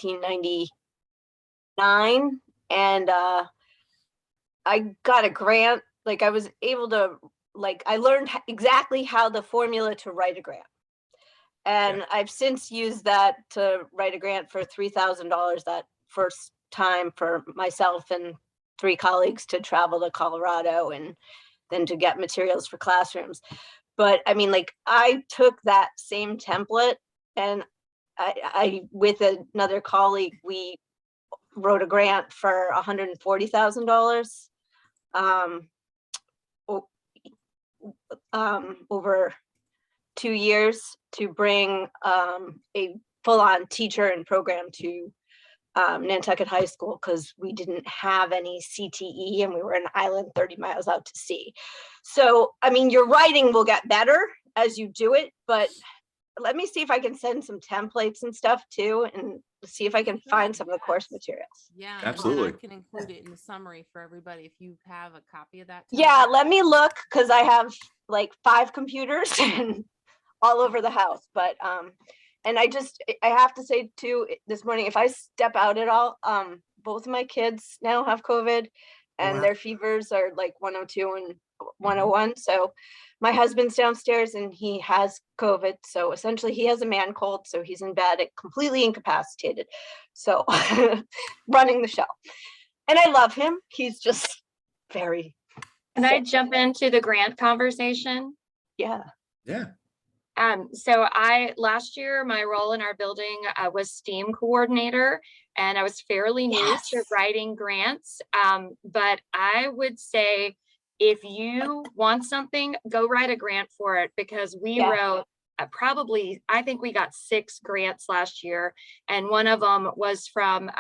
1999, and I got a grant. Like, I was able to, like, I learned exactly how the formula to write a grant. And I've since used that to write a grant for $3,000 that first time for myself and 3 colleagues to travel to Colorado and then to get materials for classrooms. But I mean, like, I took that same template and I with another colleague, we wrote a grant for $140,000 over 2 years to bring a full-on teacher and program to Nantucket High School, because we didn't have any CTE and we were an island 30 miles out to sea. So, I mean, your writing will get better as you do it, but let me see if I can send some templates and stuff too, and see if I can find some of the course materials. Yeah, absolutely. I can include it in the summary for everybody if you have a copy of that template. Yeah, let me look, because I have like 5 computers and all over the house. But and I have to say too, this morning, if I step out at all, both of my kids now have COVID, and their fevers are like 102 and 101. So my husband's downstairs and he has COVID. So essentially he has a man cold. So he's in bed, completely incapacitated. So running the show. And I love him. He's just very. Can I jump into the grant conversation? Yeah. Yeah. So last year, my role in our building was STEAM coordinator, and I was fairly new to writing grants. But I would say, if you want something, go write a grant for it, because we wrote I think we got 6 grants last year. And one of them was from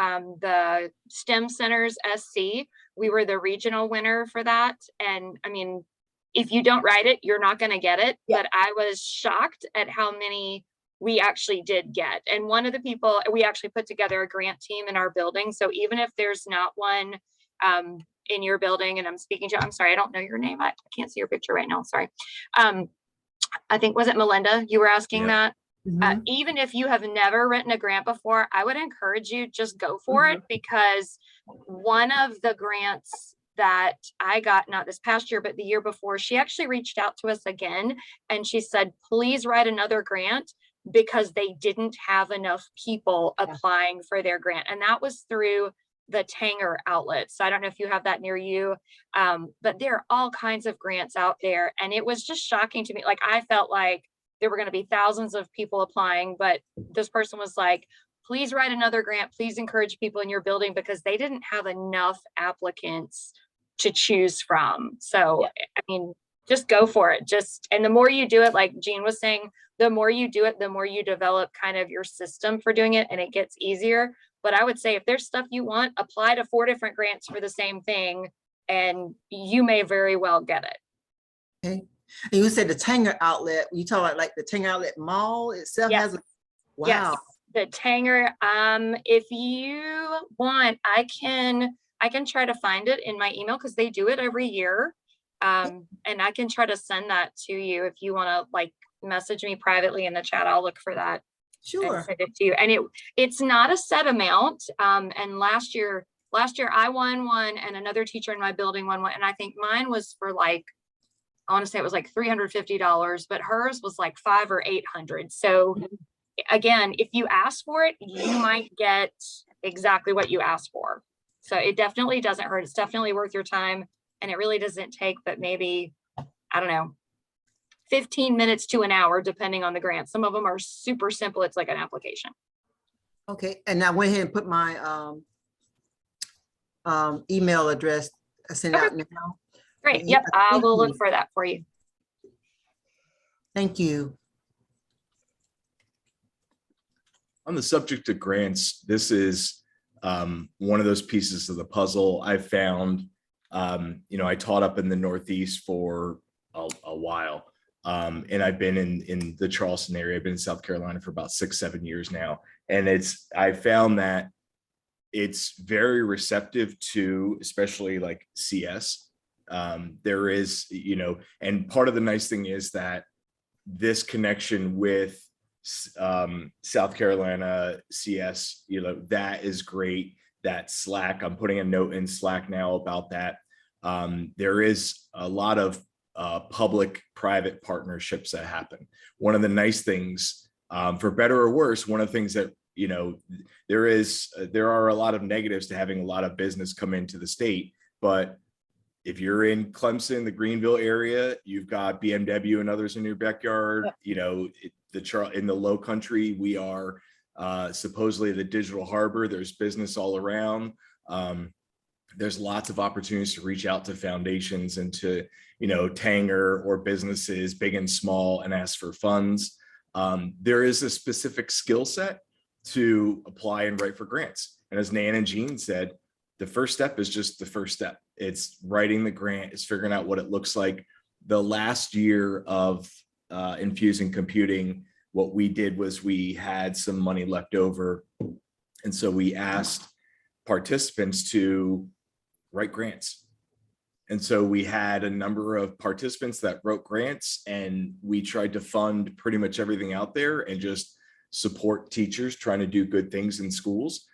the STEM Centers SC. We were the regional winner for that. And I mean, if you don't write it, you're not going to get it. But I was shocked at how many we actually did get. And one of the people, we actually put together a grant team in our building. So even if there's not one in your building, and I'm speaking to, I'm sorry, I don't know your name. I can't see your picture right now. Sorry. I think, was it Melinda? You were asking that? Even if you have never written a grant before, I would encourage you, just go for it, because one of the grants that I got, not this past year, but the year before, she actually reached out to us again and she said, please write another grant, because they didn't have enough people applying for their grant. And that was through the Tanger outlet. So I don't know if you have that near you, but there are all kinds of grants out there. And it was just shocking to me. Like, I felt like there were going to be thousands of people applying, but this person was like, please write another grant. Please encourage people in your building, because they didn't have enough applicants to choose from. So, I mean, just go for it. And the more you do it, like Jean was saying, the more you do it, the more you develop kind of your system for doing it, and it gets easier. But I would say, if there's stuff you want, apply to 4 different grants for the same thing, and you may very well get it. Okay. And you said the Tanger outlet, you talk about like the Tanger outlet mall itself has a, wow. Yes, the Tanger. If you want, I can try to find it in my email, because they do it every year. And I can try to send that to you if you want to, like, message me privately in the chat. I'll look for that. Sure. And send it to you. And it's not a set amount. And last year I won one, and another teacher in my building won one. And I think mine was for, like, I want to say it was like $350, but hers was like $500 or $800. So again, if you ask for it, you might get exactly what you asked for. So it definitely doesn't hurt. It's definitely worth your time. And it really doesn't take but maybe, I don't know, 15 minutes to an hour, depending on the grant. Some of them are super simple. It's like an application. Okay. And I went ahead and put my email address. I sent out now. Great. Yep. I will look for that for you. Thank you. On the subject of grants, this is one of those pieces of the puzzle I found. I taught up in the Northeast for a while, and I've been in the Charleston area. I've been in South Carolina for about 6-7 years now, and I found that it's very receptive to, especially like CS. There is, and part of the nice thing is that this connection with South Carolina CS, that is great. That Slack, I'm putting a note in Slack now about that. There is a lot of public-private partnerships that happen. One of the nice things, for better or worse, one of the things that, there are a lot of negatives to having a lot of business come into the state, but if you're in Clemson, the Greenville area, you've got BMW and others in your backyard. Yep. In the Low Country, we are supposedly the digital harbor. There's business all around. There's lots of opportunities to reach out to foundations and to, Tanger or businesses, big and small, and ask for funds. There is a specific skill set to apply and write for grants. And as Nan and Jean said, the first step is just the first step. It's writing the grant, it's figuring out what it looks like. The last year of Infusing Computing, what we did was we had some money left over. And so we asked participants to write grants. And so we had a number of participants that wrote grants, and we tried to fund pretty much everything out there and just support teachers trying to do good things in schools.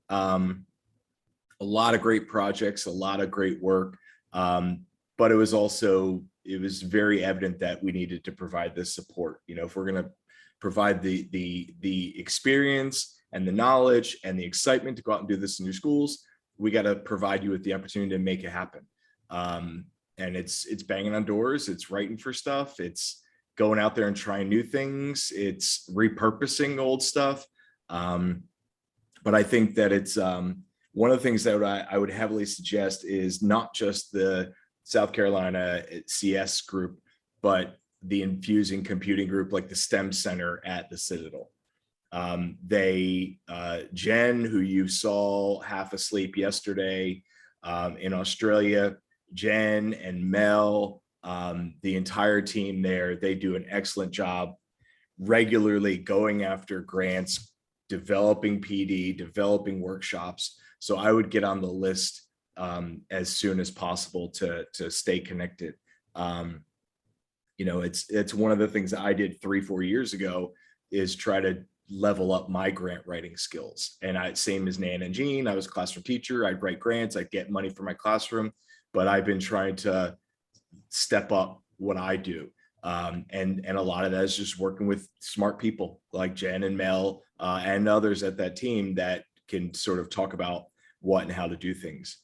A lot of great projects, a lot of great work. But it was very evident that we needed to provide this support. If we're going to provide the experience and the knowledge and the excitement to go out and do this in your schools, we got to provide you with the opportunity to make it happen. And it's banging on doors, it's writing for stuff, it's going out there and trying new things, it's repurposing old stuff. But I think that it's one of the things that I would heavily suggest is not just the South Carolina CS group, but the Infusing Computing group, like the STEM Center at the Citadel. Jen, who you saw half asleep yesterday in Australia, Jen and Mel, the entire team there, they do an excellent job regularly going after grants, developing PD, developing workshops. So I would get on the list as soon as possible to stay connected. It's one of the things that I did 3-4 years ago is try to level up my grant writing skills. And same as Nan and Jean, I was a classroom teacher. I'd write grants, I'd get money for my classroom, but I've been trying to step up what I do. And a lot of that is just working with smart people like Jen and Mel and others at that team that can sort of talk about what and how to do things.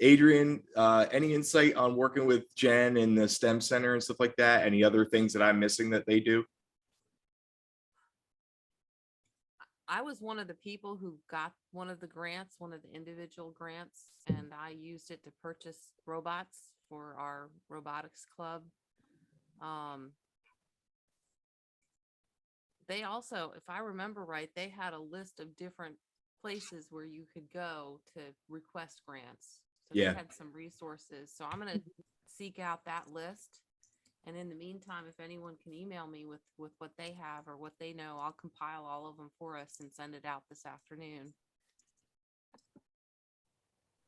Adrian, any insight on working with Jen in the STEM Center and stuff like that? Any other things that I'm missing that they do? I was one of the people who got one of the grants, one of the individual grants, and I used it to purchase robots for our robotics club. They also, if I remember right, they had a list of different places where you could go to request grants. So Yeah. they had some resources. So I'm going to seek out that list. And in the meantime, if anyone can email me with what they have or what they know, I'll compile all of them for us and send it out this afternoon.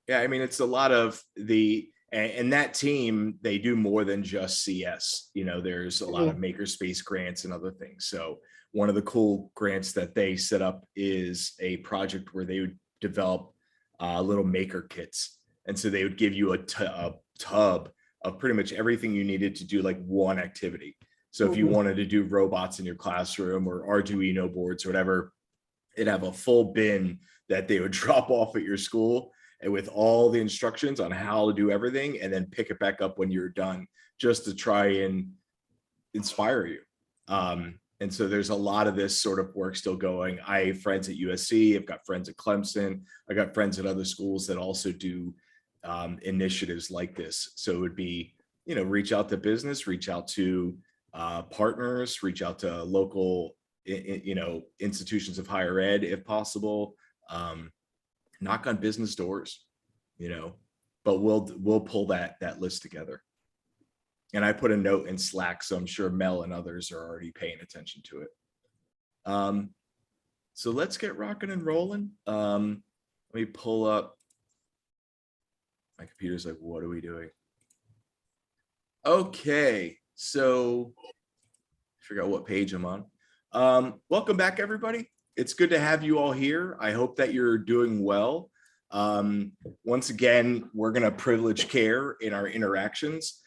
Yeah, I mean, it's a lot of and that team, they do more than just CS. There's a lot of makerspace grants and other things. So one of the cool grants that they set up is a project where they would develop little maker kits. And so they would give you a tub of pretty much everything you needed to do like one activity. So if you wanted to do robots in your classroom or Arduino boards or whatever, it'd have a full bin that they would drop off at your school and with all the instructions on how to do everything, and then pick it back up when you're done, just to try and inspire you. And so there's a lot of this sort of work still going. I have friends at USC, I've got friends at Clemson, I got friends at other schools that also do initiatives like this. So it would be, reach out to business, reach out to partners, reach out to local, institutions of higher ed if possible. Knock on business doors, but we'll pull that list together. And I put a note in Slack, so I'm sure Mel and others are already paying attention to it. So let's get rocking and rolling. Let me pull up. My computer's like, what are we doing? Okay, so I forgot what page I'm on. Welcome back, everybody. It's good to have you all here. I hope that you're doing well. Once again, we're going to privilege care in our interactions.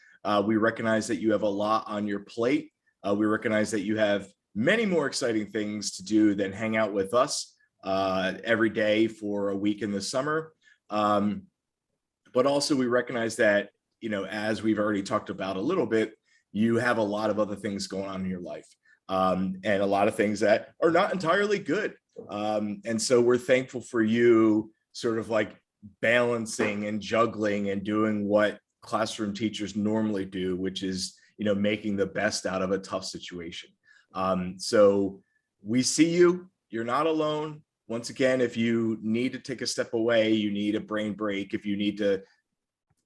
We recognize that you have a lot on your plate. We recognize that you have many more exciting things to do than hang out with us every day for a week in the summer. But also we recognize that, you know, as we've already talked about a little bit, you have a lot of other things going on in your life. And a lot of things that are not entirely good. And so we're thankful for you sort of like balancing and juggling and doing what classroom teachers normally do, which is, you know, making the best out of a tough situation. So we see you, you're not alone. Once again, if you need to take a step away, you need a brain break, if you need to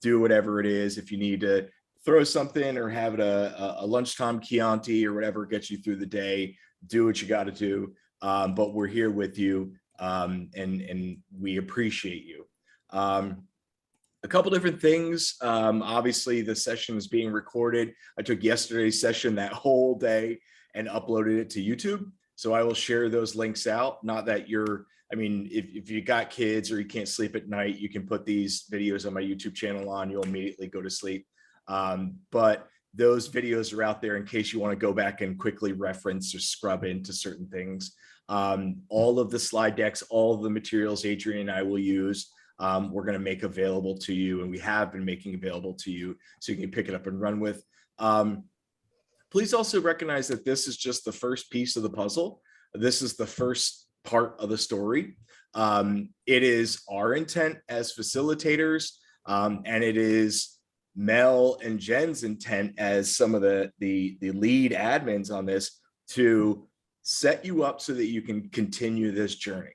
do whatever it is, if you need to throw something or have it a lunchtime Chianti or whatever gets you through the day, do what you got to do. But we're here with you, and we appreciate you. A couple different things. Obviously, the session is being recorded. I took yesterday's session that whole day and uploaded it to YouTube. So I will share those links out. Not that you're, I mean, if you got kids or you can't sleep at night, you can put these videos on my YouTube channel on, you'll immediately go to sleep. But those videos are out there in case you want to go back and quickly reference or scrub into certain things. All of the slide decks, all of the materials Adrian and I will use, we're going to make available to you, and we have been making available to you so you can pick it up and run with. Please also recognize that this is just the first piece of the puzzle. This is the first part of the story. It is our intent as facilitators, and it is Mel and Jen's intent as some of the lead admins on this to set you up so that you can continue this journey.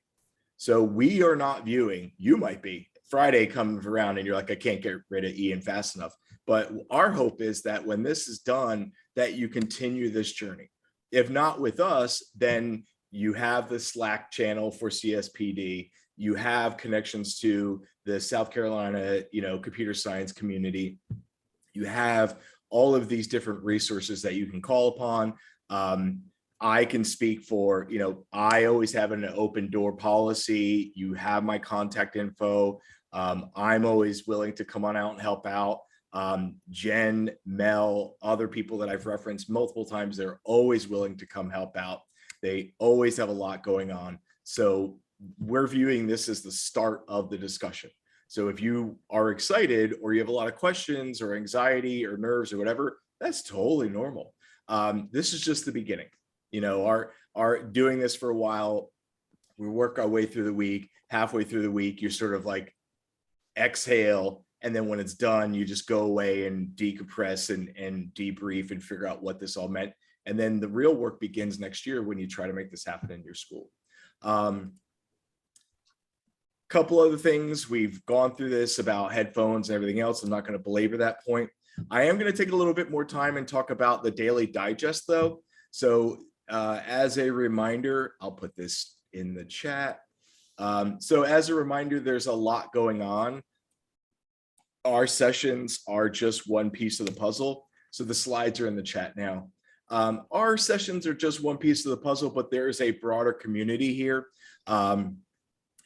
So we are not viewing, you might be, Friday comes around and you're like, I can't get rid of Ian fast enough. But our hope is that when this is done, that you continue this journey. If not with us, then you have the Slack channel for CSPD. You have connections to the South Carolina, you know, computer science community. You have all of these different resources that you can call upon. I can speak for, you know, I always have an open door policy. You have my contact info. I'm always willing to come on out and help out. Jen, Mel, other people that I've referenced multiple times, they're always willing to come help out. They always have a lot going on. So we're viewing this as the start of the discussion. So if you are excited or you have a lot of questions or anxiety or nerves or whatever, that's totally normal. This is just the beginning. You know, our doing this for a while, we work our way through the week. Halfway through the week, you're sort of like exhale. And then when it's done, you just go away and decompress and debrief and figure out what this all meant. And then the real work begins next year when you try to make this happen in your school. Couple other things, we've gone through this about headphones and everything else. I'm not going to belabor that point. I am going to take a little bit more time and talk about the daily digest though. So as a reminder, I'll put this in the chat. So as a reminder, there's a lot going on. Our sessions are just one piece of the puzzle. So the slides are in the chat now. Our sessions are just one piece of the puzzle, but there is a broader community here.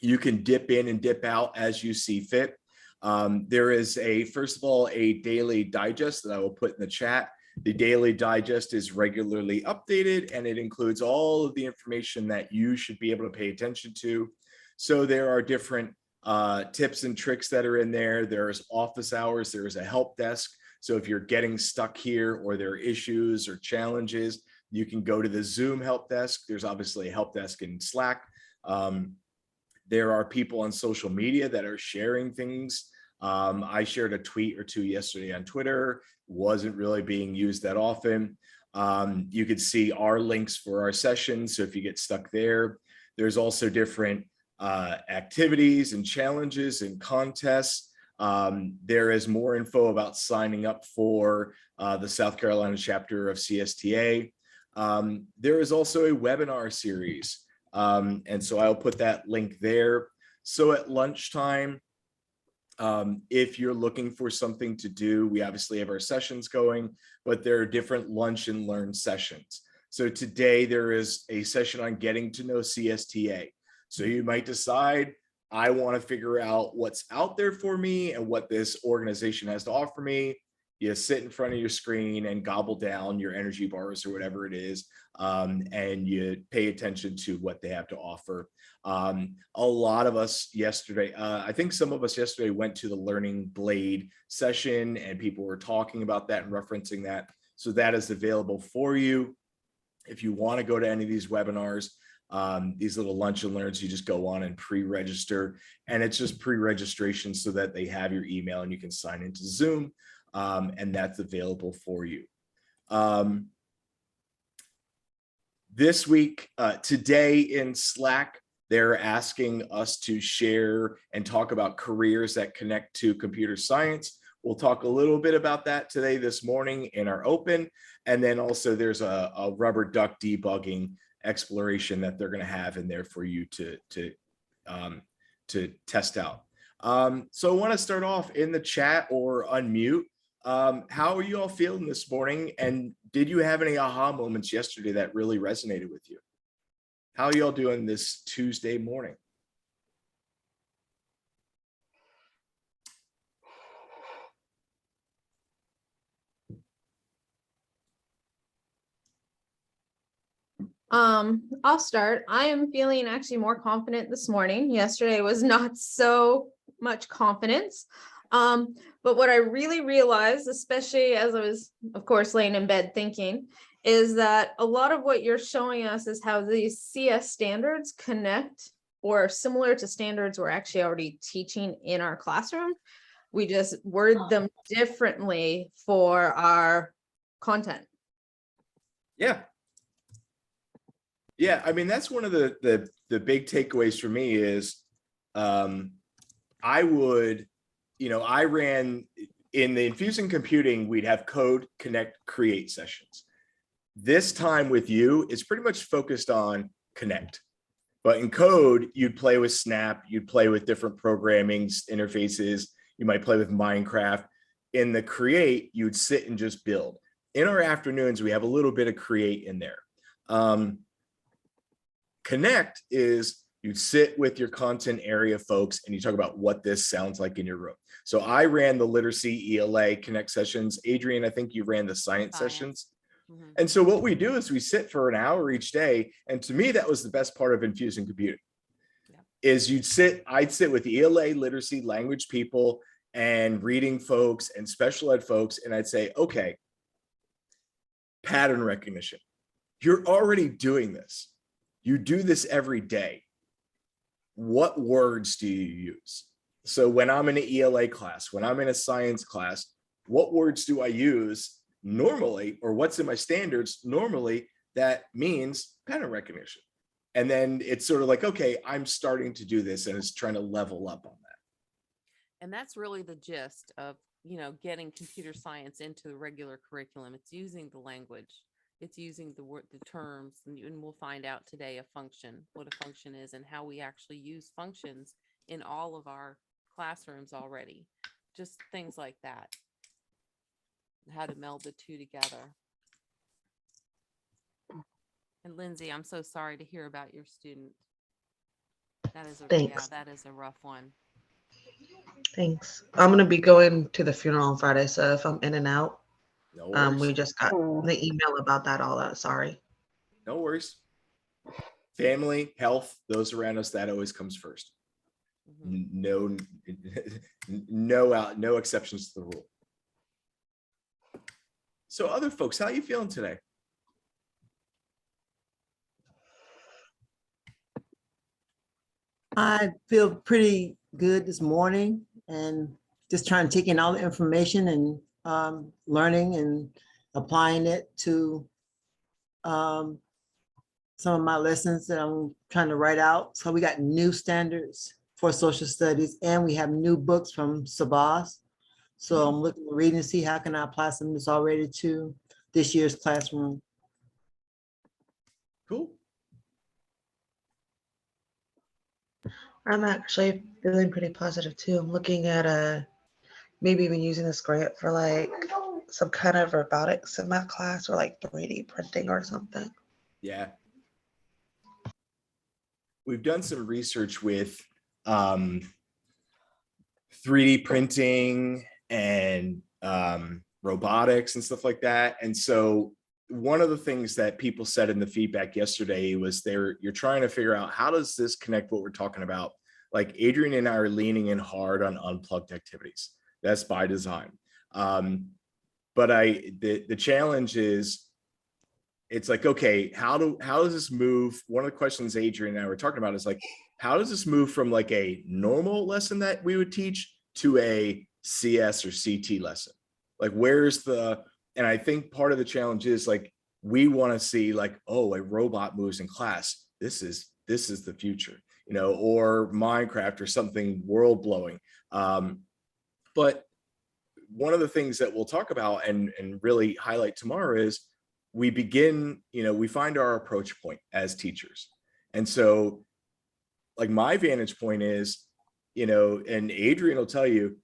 You can dip in and dip out as you see fit. There is first of all, a daily digest that I will put in the chat. The daily digest is regularly updated and it includes all of the information that you should be able to pay attention to. So there are different tips and tricks that are in there. There's office hours, there is a help desk. So if you're getting stuck here or there are issues or challenges, you can go to the Zoom help desk. There's obviously a help desk in Slack. There are people on social media that are sharing things. I shared a tweet or two yesterday on Twitter, wasn't really being used that often. You could see our links for our sessions. So if you get stuck there, there's also different activities and challenges and contests. There is more info about signing up for the South Carolina chapter of CSTA. There is also a webinar series. And so I'll put that link there. So at lunchtime, if you're looking for something to do, we obviously have our sessions going, but there are different lunch and learn sessions. So today there is a session on getting to know CSTA. So you might decide, I want to figure out what's out there for me and what this organization has to offer me. You sit in front of your screen and gobble down your energy bars or whatever it is, and you pay attention to what they have to offer. A lot of us yesterday, I think some of us yesterday went to the Learning Blade session, and people were talking about that and referencing that. So that is available for you. If you want to go to any of these webinars, these little lunch and learns, you just go on and pre-register, and it's just pre-registration so that they have your email and you can sign into Zoom, and that's available for you. This week, today in Slack, they're asking us to share and talk about careers that connect to computer science. We'll talk a little bit about that today, this morning in our open. And then also there's a rubber duck debugging exploration that they're going to have in there for you to test out. So I want to start off in the chat or unmute. How are you all feeling this morning? And did you have any aha moments yesterday that really resonated with you? How are you all doing this Tuesday morning? I'll start. I am feeling actually more confident this morning. Yesterday was not so much confidence. But what I really realized, especially as I was, of course, laying in bed thinking, is that a lot of what you're showing us is how these CS standards connect or similar to standards we're actually already teaching in our classroom. We just word them differently for our content. Yeah. Yeah, I mean, that's one of the big takeaways for me is I would, I ran in the Infusing Computing, we'd have code, connect, create sessions. This time with you, it's pretty much focused on connect. But in code, you'd play with Snap, you'd play with different programming interfaces, you might play with Minecraft. In the create, you'd sit and just build. In our afternoons, we have a little bit of create in there. Connect is you sit with your content area folks and you talk about what this sounds like in your room. So I ran the literacy ELA connect sessions. Adrian, I think you ran the science sessions. Mm-hmm. And so what we do is we sit for an hour each day. And to me, that was the best part of Infusing Computing. Yeah. Is I'd sit with ELA literacy language people and reading folks and special ed folks. And I'd say, okay, pattern recognition. You're already doing this. You do this every day. What words do you use? So when I'm in an ELA class, when I'm in a science class, what words do I use normally, or what's in my standards normally that means pattern recognition? And then it's sort of like, okay, I'm starting to do this, and it's trying to level up on that. And that's really the gist of, getting computer science into the regular curriculum. It's using the language. It's using the terms, and we'll find out today what a function is and how we actually use functions in all of our classrooms already. Just things like that. How to meld the two together. And Lindsay, I'm so sorry to hear about your student. Thanks. That is a rough one. Thanks. I'm going to be going to the funeral on Friday, so if I'm in and out, No worries. we just got the email about that, all that. Sorry. No worries. Family, health, those around us, that always comes first. Mm-hmm. No exceptions to the rule. So other folks, how are you feeling today? I feel pretty good this morning and just trying to take in all the information and learning and applying it to some of my lessons that I'm trying to write out. So we got new standards for social studies, and we have new books from Sabas. So I'm looking to read and see how can I apply some of this already to this year's classroom. Cool. I'm actually feeling pretty positive too. I'm looking at maybe even using this grant for like some kind of robotics in my class, or like 3D printing or something. Yeah. We've done some research with 3D printing and robotics and stuff like that. And so one of the things that people said in the feedback yesterday was you're trying to figure out, how does this connect what we're talking about? Like Adrian and I are leaning in hard on unplugged activities. That's by design. But the challenge is, it's like, okay, how does this move? One of the questions Adrian and I were talking about is like, how does this move from like a normal lesson that we would teach to a CS or CT lesson? Like, and I think part of the challenge is like, we want to see like, oh, a robot moves in class. This is the future, or Minecraft or something world blowing. But one of the things that we'll talk about and really highlight tomorrow is we find our approach point as teachers. And so like my vantage point is, and Adrian will tell you,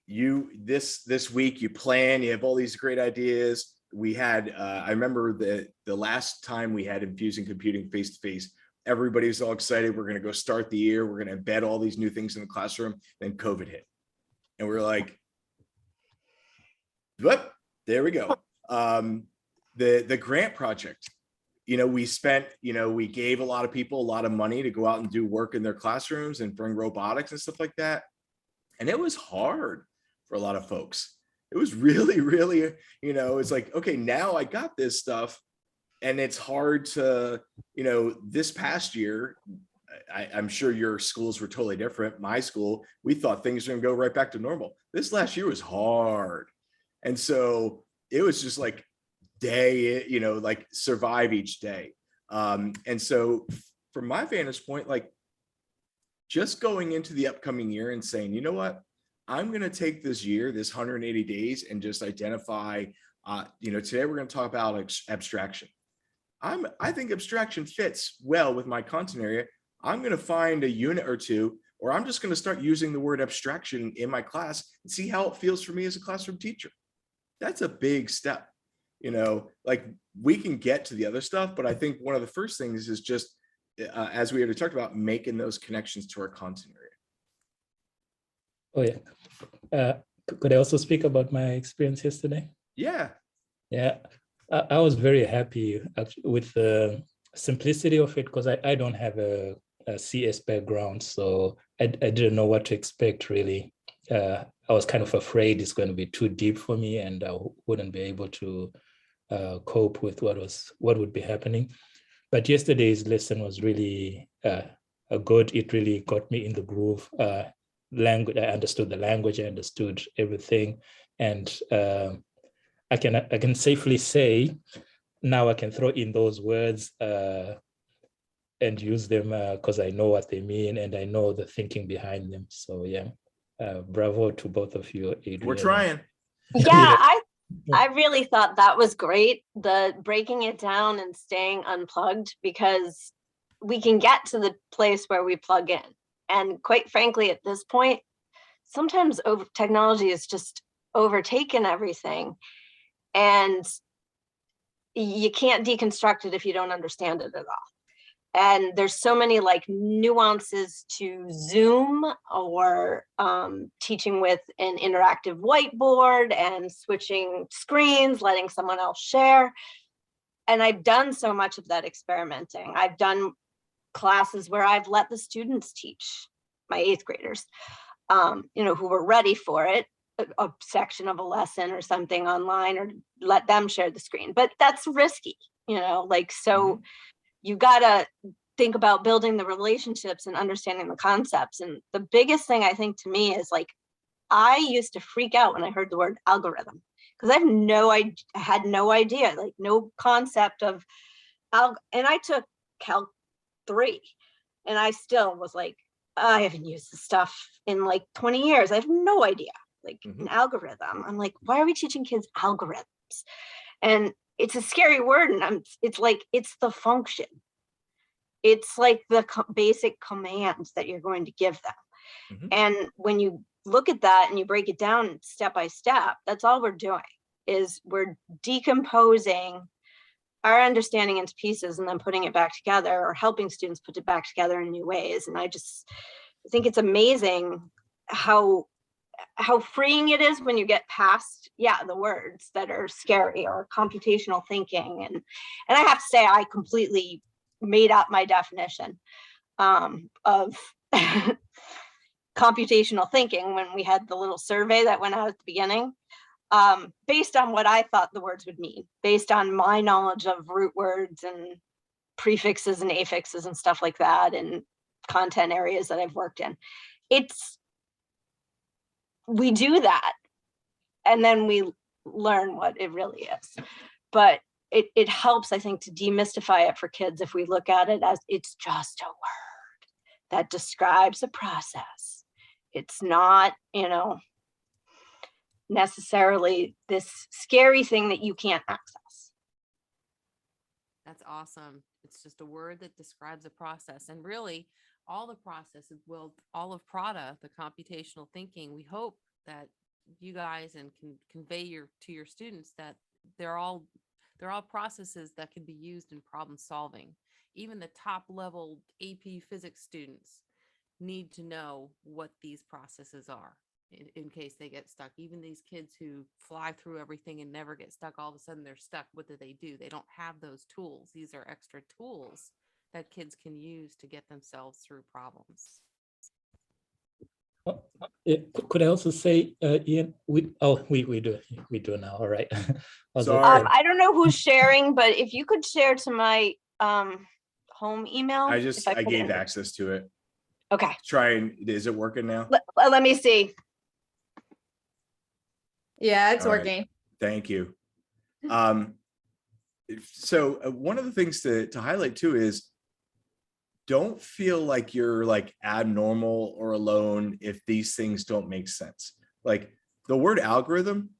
this week you plan, you have all these great ideas. We had, I remember the last time we had Infusing Computing face-to-face, everybody was all excited. We're going to go start the year. We're going to embed all these new things in the classroom. Then COVID hit. And we're like, whoop, there we go. The grant project, we gave a lot of people a lot of money to go out and do work in their classrooms and bring robotics and stuff like that. And it was hard for a lot of folks. It was really, really, it's like, okay, now I got this stuff. And it's hard to, this past year, I'm sure your schools were totally different. My school, we thought things were going to go right back to normal. This last year was hard. And so it was just like like survive each day. And so from my vantage point, like just going into the upcoming year and saying, you know what, I'm going to take this year, this 180 days and just identify, today we're going to talk about abstraction. I think abstraction fits well with my content area. I'm going to find a unit or two, or I'm just going to start using the word abstraction in my class and see how it feels for me as a classroom teacher. That's a big step. Like we can get to the other stuff, but I think one of the first things is just, as we already talked about, making those connections to our content area. Oh yeah. Could I also speak about my experience yesterday? Yeah. Yeah. I was very happy with the simplicity of it, because I don't have a CS background, so I didn't know what to expect really. I was kind of afraid it's going to be too deep for me and I wouldn't be able to cope with what would be happening. But yesterday's lesson was really good. It really got me in the groove. Language, I understood the language, I understood everything, and I can safely say now I can throw in those words and use them because I know what they mean and I know the thinking behind them. So yeah, bravo to both of you, Adrian. We're trying. Yeah, I really thought that was great, the breaking it down and staying unplugged, because we can get to the place where we plug in. And quite frankly, at this point, sometimes technology is just overtaken everything. And you can't deconstruct it if you don't understand it at all. And there's so many like nuances to Zoom or teaching with an interactive whiteboard and switching screens, letting someone else share. And I've done so much of that experimenting. I've done classes where I've let the students teach, my 8th graders, who were ready for it, a section of a lesson or something online, or let them share the screen. But that's risky, so you gotta think about building the relationships and understanding the concepts. And the biggest thing I think to me is like, I used to freak out when I heard the word algorithm, because I had no idea, like no concept of and I took Calc 3 and I still was like, I haven't used this stuff in like 20 years. I have no idea, like an algorithm. I'm like, why are we teaching kids algorithms? And it's a scary word. And it's like, it's the function. It's like the basic commands that you're going to give them. And when you look at that and you break it down step by step, that's all we're doing, is we're decomposing our understanding into pieces and then putting it back together, or helping students put it back together in new ways. And I think it's amazing how freeing it is when you get past, the words that are scary, or computational thinking. And I have to say, I completely made up my definition of computational thinking when we had the little survey that went out at the beginning, based on what I thought the words would mean, based on my knowledge of root words and prefixes and affixes and stuff like that, and content areas that I've worked in. We do that, and then we learn what it really is. But it helps, I think, to demystify it for kids if we look at it as it's just a word that describes a process. It's not, necessarily this scary thing that you can't access. That's awesome. It's just a word that describes a process. And really, all the processes, all of Prada, the computational thinking, we hope that you guys can convey to your students that they're all processes that can be used in problem solving. Even the top level AP physics students need to know what these processes are in case they get stuck. Even these kids who fly through everything and never get stuck, all of a sudden they're stuck. What do? They don't have those tools. These are extra tools that kids can use to get themselves through problems. Could I also say, Ian, we do now. All right. Sorry. I don't know who's sharing, but if you could share to my home email. I if put gave it in. access to it. Okay. Is it working now? Let me see. Yeah, it's All right. working. Thank you. So one of the things to highlight too is, don't feel like you're like abnormal or alone if these things don't make sense. Like the word algorithm,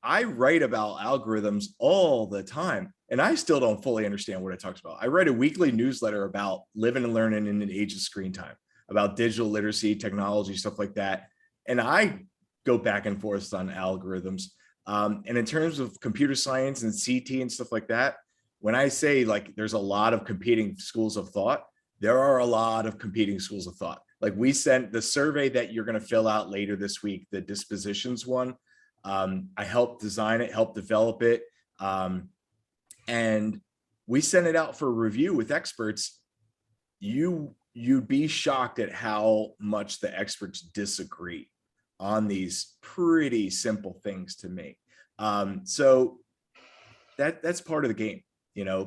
I write about algorithms all the time, and I still don't fully understand what it talks about. I write a weekly newsletter about living and learning in an age of screen time, about digital literacy, technology, stuff like that. And I go back and forth on algorithms. And in terms of computer science and CT and stuff like that, when I say like there's a lot of competing schools of thought, there are a lot of competing schools of thought. Like we sent the survey that you're going to fill out later this week, the dispositions one. I helped design it, helped develop it. And we sent it out for review with experts. You'd be shocked at how much the experts disagree on these pretty simple things to me. So that's part of the game.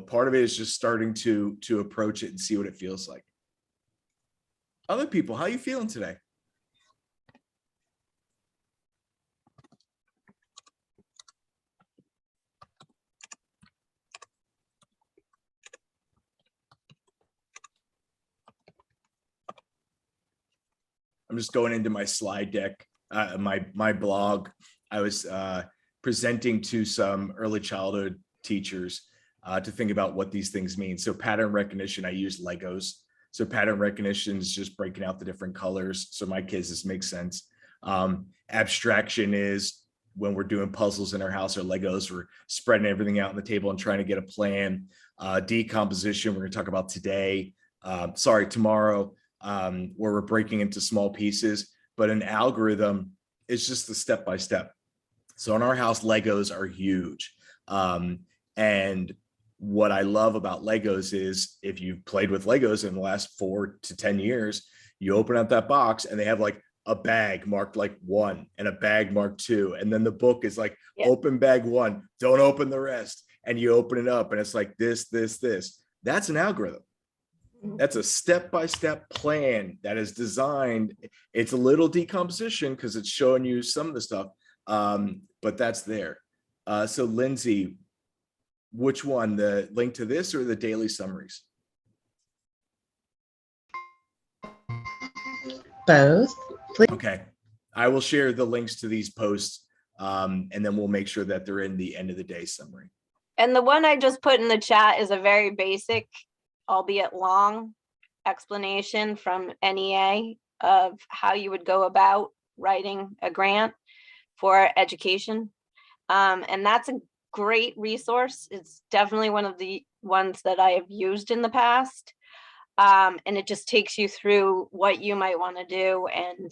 Part of it is just starting to approach it and see what it feels like. Other people, how are you feeling today? I'm just going into my slide deck, my blog. I was presenting to some early childhood teachers to think about what these things mean. So pattern recognition, I use Legos. So pattern recognition is just breaking out the different colors. So my kids, this makes sense. Abstraction is when we're doing puzzles in our house or Legos, we're spreading everything out on the table and trying to get a plan. Decomposition, we're going to talk about tomorrow, where we're breaking into small pieces. But an algorithm is just the step-by-step. So in our house, Legos are huge. And what I love about Legos is if you've played with Legos in the last 4 to 10 years, you open up that box and they have like a bag marked like 1 and a bag marked 2. And then the book is like, open bag 1, don't open the rest. And you open it up and it's like this. That's an algorithm. That's a step-by-step plan that is designed. It's a little decomposition because it's showing you some of the stuff, but that's there. So Lindsay, which one, the link to this or the daily summaries? Both, please. Okay, I will share the links to these posts, and then we'll make sure that they're in the end of the day summary. And the one I just put in the chat is a very basic, albeit long, explanation from NEA of how you would go about writing a grant for education. And that's a great resource. It's definitely one of the ones that I have used in the past. And it just takes you through what you might want to do, and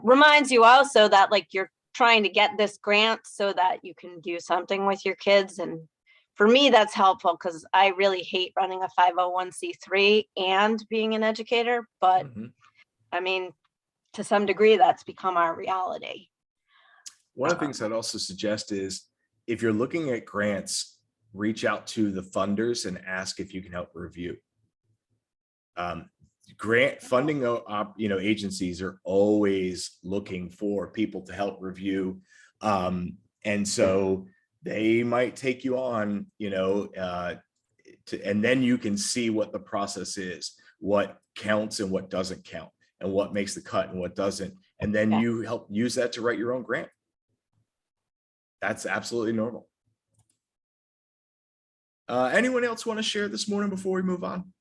reminds you also that like you're trying to get this grant so that you can do something with your kids. And for me, that's helpful because I really hate running a 501c3 and being an educator. But I mean, to some degree, that's become our reality. One of the things I'd also suggest is if you're looking at grants, reach out to the funders and ask if you can help review. Grant funding, agencies are always looking for people to help review. And so they might take you on, and then you can see what the process is, what counts and what doesn't count, and what makes the cut and what doesn't. And then you help use that to write your own grant. That's absolutely normal. Anyone else want to share this morning before we move on?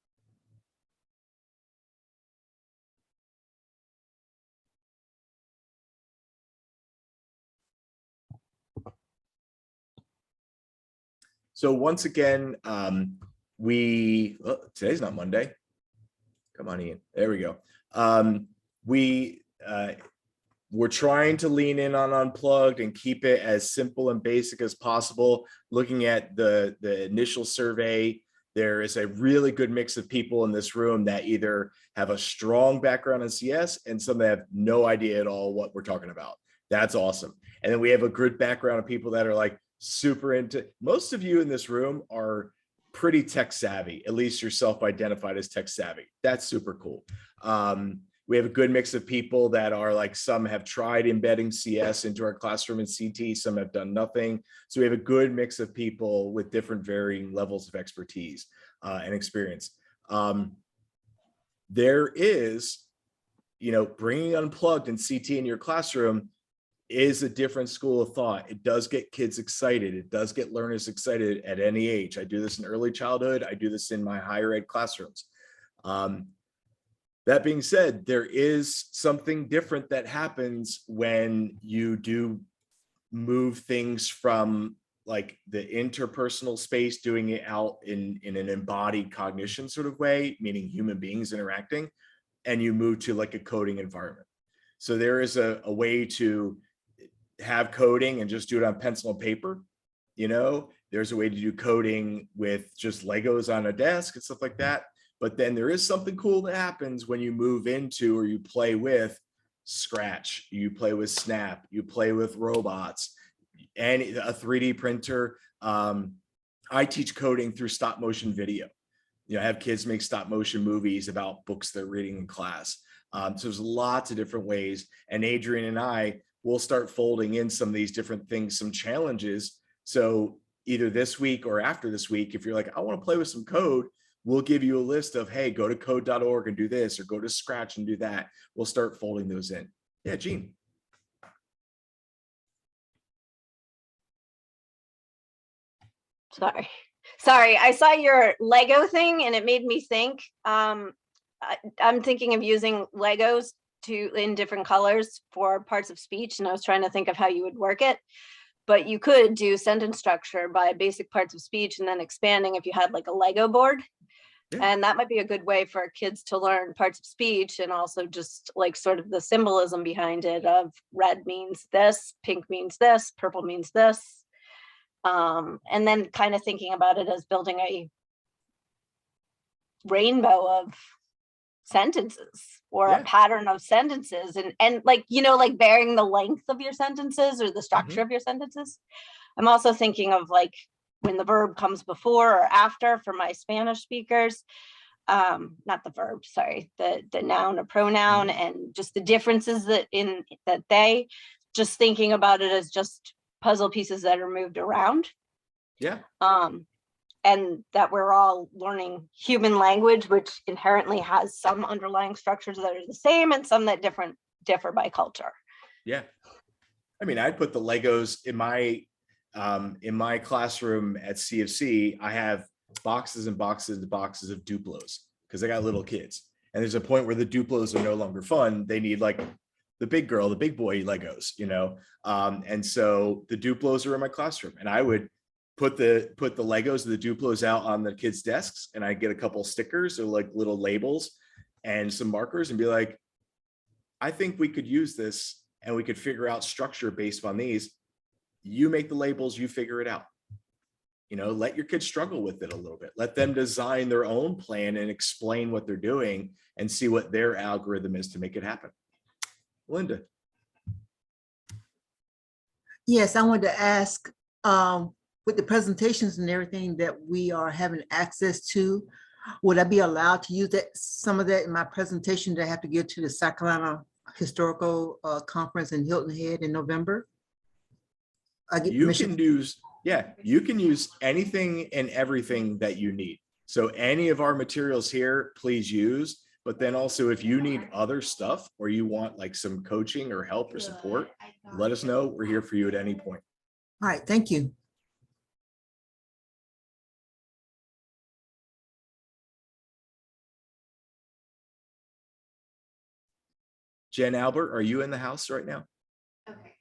So once again, today's not Monday. Come on, Ian. There we go. We're trying to lean in on Unplugged and keep it as simple and basic as possible. Looking at the initial survey, there is a really good mix of people in this room that either have a strong background in CS and some that have no idea at all what we're talking about. That's awesome. And then we have a good background of people that are like super into. Most of you in this room are pretty tech savvy. At least you're self-identified as tech savvy. That's super cool. We have a good mix of people that are like, some have tried embedding CS into our classroom in CT, some have done nothing. So we have a good mix of people with different varying levels of expertise and experience. There is, bringing Unplugged and CT in your classroom is a different school of thought. It does get kids excited. It does get learners excited at any age. I do this in early childhood. I do this in my higher ed classrooms. That being said, there is something different that happens when you do move things from like the interpersonal space, doing it out in an embodied cognition sort of way, meaning human beings interacting, and you move to like a coding environment. So there is a way to have coding and just do it on pencil and paper. There's a way to do coding with just Legos on a desk and stuff like that. But then there is something cool that happens when you move into or you play with Scratch, you play with Snap, you play with robots, and a 3D printer. I teach coding through stop motion video. I have kids make stop motion movies about books they're reading in class. So there's lots of different ways. And Adrian and I will start folding in some of these different things, some challenges. So either this week or after this week, if you're like, I want to play with some code, we'll give you a list of, hey, go to code.org and do this, or go to Scratch and do that. We'll start folding those in. Yeah, Gene. Sorry. I saw your Lego thing and it made me think. I'm thinking of using Legos in different colors for parts of speech, and I was trying to think of how you would work it. But you could do sentence structure by basic parts of speech and then expanding if you had like a Lego board. Yeah. And that might be a good way for kids to learn parts of speech, and also just like sort of the symbolism behind it of red means this, pink means this, purple means this. And then kind of thinking about it as building a rainbow of sentences or a pattern of sentences, and like, like varying the length of your sentences or the structure of your sentences. I'm also thinking of like when the verb comes before or after for my Spanish speakers, not the verb, sorry, the noun or pronoun, and just the differences that they just thinking about it as just puzzle pieces that are moved around. Yeah. And that we're all learning human language, which inherently has some underlying structures that are the same and some that differ by culture. Yeah. I mean, I'd put the Legos in my classroom at CFC. I have boxes and boxes and boxes of Duplos because I got little kids. And there's a point where the Duplos are no longer fun. They need like the big girl, the big boy Legos, you know? And so the Duplos are in my classroom, and I would put the Legos, the Duplos out on the kids' desks, and I get a couple stickers or like little labels and some markers and be like, I think we could use this and we could figure out structure based on these. You make the labels, you figure it out. You know, let your kids struggle with it a little bit. Let them design their own plan and explain what they're doing and see what their algorithm is to make it happen. Linda. Yes, I wanted to ask, with the presentations and everything that we are having access to, would I be allowed to use that, some of that in my presentation that I have to give to the South Carolina Historical Conference in Hilton Head in November? You can use, yeah, you can use anything and everything that you need. So any of our materials here, please use. But then also, if you need other stuff or you want like some coaching or help or support, let us know. We're here for you at any point. All right, thank you. Jen Albert, are you in the house right now? Okay.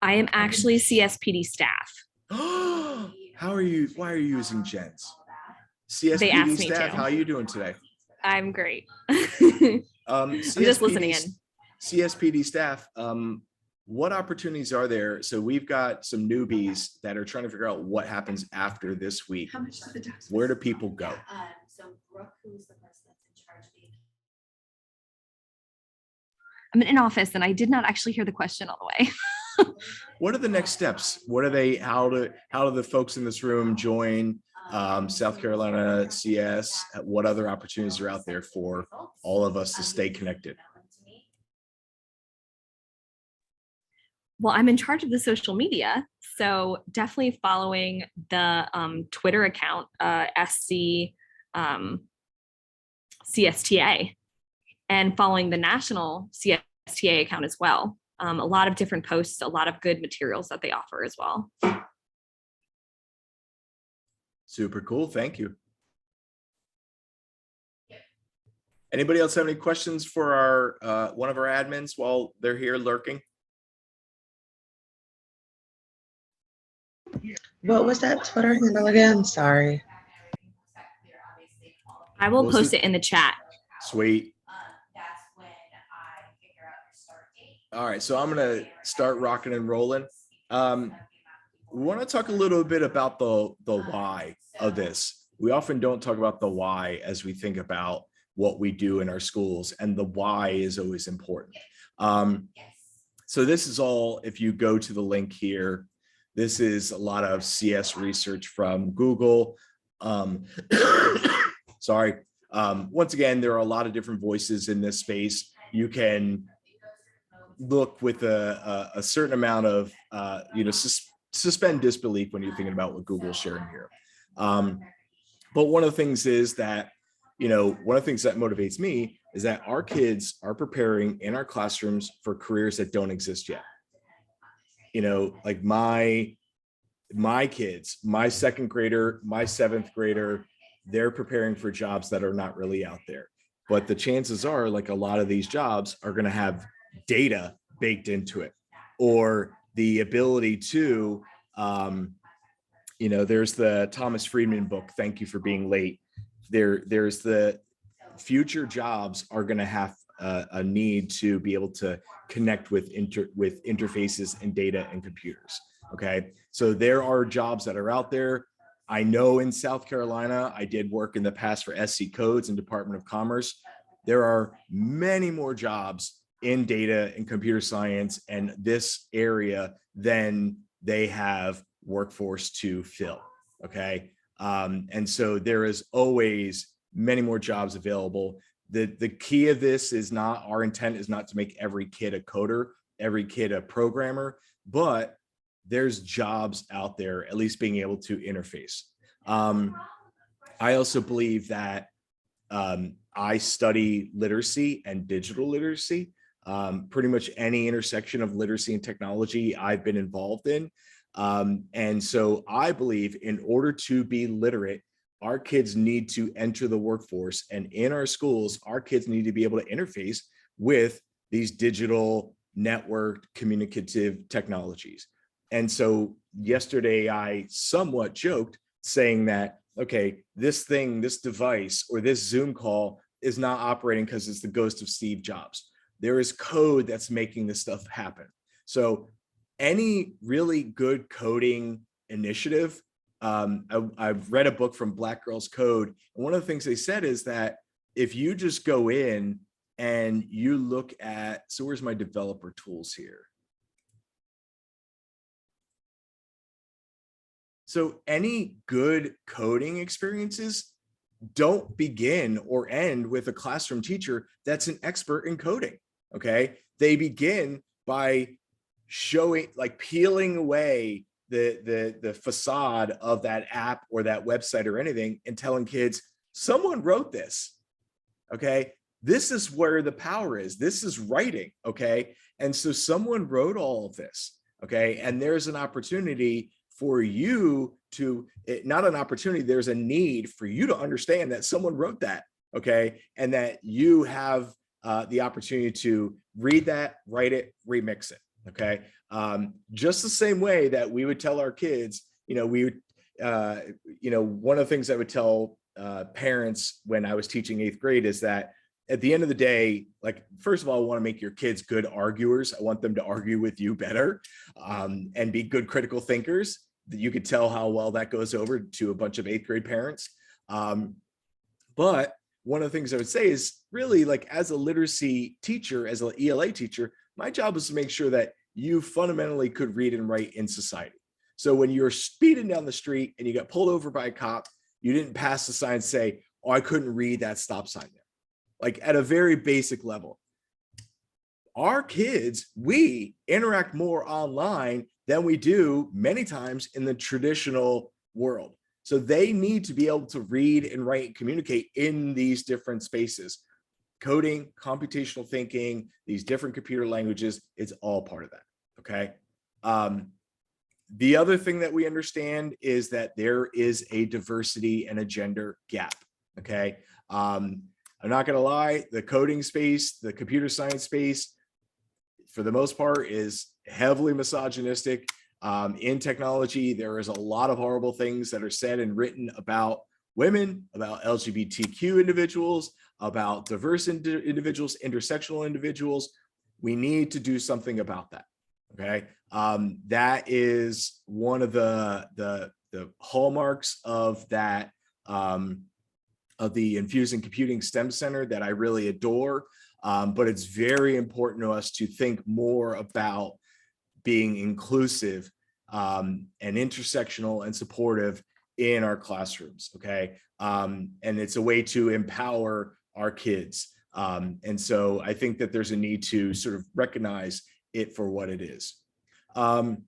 I am actually CSPD staff. How are you? Why are you using Jen's? They asked CSPD me staff, to. how are you doing today? I'm great. CSPD, I'm just listening in. CSPD staff, what opportunities are there? So we've got some newbies that are trying to figure out what happens after this week. How much does the tax? Where do people go? So Brooke, who's the person that's in charge of the. I'm in office and I did not actually hear the question all the way. What are the next steps? What are they, how do the folks in this room join South Carolina CS? What other opportunities are out there for all of us to stay connected? Well, I'm in charge of the social media, so definitely following the Twitter account, SC CSTA, and following the national CSTA account as well. A lot of different posts, a lot of good materials that they offer as well. Super cool. Thank you. Anybody else have any questions for our one of our admins while they're here lurking? What was that Twitter handle again? Sorry. I will post it in the chat. Sweet. All right, so I'm gonna start rocking and rolling. We want to talk a little bit about the why of this. We often don't talk about the why as we think about what we do in our schools, and the why is always important. So this is all, if you go to the link here, this is a lot of CS research from Google. Sorry. Once again, there are a lot of different voices in this space. You can look with a certain amount of, suspend disbelief when you're thinking about what Google's sharing here. But one of the things is that, one of the things that motivates me is that our kids are preparing in our classrooms for careers that don't exist yet. Like my kids, my second grader, my seventh grader, they're preparing for jobs that are not really out there. But the chances are, like, a lot of these jobs are going to have data baked into it, or the ability to, there's the Thomas Friedman book, Thank You for Being Late. There's the future jobs are going to have a need to be able to connect with interfaces and data and computers. Okay, so there are jobs that are out there. I know in South Carolina, I did work in the past for SC Codes and Department of Commerce. There are many more jobs in data and computer science and this area than they have workforce to fill. Okay, and so there is always many more jobs available. The key of this is not, our intent is not to make every kid a coder, every kid a programmer, but there's jobs out there, at least being able to interface. I also believe that I study literacy and digital literacy. Pretty much any intersection of literacy and technology I've been involved in. And so I believe in order to be literate, our kids need to enter the workforce, and in our schools, our kids need to be able to interface with these digital networked communicative technologies. And so yesterday I somewhat joked saying that, okay, this thing, this device, or this Zoom call is not operating because it's the ghost of Steve Jobs. There is code that's making this stuff happen. So any really good coding initiative, I've read a book from Black Girls Code, and one of the things they said is that if you just go in and you look at, so where's my developer tools here? So any good coding experiences don't begin or end with a classroom teacher that's an expert in coding, okay? They begin by showing, like peeling away the facade of that app or that website or anything and telling kids, someone wrote this, okay? This is where the power is. This is writing, okay? And so someone wrote all of this, okay? And there's an opportunity for you to, not an opportunity, there's a need for you to understand that someone wrote that, okay? And that you have the opportunity to read that, write it, remix it, okay? Just the same way that we would tell our kids, we would, one of the things I would tell parents when I was teaching 8th grade is that at the end of the day, like, first of all, I want to make your kids good arguers. I want them to argue with you better and be good critical thinkers. You could tell how well that goes over to a bunch of 8th grade parents. But one of the things I would say is really, like, as a literacy teacher, as an ELA teacher, my job is to make sure that you fundamentally could read and write in society. So when you're speeding down the street and you got pulled over by a cop, you didn't pass the sign and say, oh, I couldn't read that stop sign there. Like, at a very basic level, our kids, we interact more online than we do many times in the traditional world. So they need to be able to read and write and communicate in these different spaces. Coding, computational thinking, these different computer languages, it's all part of that, okay? The other thing that we understand is that there is a diversity and a gender gap, okay? I'm not gonna lie, the coding space, the computer science space, for the most part, is heavily misogynistic. In technology, there is a lot of horrible things that are said and written about women, about LGBTQ individuals, about diverse individuals, intersectional individuals. We need to do something about that, okay? That is one of the hallmarks of that, of the Infusing Computing STEM Center that I really adore. But it's very important to us to think more about being inclusive and intersectional and supportive in our classrooms, okay? And it's a way to empower our kids. And so I think that there's a need to sort of recognize it for what it is. And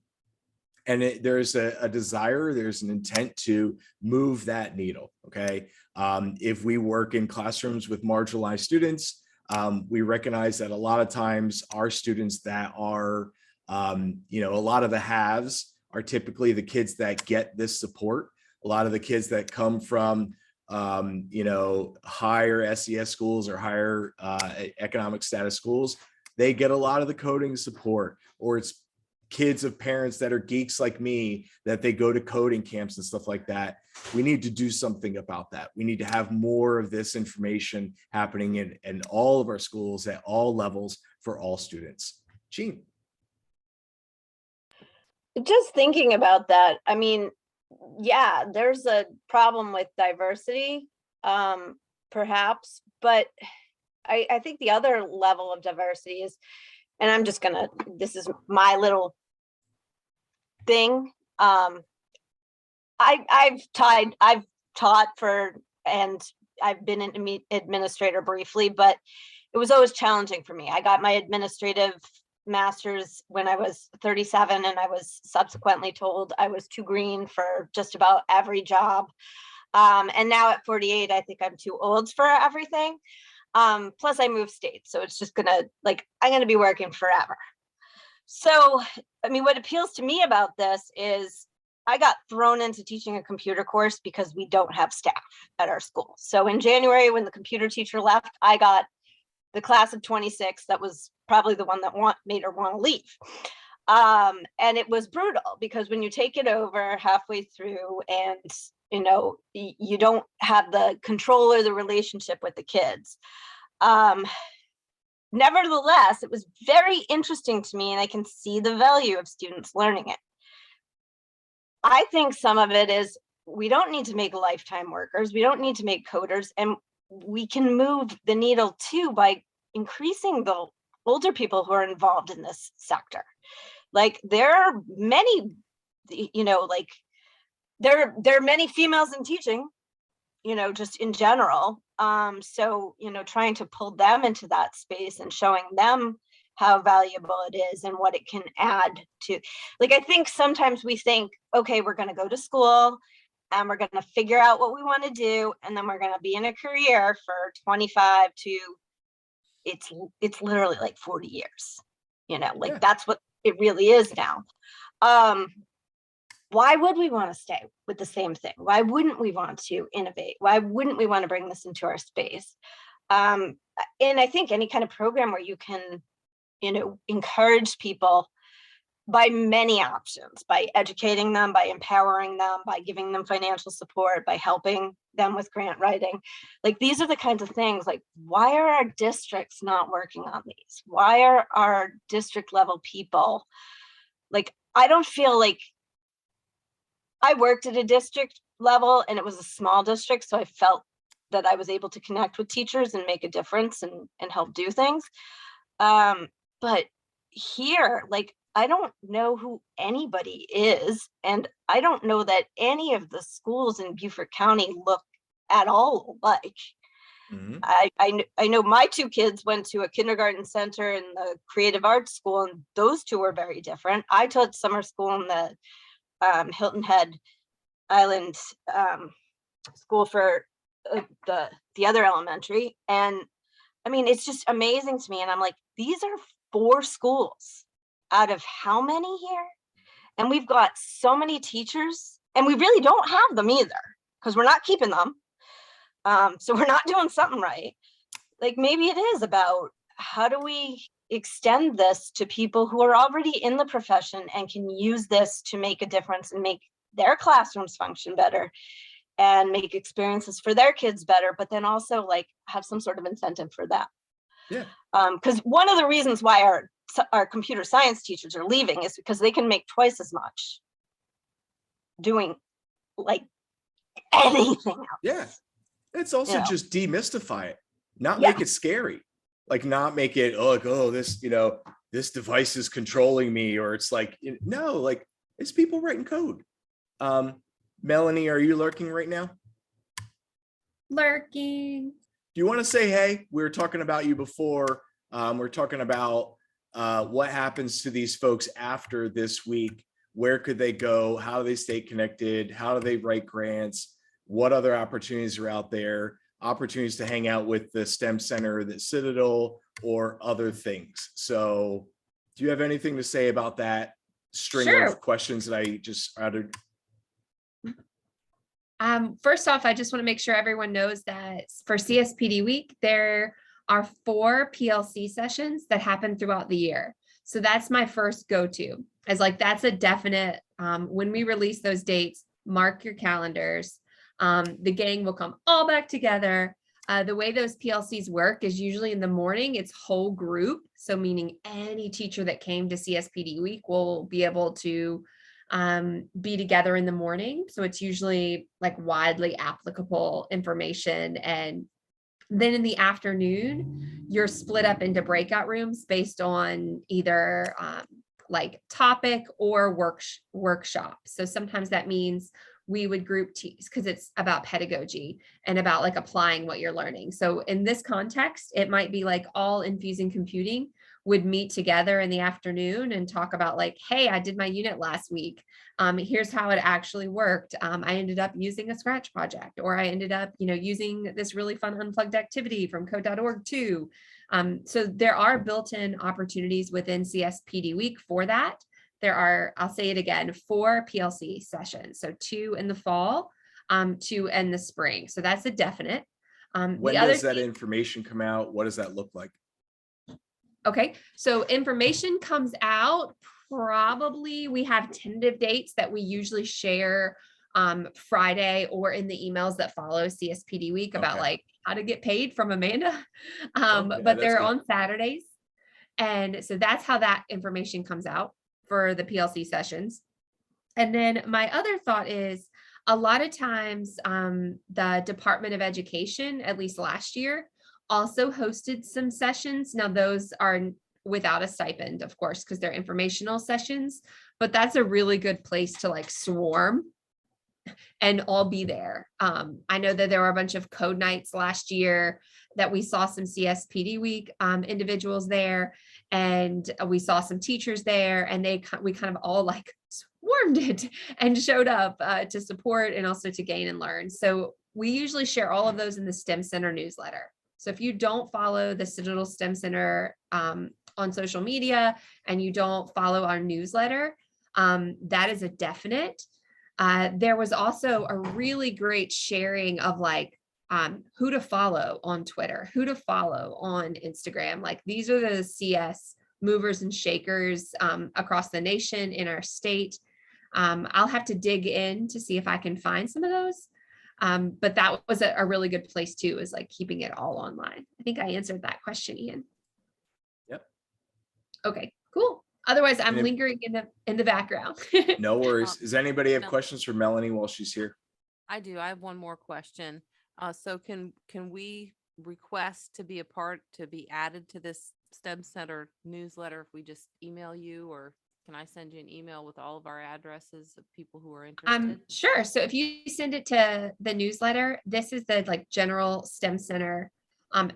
there's a desire, there's an intent to move that needle, okay? If we work in classrooms with marginalized students, we recognize that a lot of times our students that are, a lot of the haves are typically the kids that get this support. A lot of the kids that come from, higher SES schools or higher economic status schools, they get a lot of the coding support, or it's kids of parents that are geeks like me that they go to coding camps and stuff like that. We need to do something about that. We need to have more of this information happening in all of our schools at all levels for all students. Jean. Just thinking about that, I mean, yeah, there's a problem with diversity, perhaps, but I think the other level of diversity is, and I'm just gonna, this is my little thing. I've taught for, and I've been an administrator briefly, but it was always challenging for me. I got my administrative master's when I was 37, and I was subsequently told I was too green for just about every job. And now at 48, I think I'm too old for everything. Plus I moved states, so it's just gonna, like, I'm gonna be working forever. So, I mean, what appeals to me about this is I got thrown into teaching a computer course because we don't have staff at our school. So in January, when the computer teacher left, I got the class of 26. That was probably the one that made her want to leave. And it was brutal because when you take it over halfway through and, you know, you don't have the control or the relationship with the kids. Nevertheless, it was very interesting to me, and I can see the value of students learning it. I think some of it is we don't need to make lifetime workers. We don't need to make coders, and we can move the needle too by increasing the older people who are involved in this sector. Like there are many, you know, like there are many females in teaching, you know, just in general. So, you know, trying to pull them into that space and showing them how valuable it is and what it can add to, like, I think sometimes we think, okay, we're going to go to school and we're going to figure out what we want to do. And then we're going to be in a career for 25 to, it's literally like 40 years, you know, like that's what it really is now. Why would we want to stay with the same thing? Why wouldn't we want to innovate? Why wouldn't we want to bring this into our space? And I think any kind of program where you can, you know, encourage people by many options, by educating them, by empowering them, by giving them financial support, by helping them with grant writing. Like these are the kinds of things, like why are our districts not working on these? Why are our district level people, like, I don't feel like, I worked at a district level and it was a small district. So I felt that I was able to connect with teachers and make a difference and help do things. But here, like, I don't know who anybody is. And I don't know that any of the schools in Beaufort County look at all alike. Mhm. I know my two kids went to a kindergarten center in the creative arts school, and those two were very different. I taught summer school in the Hilton Head Island school for the other elementary. And I mean, it's just amazing to me. And I'm like, these are 4 schools out of how many here? And we've got so many teachers, and we really don't have them either because we're not keeping them. So we're not doing something right. Like maybe it is about how do we extend this to people who are already in the profession and can use this to make a difference and make their classrooms function better and make experiences for their kids better, but then also like have some sort of incentive for them. Yeah. Because one of the reasons why our computer science teachers are leaving is because they can make twice as much doing like anything else. Yeah. It's also You know. just demystify it, not Yeah. make it scary. Like not make it, oh, like, oh, this, you know, this device is controlling me, or it's like, no, like it's people writing code. Melanie, are you lurking right now? Lurking. Do you want to say, hey, we were talking about you before. We're talking about what happens to these folks after this week. Where could they go? How do they stay connected? How do they write grants? What other opportunities are out there? Opportunities to hang out with the STEM Center, the Citadel, or other things. So do you have anything to say about that string Sure. of questions that I just uttered? First off, I just want to make sure everyone knows that for CSPD week, there are 4 PLC sessions that happen throughout the year. So that's my first go-to, as like, that's a definite, when we release those dates, mark your calendars. The gang will come all back together. The way those PLCs work is usually in the morning, it's whole group. So meaning any teacher that came to CSPD week will be able to be together in the morning. So it's usually like widely applicable information. And then in the afternoon, you're split up into breakout rooms based on either like topic or workshop. So sometimes that means we would group teams because it's about pedagogy and about like applying what you're learning. So in this context, it might be like all Infusing computing would meet together in the afternoon and talk about like, hey, I did my unit last week. Here's how it actually worked. I ended up using a Scratch project, or I ended up, using this really fun unplugged activity from code.org too. So there are built-in opportunities within CSPD week for that there are, I'll say it again, 4 PLC sessions. So 2 in the fall, 2 in the spring. So that's a definite. When does that information come out? What does that look like? Okay, so information comes out probably, we have tentative dates that we usually share Friday or in the emails that follow CSPD week about Okay. like how to get paid from Amanda. Yeah, But that's they're good. on Saturdays. And so that's how that information comes out for the PLC sessions. And then my other thought is a lot of times the Department of Education, at least last year, also hosted some sessions. Now those are without a stipend, of course, because they're informational sessions, but that's a really good place to like swarm and all be there. I know that there were a bunch of code nights last year that we saw some CSPD week individuals there, and we saw some teachers there, and we kind of all like swarmed it and showed up to support and also to gain and learn. So we usually share all of those in the STEM Center newsletter. So if you don't follow the Citadel STEM Center on social media and you don't follow our newsletter, that is a definite. There was also a really great sharing of like who to follow on Twitter, who to follow on Instagram. Like these are the CS movers and shakers across the nation, in our state. I'll have to dig in to see if I can find some of those. But that was a really good place too, is like keeping it all online. I think I answered that question, Ian. Yep. Okay, cool. Otherwise, I'm And if- lingering in the background. No worries. Does anybody have No. questions for Melanie while she's here? I do. I have one more question. So can we request to be a part, to be added to this STEM Center newsletter if we just email you, or can I send you an email with all of our addresses of people who are interested? Sure. So if you send it to the newsletter, this is the like general STEM Center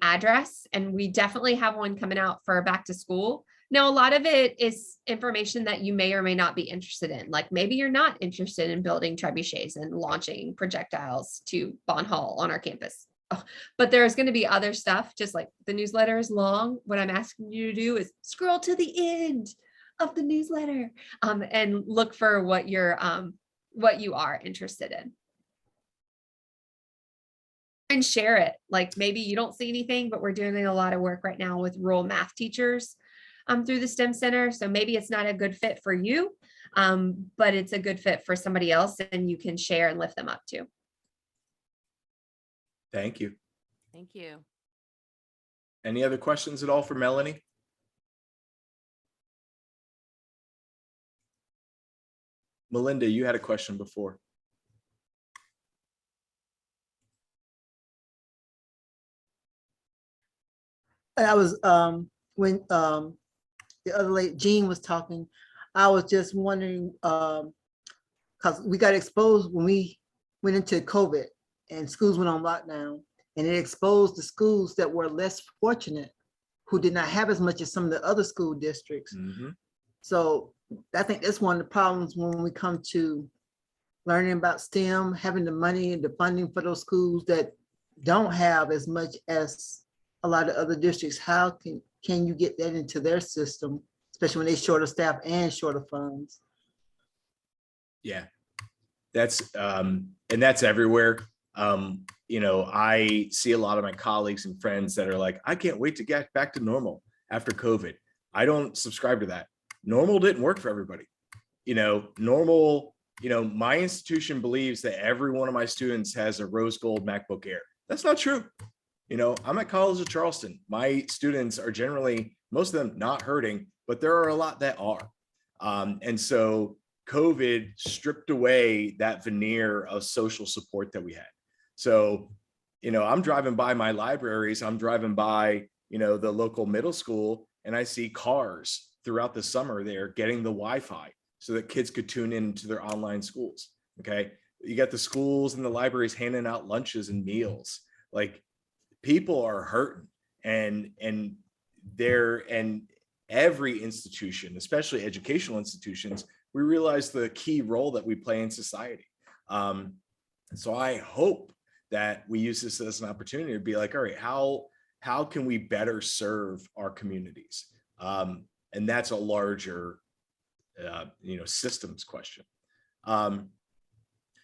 address, and we definitely have one coming out for back to school. Now, a lot of it is information that you may or may not be interested in. Like maybe you're not interested in building trebuchets and launching projectiles to Bon Hall on our campus. Oh, but there's going to be other stuff, just like the newsletter is long. What I'm asking you to do is scroll to the end of the newsletter and look for what you are interested in. And share it. Like maybe you don't see anything, but we're doing a lot of work right now with rural math teachers through the STEM Center. So maybe it's not a good fit for you, but it's a good fit for somebody else, and you can share and lift them up too. Thank you. Thank you. Any other questions at all for Melanie? Melinda, you had a question before. I was when the other lady Jean was talking, I was just wondering because we got exposed when we went into COVID and schools went on lockdown, and it exposed the schools that were less fortunate, who did not have as much as some of the other school districts. Mhm. So I think that's one of the problems when we come to learning about STEM, having the money and the funding for those schools that don't have as much as a lot of other districts. How can you get that into their system, especially when they short of staff and short of funds? Yeah, that's and that's everywhere. You know, I see a lot of my colleagues and friends that are like, I can't wait to get back to normal after COVID. I don't subscribe to that. Normal didn't work for everybody. You know, normal, you know, my institution believes that every one of my students has a rose gold MacBook Air. That's not true. You know, I'm at College of Charleston. My students are generally, most of them not hurting, but there are a lot that are. And so COVID stripped away that veneer of social support that we had. So, you know, I'm driving by my libraries, I'm driving by, you know, the local middle school, and I see cars throughout the summer there getting the Wi-Fi so that kids could tune into their online schools. Okay. You got the schools and the libraries handing out lunches and meals. Like, people are hurting, and every institution, especially educational institutions, we realize the key role that we play in society. So I hope that we use this as an opportunity to be like, all right, how can we better serve our communities? And that's a larger systems question.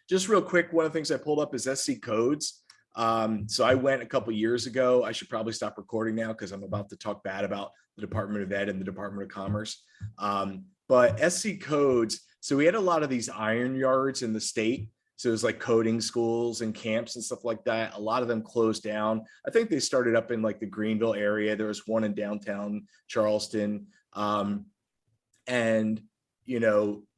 Just real quick, one of the things I pulled up is SC codes. So I went a couple years ago. I should probably stop recording now because I'm about to talk bad about the Department of Ed and the Department of Commerce. But SC codes, so we had a lot of these iron yards in the state. So it was like coding schools and camps and stuff like that. A lot of them closed down. I think they started up in like the Greenville area. There was one in downtown Charleston. And,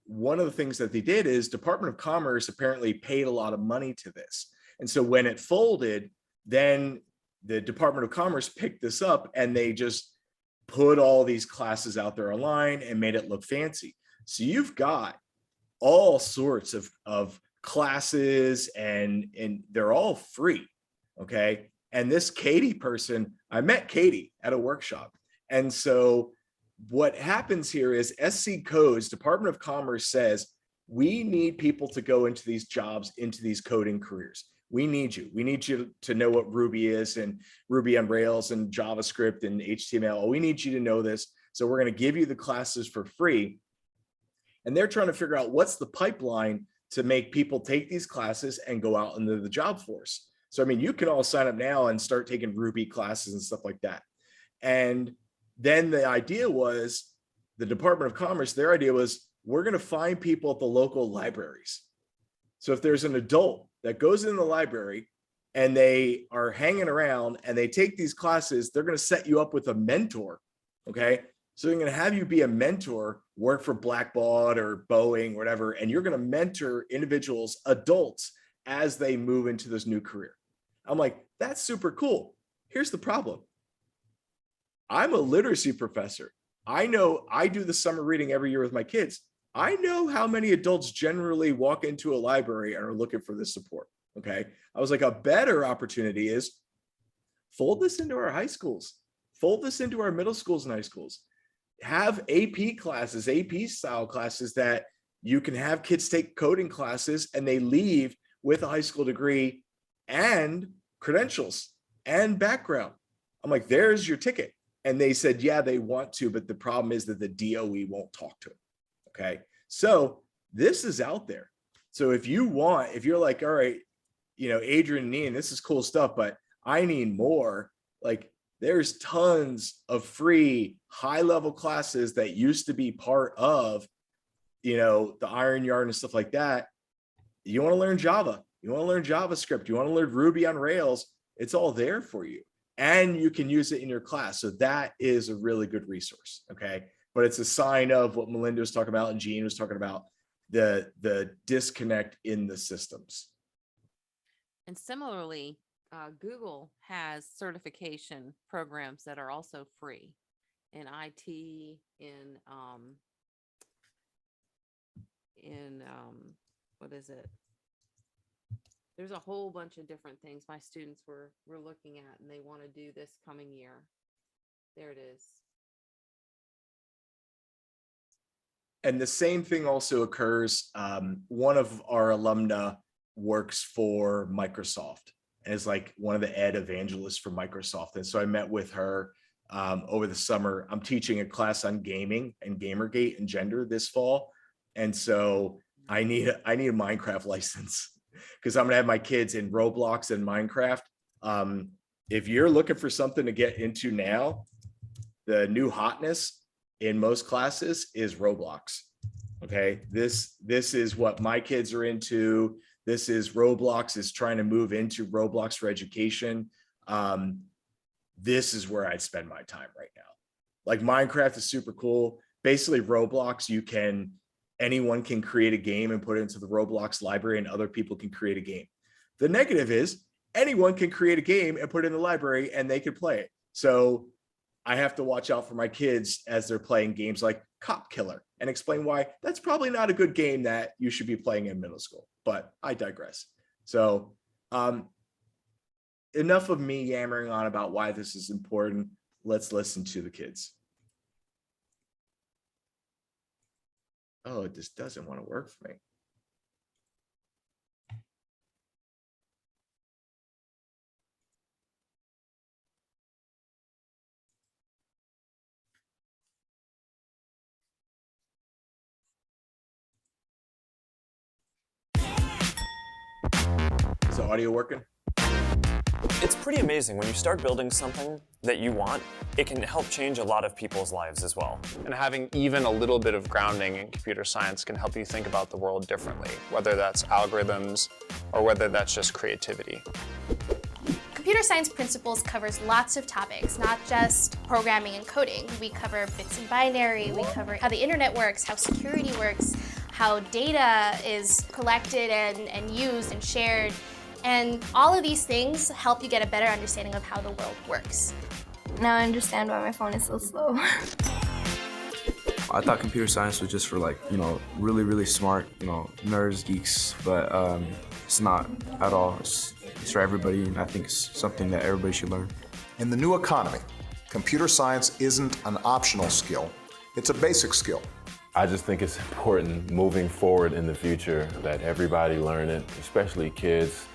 one of the things that they did is Department of Commerce apparently paid a lot of money to this. And so when it folded, then the Department of Commerce picked this up and they just put all these classes out there online and made it look fancy. So you've got all sorts of classes and they're all free. Okay. And this Katie person, I met Katie at a workshop. And so what happens here is SC codes, Department of Commerce says, we need people to go into these jobs, into these coding careers. We need you. We need you to know what Ruby is and Ruby on Rails and JavaScript and HTML. We need you to know this. So we're going to give you the classes for free. And they're trying to figure out what's the pipeline to make people take these classes and go out into the job force. So, I mean, you can all sign up now and start taking Ruby classes and stuff like that. And then the idea was the Department of Commerce, their idea was we're going to find people at the local libraries. So if there's an adult that goes in the library and they are hanging around and they take these classes, they're going to set you up with a mentor. Okay. So they're going to have you be a mentor, work for Blackbaud or Boeing, whatever, and you're going to mentor individuals, adults, as they move into this new career. I'm like, that's super cool. Here's the problem. I'm a literacy professor. I know I do the summer reading every year with my kids. I know how many adults generally walk into a library and are looking for this support. Okay. I was like, a better opportunity is fold this into our high schools, fold this into our middle schools and high schools, have AP classes, AP style classes that you can have kids take coding classes and they leave with a high school degree and credentials and background. I'm like, there's your ticket. And they said, yeah, they want to, but the problem is that the DOE won't talk to them. Okay. So this is out there. So if you're like, all right, Adrian and Ian, this is cool stuff, but I need more. Like there's tons of free high level classes that used to be part of, the Iron Yard and stuff like that. You want to learn Java, you want to learn JavaScript, you want to learn Ruby on Rails. It's all there for you. And you can use it in your class. So that is a really good resource. Okay. But it's a sign of what Melinda was talking about and Jean was talking about, the disconnect in the systems. And similarly, Google has certification programs that are also free in IT, what is it? There's a whole bunch of different things my students were looking at and they want to do this coming year. There it is. And the same thing also occurs. One of our alumna works for Microsoft and is like one of the ed evangelists for Microsoft. And so I met with her over the summer. I'm teaching a class on gaming and Gamergate and gender this fall. And so I need a Minecraft license because I'm going to have my kids in Roblox and Minecraft. If you're looking for something to get into now, the new hotness in most classes is Roblox. Okay. This is what my kids are into. This is Roblox is trying to move into Roblox for education. This is where I'd spend my time right now. Like Minecraft is super cool. Basically Roblox, anyone can create a game and put it into the Roblox library and other people can create a game. The negative is anyone can create a game and put it in the library and they can play it. So I have to watch out for my kids as they're playing games like Cop Killer and explain why that's probably not a good game that you should be playing in middle school, but I digress. So enough of me yammering on about why this is important. Let's listen to the kids. Oh, it just doesn't want to work for me. audio working? It's pretty amazing when you start building something that you want, it can help change a lot of people's lives as well. And having even a little bit of grounding in computer science can help you think about the world differently, whether that's algorithms or whether that's just creativity. Computer science principles covers lots of topics, not just programming and coding. We cover bits and binary, we cover how the internet works, how security works, how data is collected and used and shared. And all of these things help you get a better understanding of how the world works. Now I understand why my phone is so slow. I thought computer science was just for really, really smart, nerds, geeks, but it's not at all. It's for everybody, and I think it's something that everybody should learn. In the new economy, computer science isn't an optional skill, it's a basic skill. I just think it's important moving forward in the future that everybody learn it, especially kids.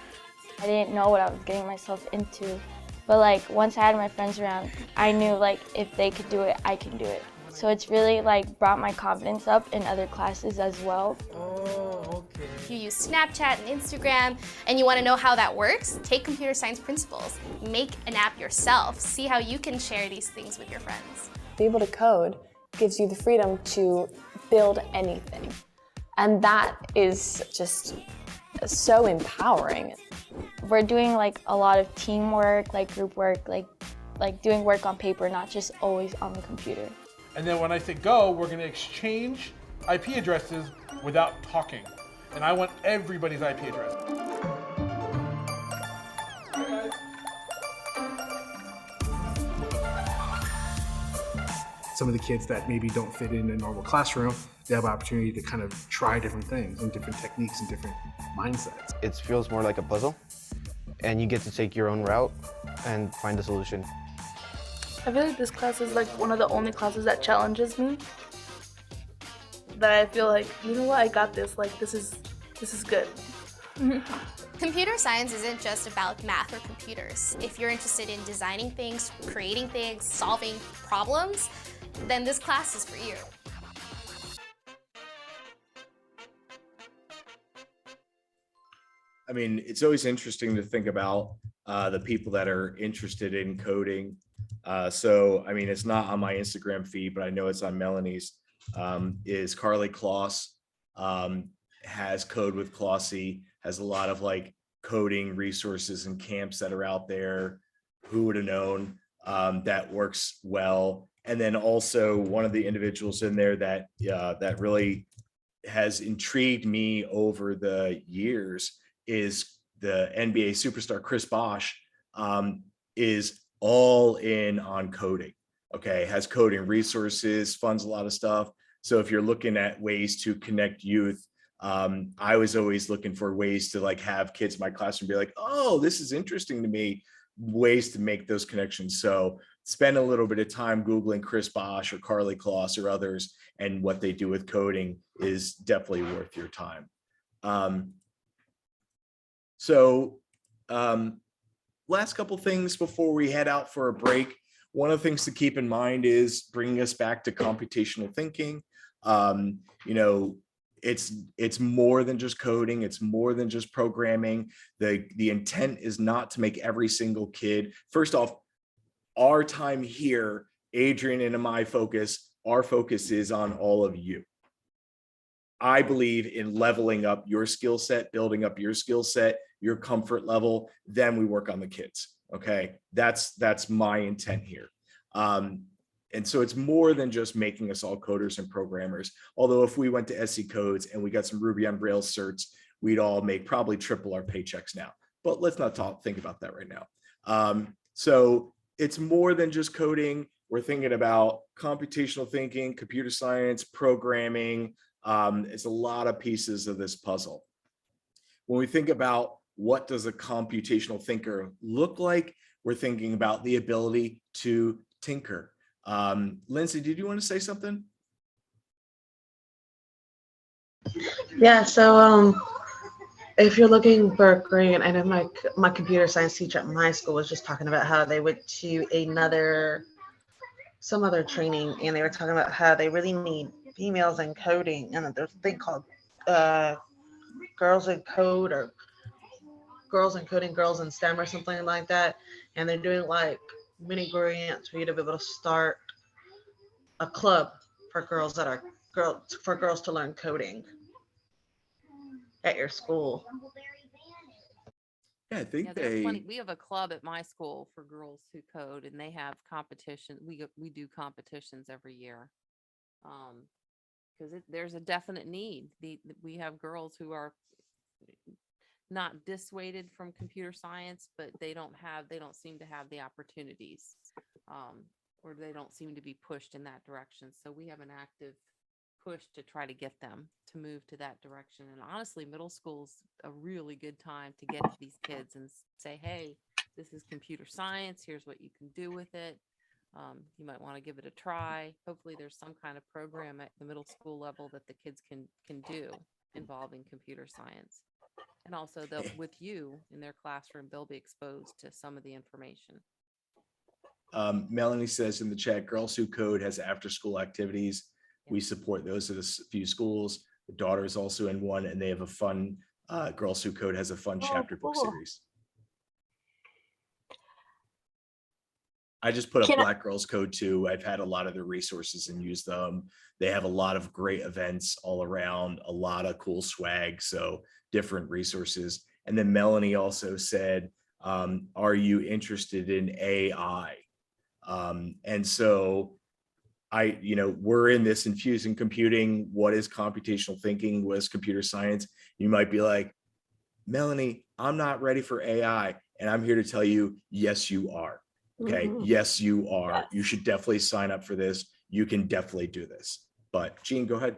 I didn't know what I was getting myself into, but once I had my friends around, I knew if they could do it, I can do it. So it's really brought my confidence up in other classes as well. Oh, okay. If you use Snapchat and Instagram and you want to know how that works, take computer science principles. Make an app yourself. See how you can share these things with your friends. Be able to code gives you the freedom to build anything. And that is just so empowering. We're doing a lot of teamwork, group work, doing work on paper, not just always on the computer. And then when I say go, we're going to exchange IP addresses without talking. And I want everybody's IP address. Hi, guys. Some of the kids that maybe don't fit in a normal classroom, they have an opportunity to kind of try different things and different techniques and different mindsets. It feels more like a puzzle, and you get to take your own route and find a solution. I feel like this class is one of the only classes that challenges me. That I feel you know what, I got this. This is good. Computer science isn't just about math or computers. If you're interested in designing things, creating things, solving problems, then this class is for you. I mean, it's always interesting to think about the people that are interested in coding. So, I mean, it's not on my Instagram feed, but I know it's on Melanie's. Is Carly Kloss, has Code with Klossy, has a lot of coding resources and camps that are out there. Who would have known? That works well. And then also one of the individuals in there that that really has intrigued me over the years is the NBA superstar Chris Bosh, is all in on coding. Okay, has coding resources, funds a lot of stuff. So if you're looking at ways to connect youth, I was always looking for ways to have kids in my classroom be like, oh, this is interesting to me, ways to make those connections. So spend a little bit of time Googling Chris Bosh or Carly Kloss or others, and what they do with coding is definitely worth your time. Last couple things before we head out for a break. One of the things to keep in mind is bringing us back to computational thinking. It's more than just coding. It's more than just programming. The intent is not to make every single kid. First off, our time here, Adrian and my focus, our focus is on all of you. I believe in leveling up your skill set, building up your skill set, your comfort level, then we work on the kids. Okay, that's my intent here. And so it's more than just making us all coders and programmers. Although if we went to SC Codes and we got some Ruby on Rails certs, we'd all make probably triple our paychecks now. But let's not think about that right now. So it's more than just coding. We're thinking about computational thinking, computer science, programming. It's a lot of pieces of this puzzle. When we think about what does a computational thinker look like, we're thinking about the ability to tinker. Lindsay, did you want to say something? Yeah, so if you're looking for a grant, I know my computer science teacher at my school was just talking about how they went to some other training, and they were talking about how they really need females in coding, and there's a thing called Girls in Code or girls in coding, girls in STEM or something like that. And they're doing like mini grants for you to be able to start a club for girls for girls to learn coding at your school. Yeah, I think Yeah, there's plenty. We have a club at my school for girls who code, and they have competition. We do competitions every year, because there's a definite need. We have girls who are not dissuaded from computer science, but they don't seem to have the opportunities, or they don't seem to be pushed in that direction. So we have an active push to try to get them to move to that direction. And honestly, middle school's a really good time to get to these kids and say, hey, this is computer science. Here's what you can do with it. You might want to give it a try. Hopefully there's some kind of program at the middle school level that the kids can do involving computer science. And also with you in their classroom, they'll be exposed to some of the information. Melanie says in the chat, Girls Who Code has after school activities. We support those at a few schools. The daughter is also in one, and they have a fun, Girls Who Code has a fun chapter book series. I just put up Black Girls Code too. I've had a lot of their resources and used them. They have a lot of great events all around, a lot of cool swag, so different resources. And then Melanie also said, are you interested in AI? And so we're in this infusing computing. What is computational thinking? What is computer science? You might be like, Melanie, I'm not ready for AI. And I'm here to tell you, yes, you are. Okay. Mhm. Yes, you are. You should definitely sign up for this. You can definitely do this. But Jean, go ahead.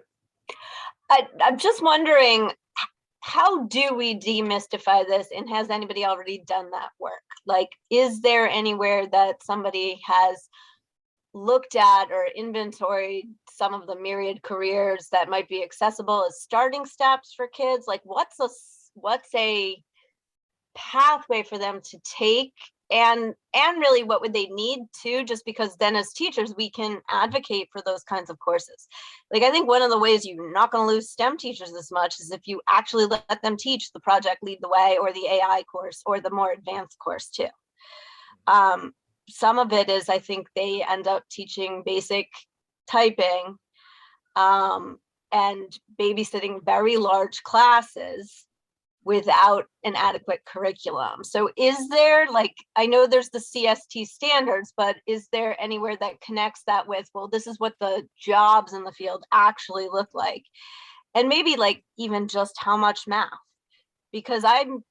I'm just wondering, how do we demystify this? And has anybody already done that work? Like, is there anywhere that somebody has looked at or inventoried some of the myriad careers that might be accessible as starting steps for kids? Like, what's a pathway for them to take, and really what would they need to, just because then as teachers we can advocate for those kinds of courses. Like, I think one of the ways you're not going to lose STEM teachers as much is if you actually let them teach the project Lead the Way or the AI course or the more advanced course too. Some of it is, I think they end up teaching basic typing and babysitting very large classes without an adequate curriculum. So is there, like, I know there's the CST standards, but is there anywhere that connects that with, well, this is what the jobs in the field actually look like? And maybe like even just how much math, because I'm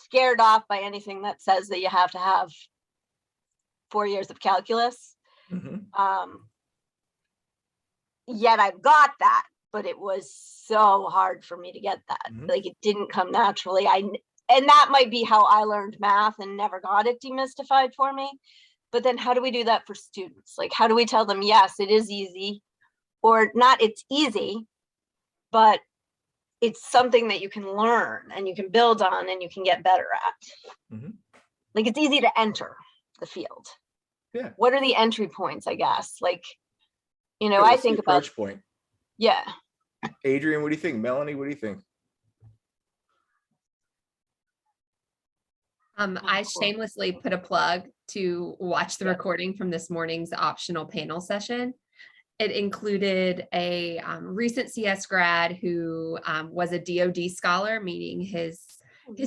scared off by anything that says that you have to have 4 years of calculus. Yet I've got that, but it was so hard for me to get that. Like, it didn't come naturally. And that might be how I learned math and never got it demystified for me. But then how do we do that for students? Like, how do we tell them, yes, it is easy, or not it's easy, but it's something that you can learn and you can build on and you can get better at. Like, it's easy to enter the field. Yeah. What are the entry points, I guess? Like, Yeah, I what's the think about, approach point. yeah. Adrian, what do you think? Melanie, what do you think? I shamelessly put a plug to watch the recording from this morning's optional panel session. It included a recent CS grad who was a DoD scholar, meaning his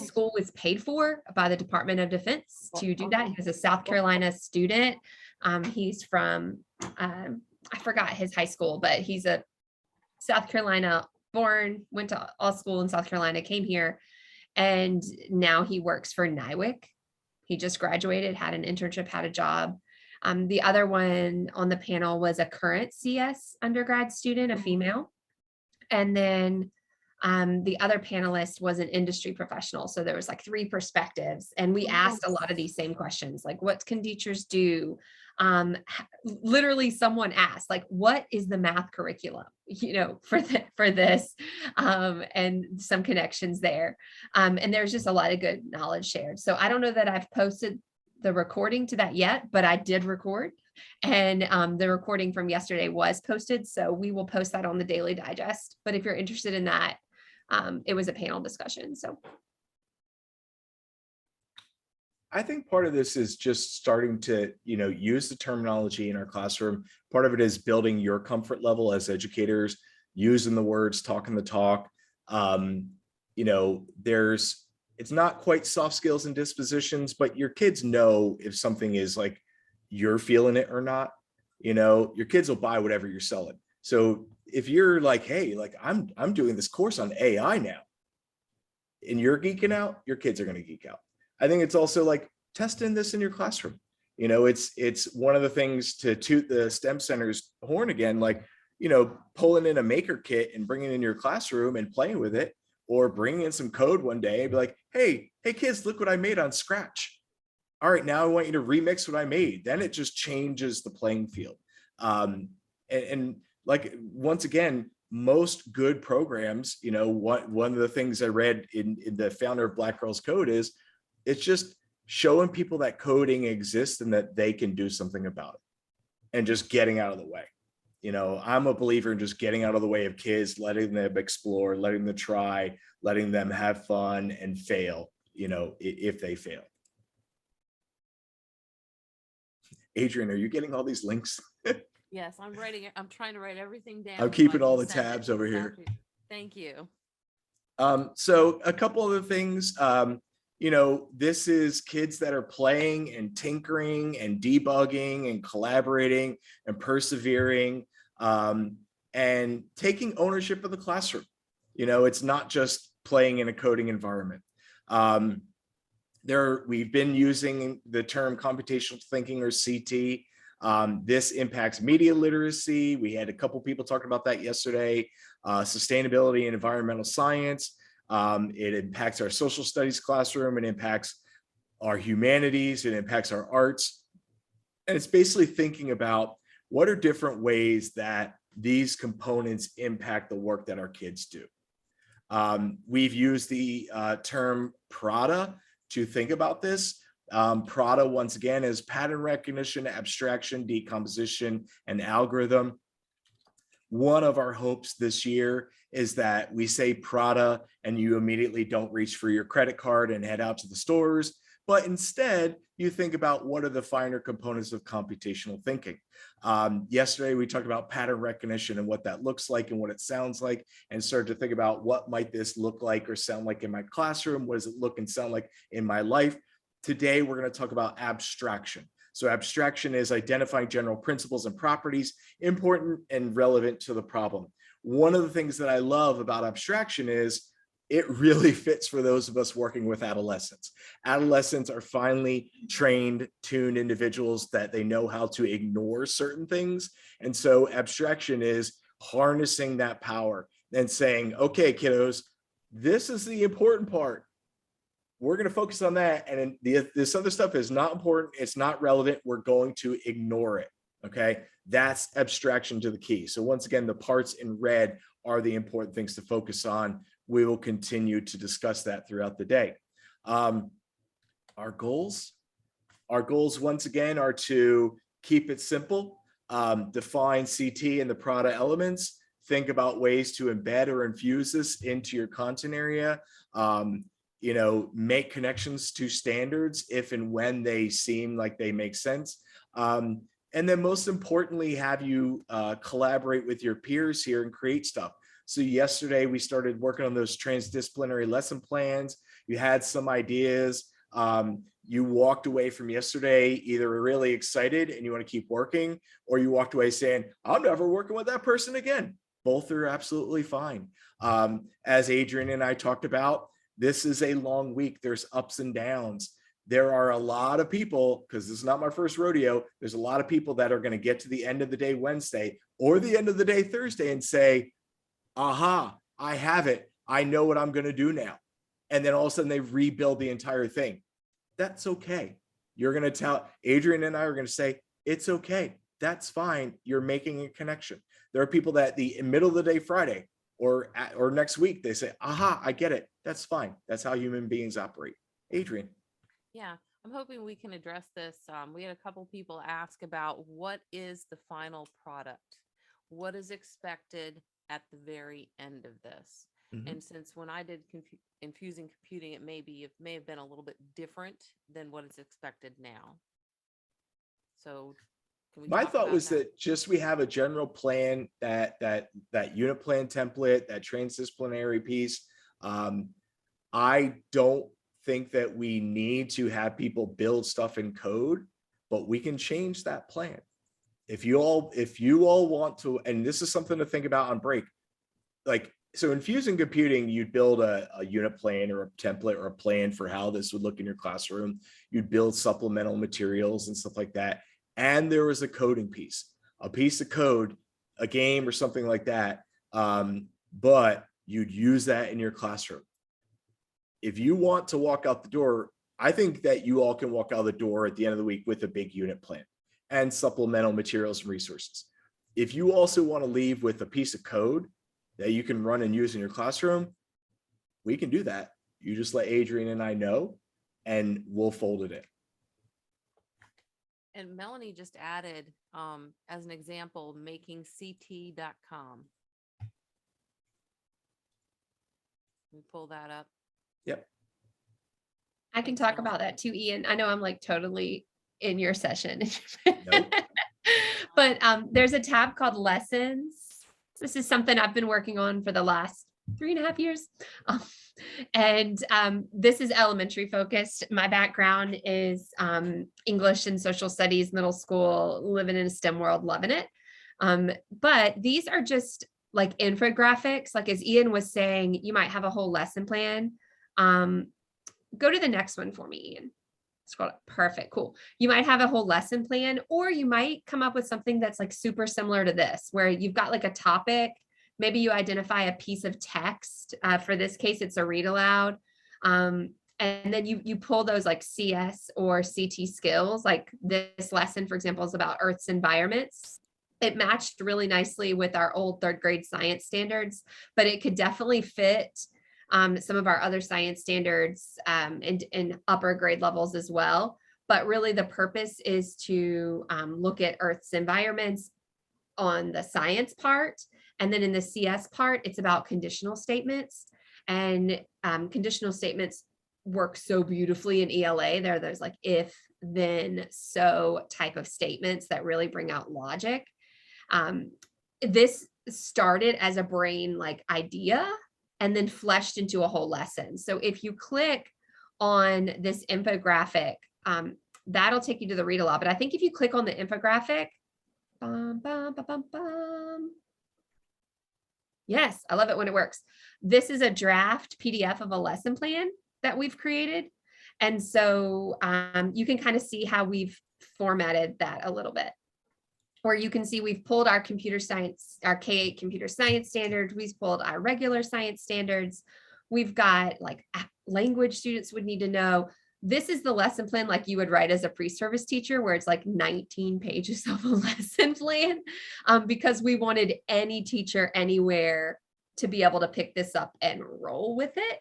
school was paid for by the Department of Defense to do that. He was a South Carolina student. He's from, I forgot his high school, but he's a South Carolina born, went to all school in South Carolina, came here, and now he works for NIWC. He just graduated, had an internship, had a job. The other one on the panel was a current CS undergrad student, a female. And then the other panelist was an industry professional. So there was like 3 perspectives. And we asked a lot of these same questions, like, what can teachers do? Literally someone asked, like, what is the math curriculum, for this, and some connections there. And there's just a lot of good knowledge shared. So I don't know that I've posted the recording to that yet, but I did record, and the recording from yesterday was posted. So we will post that on the Daily Digest. But if you're interested in that, it was a panel discussion. So I think part of this is just starting to, use the terminology in our classroom. Part of it is building your comfort level as educators, using the words, talking the talk. It's not quite soft skills and dispositions, but your kids know if something is like you're feeling it or not. Your kids will buy whatever you're selling. So if you're like, hey, like I'm doing this course on AI now, and you're geeking out, your kids are going to geek out. I think it's also like testing this in your classroom. It's one of the things to toot the STEM center's horn again, like, pulling in a maker kit and bringing it in your classroom and playing with it, or bringing in some code one day and be like, hey kids, look what I made on Scratch. All right, now I want you to remix what I made. Then it just changes the playing field. And like, once again, most good programs, one of the things I read in the founder of Black Girls Code is it's just showing people that coding exists and that they can do something about it, and just getting out of the way. I'm a believer in just getting out of the way of kids, letting them explore, letting them try, letting them have fun and fail, if they fail. Adrian, are you getting all these links? Yes, I'm writing it. I'm trying to write everything down. I'm so keeping I all can the send it tabs over this here. afternoon. Thank you. So a couple other things, this is kids that are playing and tinkering and debugging and collaborating and persevering, and taking ownership of the classroom. It's not just playing in a coding environment. We've been using the term computational thinking, or CT. This impacts media literacy. We had a couple people talking about that yesterday. Sustainability and environmental science. It impacts our social studies classroom. It impacts our humanities. It impacts our arts. And it's basically thinking about what are different ways that these components impact the work that our kids do. We've used the term PRADA to think about this. PRADA, once again, is pattern recognition, abstraction, decomposition, and algorithm. One of our hopes this year is that we say PRADA and you immediately don't reach for your credit card and head out to the stores, but instead you think about what are the finer components of computational thinking. Yesterday, we talked about pattern recognition and what that looks like and what it sounds like, and started to think about what might this look like or sound like in my classroom? What does it look and sound like in my life? Today, we're going to talk about abstraction. So abstraction is identifying general principles and properties important and relevant to the problem. One of the things that I love about abstraction is it really fits for those of us working with adolescents. Adolescents are finally trained, tuned individuals that they know how to ignore certain things. And so abstraction is harnessing that power and saying, okay, kiddos, this is the important part. We're going to focus on that. And this other stuff is not important. It's not relevant. We're going to ignore it. Okay. That's abstraction to the key. So once again, the parts in red are the important things to focus on. We will continue to discuss that throughout the day. Our goals once again are to keep it simple, define CT and the PRADA elements, think about ways to embed or infuse this into your content area, make connections to standards if and when they seem like they make sense. And then most importantly, have you collaborate with your peers here and create stuff. So yesterday we started working on those transdisciplinary lesson plans. You had some ideas. You walked away from yesterday either really excited and you want to keep working, or you walked away saying, I'm never working with that person again. Both are absolutely fine. As Adrian and I talked about, this is a long week. There's ups and downs. There are a lot of people, because this is not my first rodeo, there's a lot of people that are going to get to the end of the day Wednesday or the end of the day Thursday and say, aha, I have it. I know what I'm going to do now. And then all of a sudden they rebuild the entire thing. That's okay. You're going to tell, Adrian and I are going to say, it's okay. That's fine. You're making a connection. There are people that the middle of the day Friday or next week, they say, aha, I get it. That's fine. That's how human beings operate. Adrian. Yeah, I'm hoping we can address this. We had a couple people ask about what is the final product? What is expected at the very end of this? And since when I did infusing computing, it may have been a little bit different than what is expected now. So can we My talk thought about was that just we have a general plan, that unit plan template, that transdisciplinary piece. I don't think that we need to have people build stuff in code, but we can change that plan. If you all want to, and this is something to think about on break, like, so infusing computing, you'd build a unit plan or a template or a plan for how this would look in your classroom. You'd build supplemental materials and stuff like that. And there was a coding piece, a piece of code, a game or something like that. But you'd use that in your classroom. If you want to walk out the door, I think that you all can walk out the door at the end of the week with a big unit plan and supplemental materials and resources. If you also want to leave with a piece of code that you can run and use in your classroom, we can do that. You just let Adrian and I know, and we'll fold it in. And Melanie just added, as an example, making ct.com. We pull that up. Yep. I can talk about that too, Ian. I know I'm like totally in your session. Nope. But there's a tab called lessons. This is something I've been working on for the last 3.5 years. And this is elementary focused. My background is English and social studies, middle school, living in a STEM world, loving it. But these are just like infographics. Like as Ian was saying, you might have a whole lesson plan. Go to the next one for me, Ian. Scroll up. Perfect. Cool. You might have a whole lesson plan, or you might come up with something that's like super similar to this, where you've got like a topic. Maybe you identify a piece of text. For this case, it's a read aloud. And then you pull those like CS or CT skills. Like this lesson, for example, is about Earth's environments. It matched really nicely with our old 3rd grade science standards, but it could definitely fit some of our other science standards in upper grade levels as well. But really the purpose is to look at Earth's environments on the science part. And then in the CS part, it's about conditional statements. And conditional statements work so beautifully in ELA. There's like if, then, so type of statements that really bring out logic. This started as a brain like idea and then fleshed into a whole lesson. So if you click on this infographic, that'll take you to the read aloud. But I think if you click on the infographic, yes, I love it when it works. This is a draft PDF of a lesson plan that we've created. And so you can kind of see how we've formatted that a little bit. Or you can see we've pulled our computer science, our K-8 computer science standards. We've pulled our regular science standards. We've got like language students would need to know. This is the lesson plan like you would write as a pre-service teacher, where it's like 19 pages of a lesson plan, because we wanted any teacher anywhere to be able to pick this up and roll with it.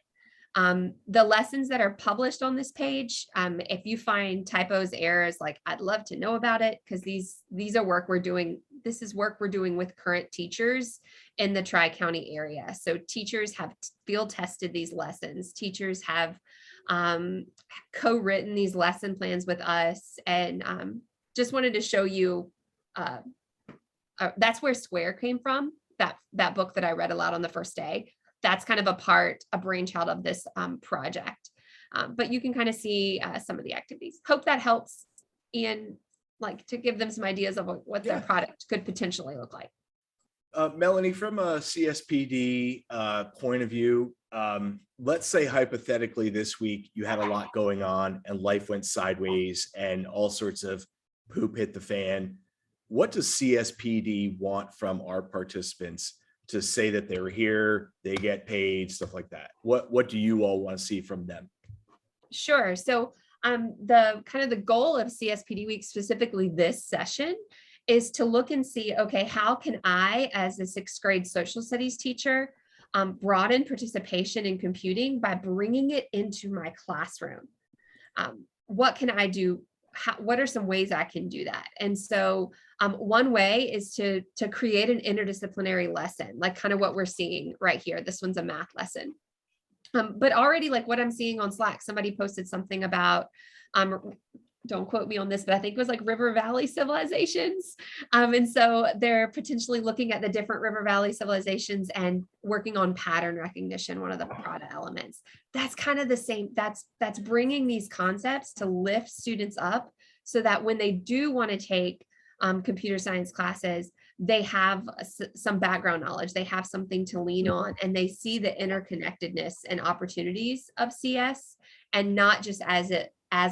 The lessons that are published on this page, if you find typos, errors, like I'd love to know about it, because these are work we're doing. This is work we're doing with current teachers in the Tri-County area. So teachers have field tested these lessons. Teachers have co-written these lesson plans with us, and just wanted to show you that's where Square came from. That book that I read aloud on the first day. That's kind of a brainchild of this project. But you can kind of see some of the activities. Hope that helps, Ian, like to give them some ideas of what their product could potentially look like. Melanie, from a CSPD point of view, let's say hypothetically this week you had a lot going on and life went sideways and all sorts of poop hit the fan. What does CSPD want from our participants to say that they're here, they get paid, stuff like that? What do you all want to see from them? Sure. So the goal of CSPD Week, specifically this session, is to look and see, okay, how can I, as a 6th grade social studies teacher, broaden participation in computing by bringing it into my classroom? What can I do what are some ways I can do that? And so one way is to create an interdisciplinary lesson, like kind of what we're seeing right here. This one's a math lesson. But already, like what I'm seeing on Slack, somebody posted something about, don't quote me on this, but I think it was like River Valley civilizations. And so they're potentially looking at the different River Valley civilizations and working on pattern recognition, one of the Prada elements. That's kind of the same, that's bringing these concepts to lift students up so that when they do want to take computer science classes, they have some background knowledge, they have something to lean on, and they see the interconnectedness and opportunities of CS, and not just as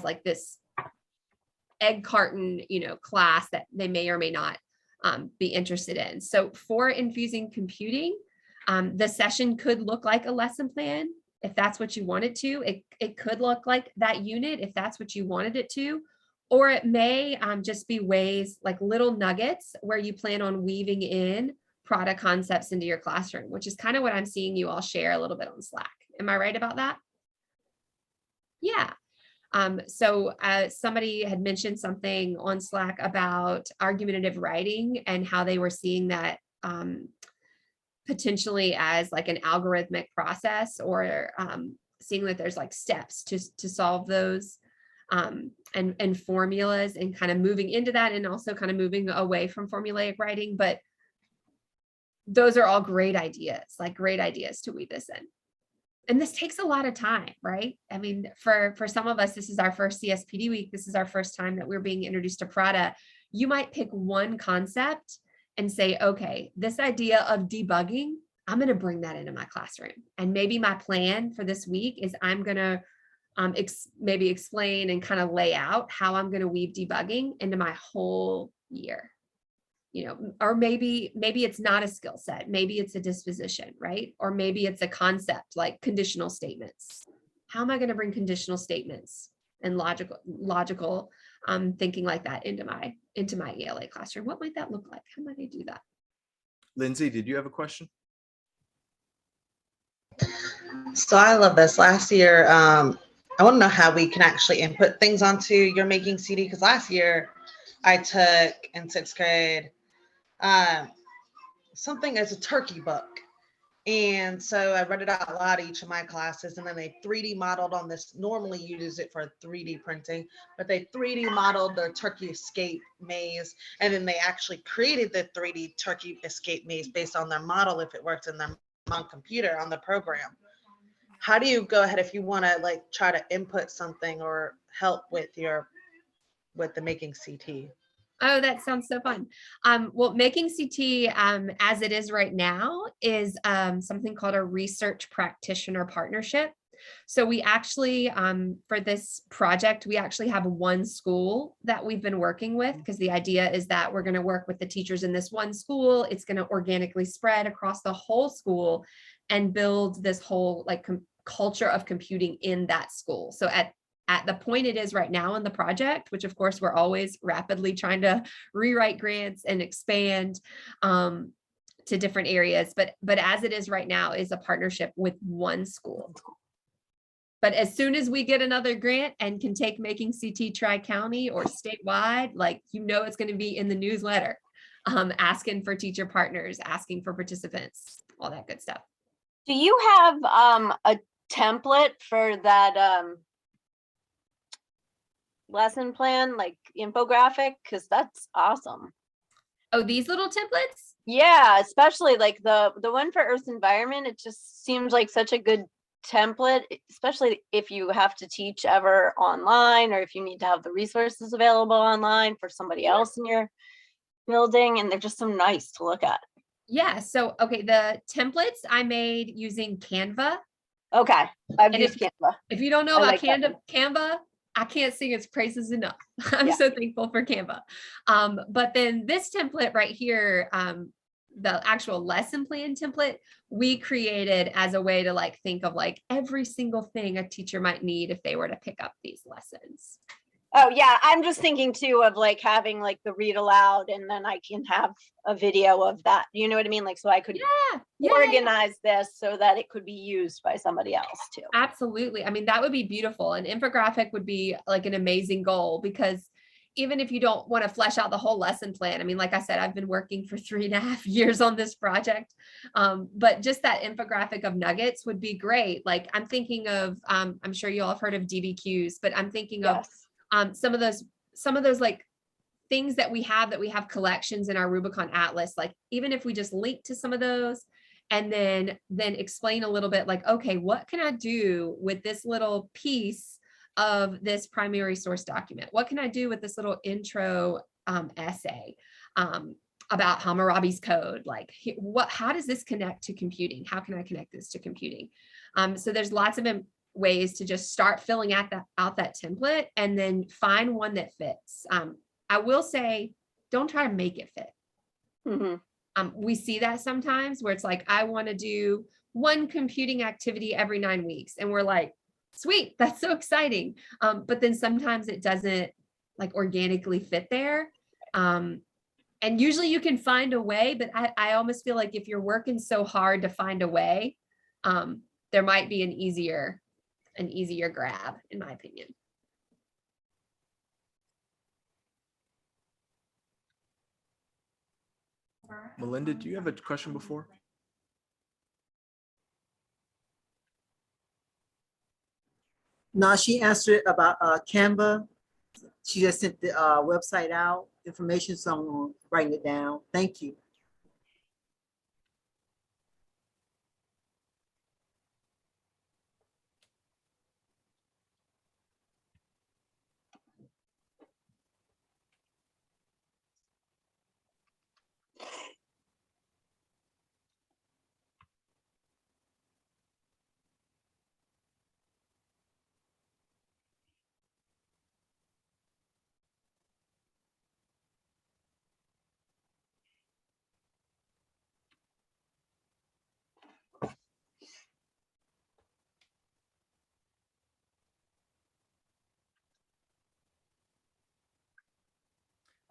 like this egg carton, class that they may or may not be interested in. So for infusing computing, the session could look like a lesson plan if that's what you want it to. It could look like that unit if that's what you wanted it to, or it may just be ways like little nuggets where you plan on weaving in Prada concepts into your classroom, which is kind of what I'm seeing you all share a little bit on Slack. Am I right about that? Yeah. So somebody had mentioned something on Slack about argumentative writing and how they were seeing that potentially as like an algorithmic process, or seeing that there's like steps to solve those and formulas, and kind of moving into that, and also kind of moving away from formulaic writing. But those are all great ideas to weave this in. And this takes a lot of time, right? I mean, for some of us, this is our first CSPD week. This is our first time that we're being introduced to Prada. You might pick one concept and say, okay, this idea of debugging, I'm going to bring that into my classroom. And maybe my plan for this week is I'm going to maybe explain and kind of lay out how I'm going to weave debugging into my whole year. Or maybe it's not a skill set. Maybe it's a disposition, right? Or maybe it's a concept like conditional statements. How am I going to bring conditional statements and logical thinking like that into my ELA classroom? What might that look like? How might I do that? Lindsay, did you have a question? So I love this. Last year, I want to know how we can actually input things onto your Making CD, because last year I took in 6th grade something as a turkey book. And so I read it out loud to each of my classes, and then they 3D modeled on this. Normally you use it for 3D printing, but they 3D modeled their turkey escape maze. And then they actually created the 3D turkey escape maze based on their model, if it worked in their on computer on the program. How do you go ahead if you want to like try to input something or help with the Making CT? Oh, that sounds so fun. Well, Making CT, as it is right now, is something called a research practitioner partnership. So we actually, for this project, we actually have one school that we've been working with, because the idea is that we're going to work with the teachers in this one school. It's going to organically spread across the whole school and build this whole like culture of computing in that school. So at the point it is right now in the project, which of course we're always rapidly trying to rewrite grants and expand to different areas, but as it is right now is a partnership with one school. But as soon as we get another grant and can take Making CT Tri-County or statewide, like, it's going to be in the newsletter, asking for teacher partners, asking for participants, all that good stuff. Do you have a template for that lesson plan, like infographic? Because that's awesome. Oh, these little templates? Yeah, especially like the one for Earth Environment. It just seems like such a good template, especially if you have to teach ever online, or if you need to have the resources available online for somebody else in your building, and they're just so nice to look at. Yeah, so okay, the templates I made using Canva. Okay, I've used Canva. If you don't know about like Canva, I can't sing its praises enough. I'm so thankful for Canva. But then this template right here, the actual lesson plan template, we created as a way to like think of like every single thing a teacher might need if they were to pick up these lessons. Oh yeah, I'm just thinking too of like having like the read aloud, and then I can have a video of that. You know what I mean? Like, so I could organize this so that it could be used by somebody else too. Absolutely. I mean, that would be beautiful. An infographic would be like an amazing goal, because even if you don't want to flesh out the whole lesson plan. I mean, like I said, I've been working for 3.5 years on this project. But just that infographic of nuggets would be great. Like I'm thinking of, I'm sure you all have heard of DBQs, but I'm thinking of some of those like things that we have collections in our Rubicon Atlas. Like even if we just link to some of those and then explain a little bit like, okay, what can I do with this little piece of this primary source document? What can I do with this little intro essay about Hammurabi's code? Like how does this connect to computing? How can I connect this to computing? So there's lots of ways to just start filling out that template and then find one that fits. I will say, don't try to make it fit. We see that sometimes where it's like, I want to do one computing activity every 9 weeks. And we're like, sweet, that's so exciting. But then sometimes it doesn't like organically fit there. And usually you can find a way, but I almost feel like if you're working so hard to find a way, there might be an easier grab, in my opinion. Melinda, do you have a question before? No, she answered about Canva. She just sent the website out, information, so I'm gonna write it down. Thank you.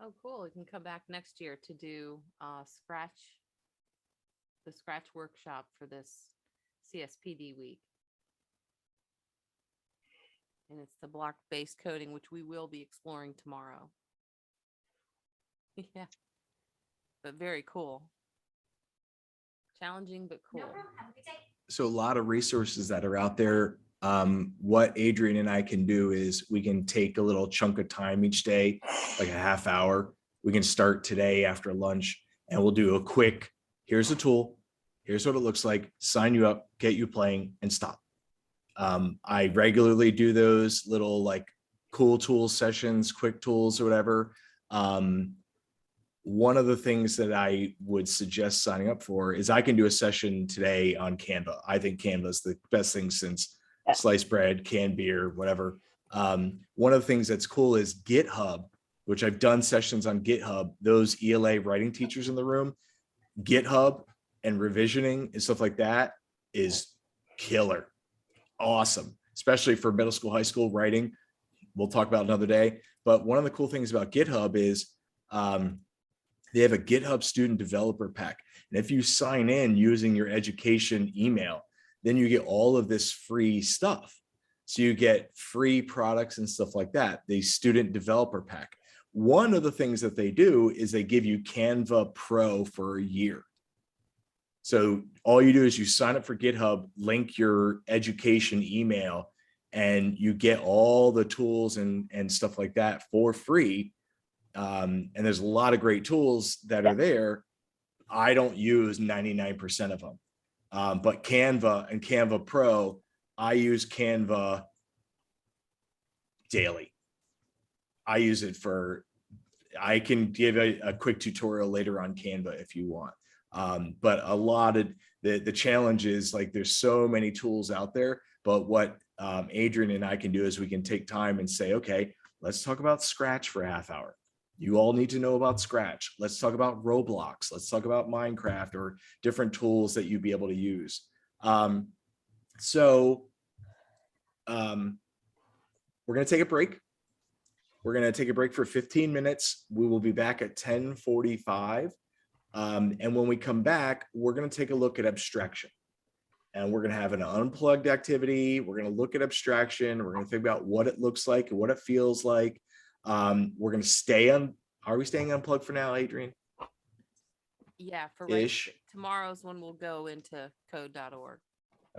Oh, cool. You can come back next year to do the Scratch workshop for this CSPD week. And it's the block-based coding, which we will be exploring tomorrow. Yeah, but very cool. Challenging, but cool. So a lot of resources that are out there. What Adrian and I can do is we can take a little chunk of time each day, like a half hour. We can start today after lunch and we'll do a quick, here's a tool, here's what it looks like, sign you up, get you playing and stop. I regularly do those little like cool tools sessions, quick tools or whatever. One of the things that I would suggest signing up for is I can do a session today on Canva. I think Canva is the best thing since sliced bread, canned beer, whatever. One of the things that's cool is GitHub, which I've done sessions on GitHub. Those ELA writing teachers in the room, GitHub and revisioning and stuff like that is killer. Awesome, especially for middle school, high school writing. We'll talk about another day. But one of the cool things about GitHub is they have a GitHub student developer pack. And if you sign in using your education email, then you get all of this free stuff. So you get free products and stuff like that, the student developer pack. One of the things that they do is they give you Canva Pro for a year. So all you do is you sign up for GitHub, link your education email, and you get all the tools and stuff like that for free. And there's a lot of great tools that are there. I don't use 99% of them. But Canva and Canva Pro, I use Canva daily. I use it for, I can give a quick tutorial later on Canva if you want. But a lot of the challenge is like, there's so many tools out there, but what Adrian and I can do is we can take time and say, okay, let's talk about Scratch for a half hour. You all need to know about Scratch. Let's talk about Roblox. Let's talk about Minecraft or different tools that you'd be able to use. We're going to take a break. We're going to take a break for 15 minutes. We will be back at 10:45. And when we come back, we're going to take a look at abstraction. And we're going to have an unplugged activity. We're going to look at abstraction. We're going to think about what it looks like and what it feels like. We're going to stay on. Are we staying unplugged for now, Adrian? Yeah, for right. Ish. Tomorrow's when we'll go into code.org.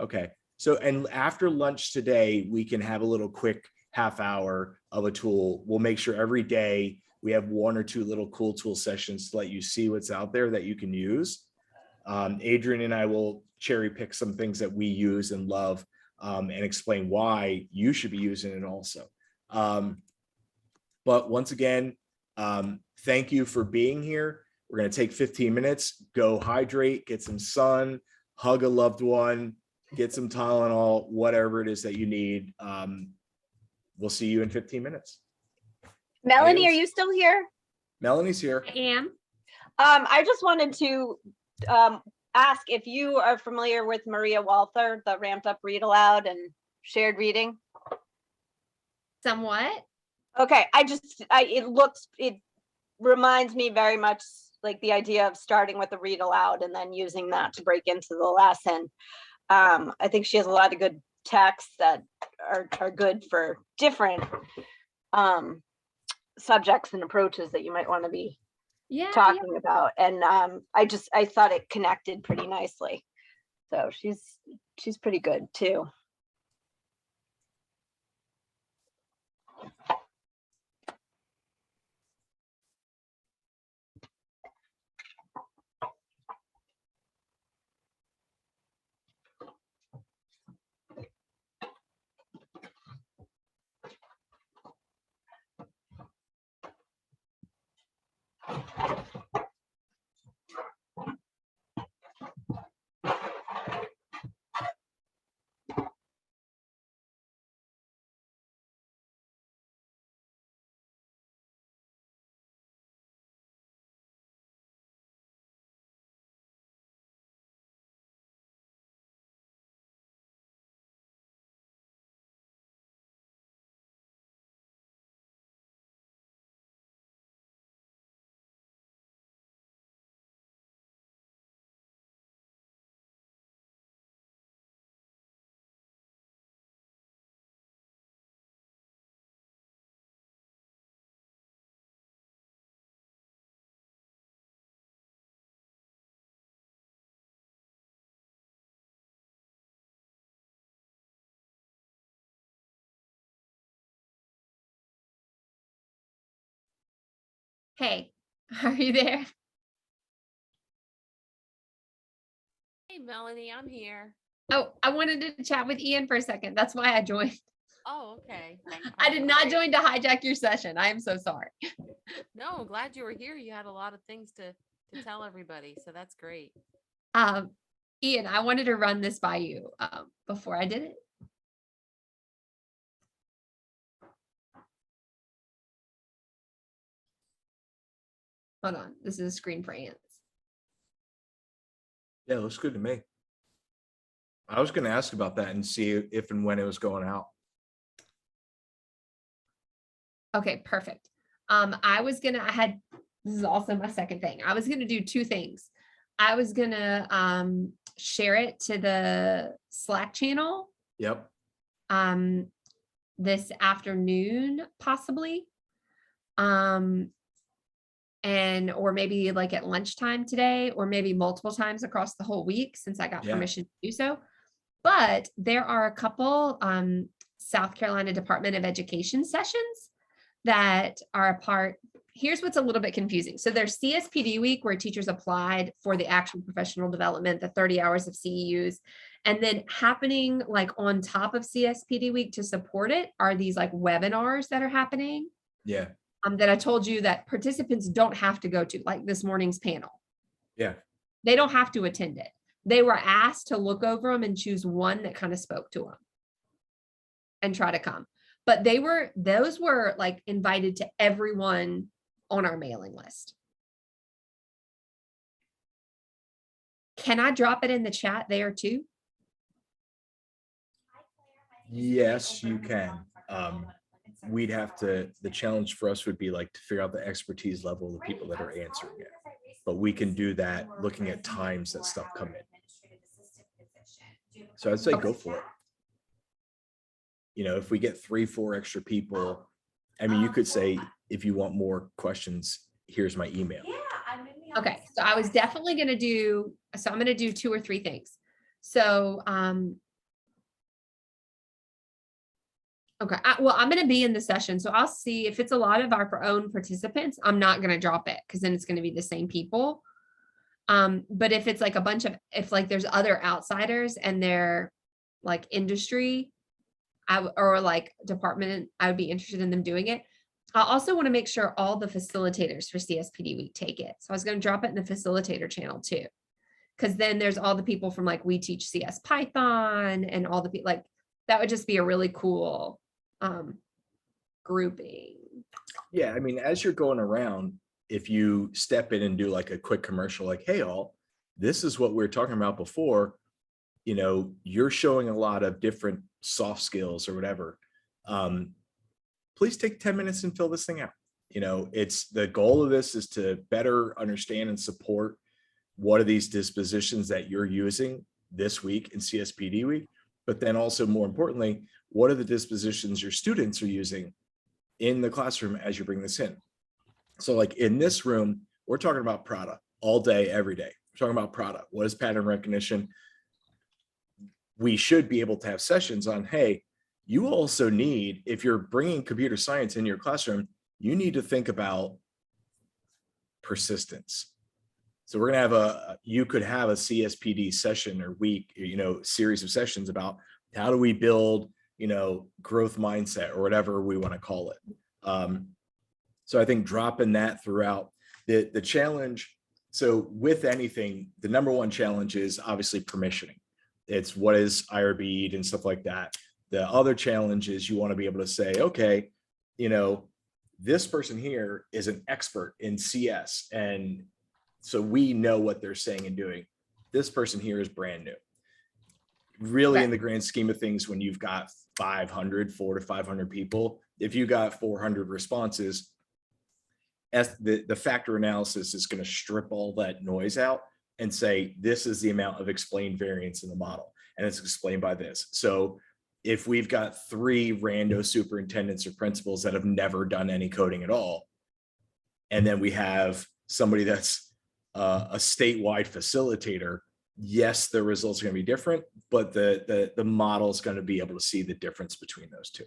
Okay. So, and after lunch today, we can have a little quick half hour of a tool. We'll make sure every day we have 1 or 2 little cool tool sessions to let you see what's out there that you can use. Adrian and I will cherry pick some things that we use and love, and explain why you should be using it also. But once again, thank you for being here. We're going to take 15 minutes, go hydrate, get some sun, hug a loved one, get some Tylenol, whatever it is that you need. We'll see you in 15 minutes. Melanie, are you still here? Melanie's here. I am. I just wanted to ask if you are familiar with Maria Walther, the ramped up read aloud and shared reading. Somewhat. Okay, it reminds me very much like the idea of starting with a read aloud and then using that to break into the lesson. I think she has a lot of good texts that are good for different subjects and approaches that you might want to be talking about. And I thought it connected pretty nicely. So she's pretty good too. Hey, are you there? Hey, Melanie, I'm here. Oh, I wanted to chat with Ian for a second. That's why I joined. Oh, okay. I did not join to hijack your session. I am so sorry. No, glad you were here. You had a lot of things to tell everybody, so that's great. Ian, I wanted to run this by you before I did it. Hold on, this is a screen for Ants. Yeah, it looks good to me. I was going to ask about that and see if and when it was going out. Okay, perfect. This is also my second thing. I was gonna do 2 things. I was gonna share it to the Slack channel. Yep. This afternoon, possibly. Or maybe like at lunchtime today, or maybe multiple times across the whole week since I got permission to do so. But there are a couple South Carolina Department of Education sessions that are a part. Here's what's a little bit confusing. So there's CSPD week where teachers applied for the actual professional development, the 30 hours of CEUs. And then happening like on top of CSPD week to support it are these like webinars that are happening. Yeah. That I told you that participants don't have to go to, like this morning's panel. Yeah. They don't have to attend it. They were asked to look over them and choose one that kind of spoke to them and try to come. But those were like invited to everyone on our mailing list. Can I drop it in the chat there too? Yes, you can. We'd have to, the challenge for us would be like to figure out the expertise level of the people that are answering it. But we can do that looking at times that stuff come in. So I'd say go for it. You know, if we get 3-4 extra people, I mean, you could say, if you want more questions, here's my email. Okay, so I was definitely gonna do, so I'm gonna do 2 or 3 things. So, okay, well, I'm gonna be in the session, so I'll see if it's a lot of our own participants, I'm not gonna drop it, because then it's gonna be the same people. But if it's like a bunch of, if like there's other outsiders and they're like industry, or like department, I would be interested in them doing it. I also want to make sure all the facilitators for CSPD week take it. So I was going to drop it in the facilitator channel too. Because then there's all the people from like We Teach CS Python and all the people, like that would just be a really cool grouping. Yeah, I mean, as you're going around, if you step in and do like a quick commercial, like, hey, all, this is what we were talking about before, you know, you're showing a lot of different soft skills or whatever. Please take 10 minutes and fill this thing out. You know, it's the goal of this is to better understand and support what are these dispositions that you're using this week in CSPD week, but then also more importantly, what are the dispositions your students are using in the classroom as you bring this in. So like in this room, we're talking about Prada all day, every day. We're talking about Prada. What is pattern recognition? We should be able to have sessions on, hey, you also need, if you're bringing computer science in your classroom, you need to think about persistence. So we're going to have you could have a CSPD session or week, you know, series of sessions about how do we build, you know, growth mindset or whatever we want to call it. So I think dropping that throughout the challenge. So with anything, the number one challenge is obviously permissioning. It's what is IRB and stuff like that. The other challenge is you want to be able to say, okay, you know, this person here is an expert in CS. And so we know what they're saying and doing. This person here is brand new. Really, in the grand scheme of things, when you've got 400 to 500 people, if you got 400 responses, the factor analysis is going to strip all that noise out and say, this is the amount of explained variance in the model. And it's explained by this. So if we've got 3 rando superintendents or principals that have never done any coding at all, and then we have somebody that's a statewide facilitator, yes, the results are going to be different, but the model is going to be able to see the difference between those two.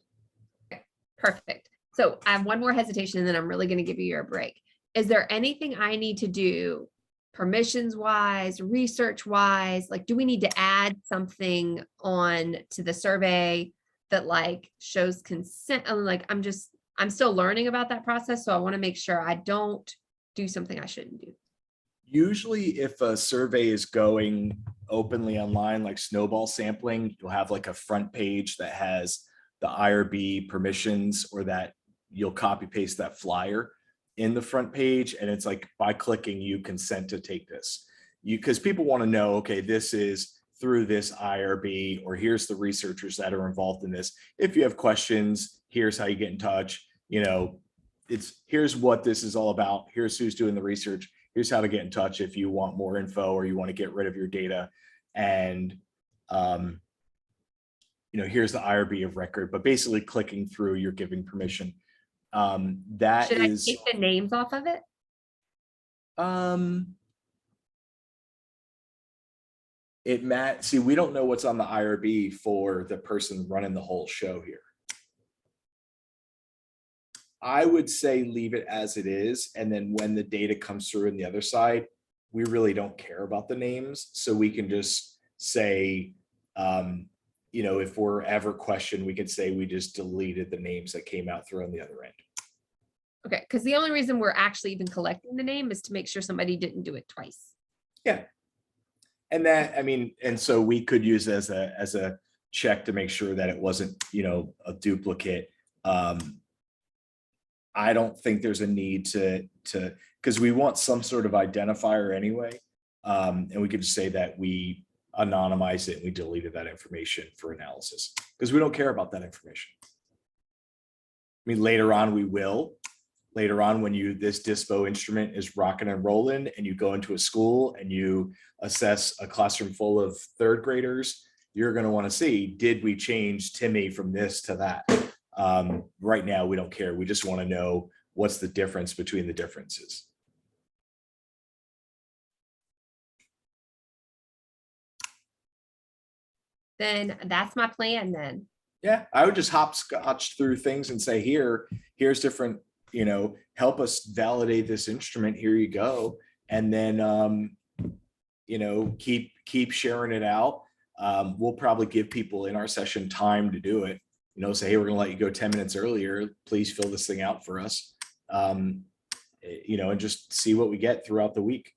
Okay, perfect. So I have one more hesitation and then I'm really going to give you your break. Is there anything I need to do permissions wise, research wise? Like, do we need to add something on to the survey that like shows consent? I'm still learning about that process. So I want to make sure I don't do something I shouldn't do. Usually if a survey is going openly online, like snowball sampling, you'll have like a front page that has the IRB permissions, or that you'll copy paste that flyer in the front page. And it's like, by clicking, you consent to take this. Because people want to know, okay, this is through this IRB, or here's the researchers that are involved in this. If you have questions, here's how you get in touch. You know, here's what this is all about. Here's who's doing the research. Here's how to get in touch if you want more info or you want to get rid of your data. And, you know, here's the IRB of record, but basically clicking through, you're giving permission. That Should is, I take the names off of it? see, we don't know what's on the IRB for the person running the whole show here. I would say leave it as it is. And then when the data comes through on the other side, we really don't care about the names. So we can just say, you know, if we're ever questioned, we can say we just deleted the names that came out through on the other end. Okay, because the only reason we're actually even collecting the name is to make sure somebody didn't do it twice. Yeah. And that, I mean, and so we could use as a check to make sure that it wasn't, you know, a duplicate. I don't think there's a need to because we want some sort of identifier anyway. And we could just say that we anonymized it and we deleted that information for analysis because we don't care about that information. I mean, later on we will. Later on, when this dispo instrument is rocking and rolling and you go into a school and you assess a classroom full of 3rd graders, you're going to want to see, did we change Timmy from this to that? Right now, we don't care. We just want to know what's the difference between the differences. Then that's my plan then. Yeah, I would just hopscotch through things and say, here's different, help us validate this instrument. Here you go. And then, keep sharing it out. We'll probably give people in our session time to do it. Say, hey, we're gonna let you go 10 minutes earlier. Please fill this thing out for us. And just see what we get throughout the week.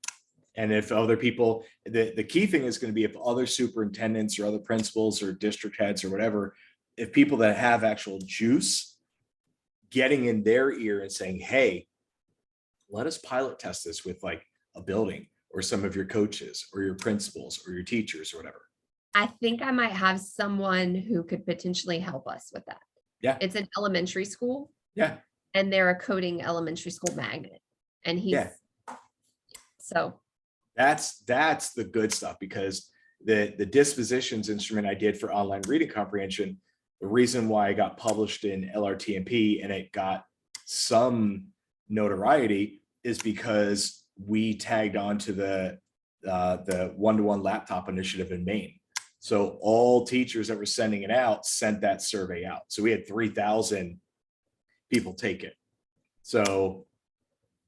And if other people, the key thing is going to be if other superintendents or other principals or district heads or whatever, if people that have actual juice getting in their ear and saying, hey, let us pilot test this with like a building or some of your coaches or your principals or your teachers or whatever. I think I might have someone who could potentially help us with that. Yeah. It's an elementary school. Yeah. And they're a coding elementary school magnet. And he's, so. That's the good stuff, because the dispositions instrument I did for online reading comprehension, the reason why I got published in LRTMP and it got some notoriety is because we tagged on to the one-to-one laptop initiative in Maine. So all teachers that were sending it out sent that survey out. So we had 3,000 people take it. So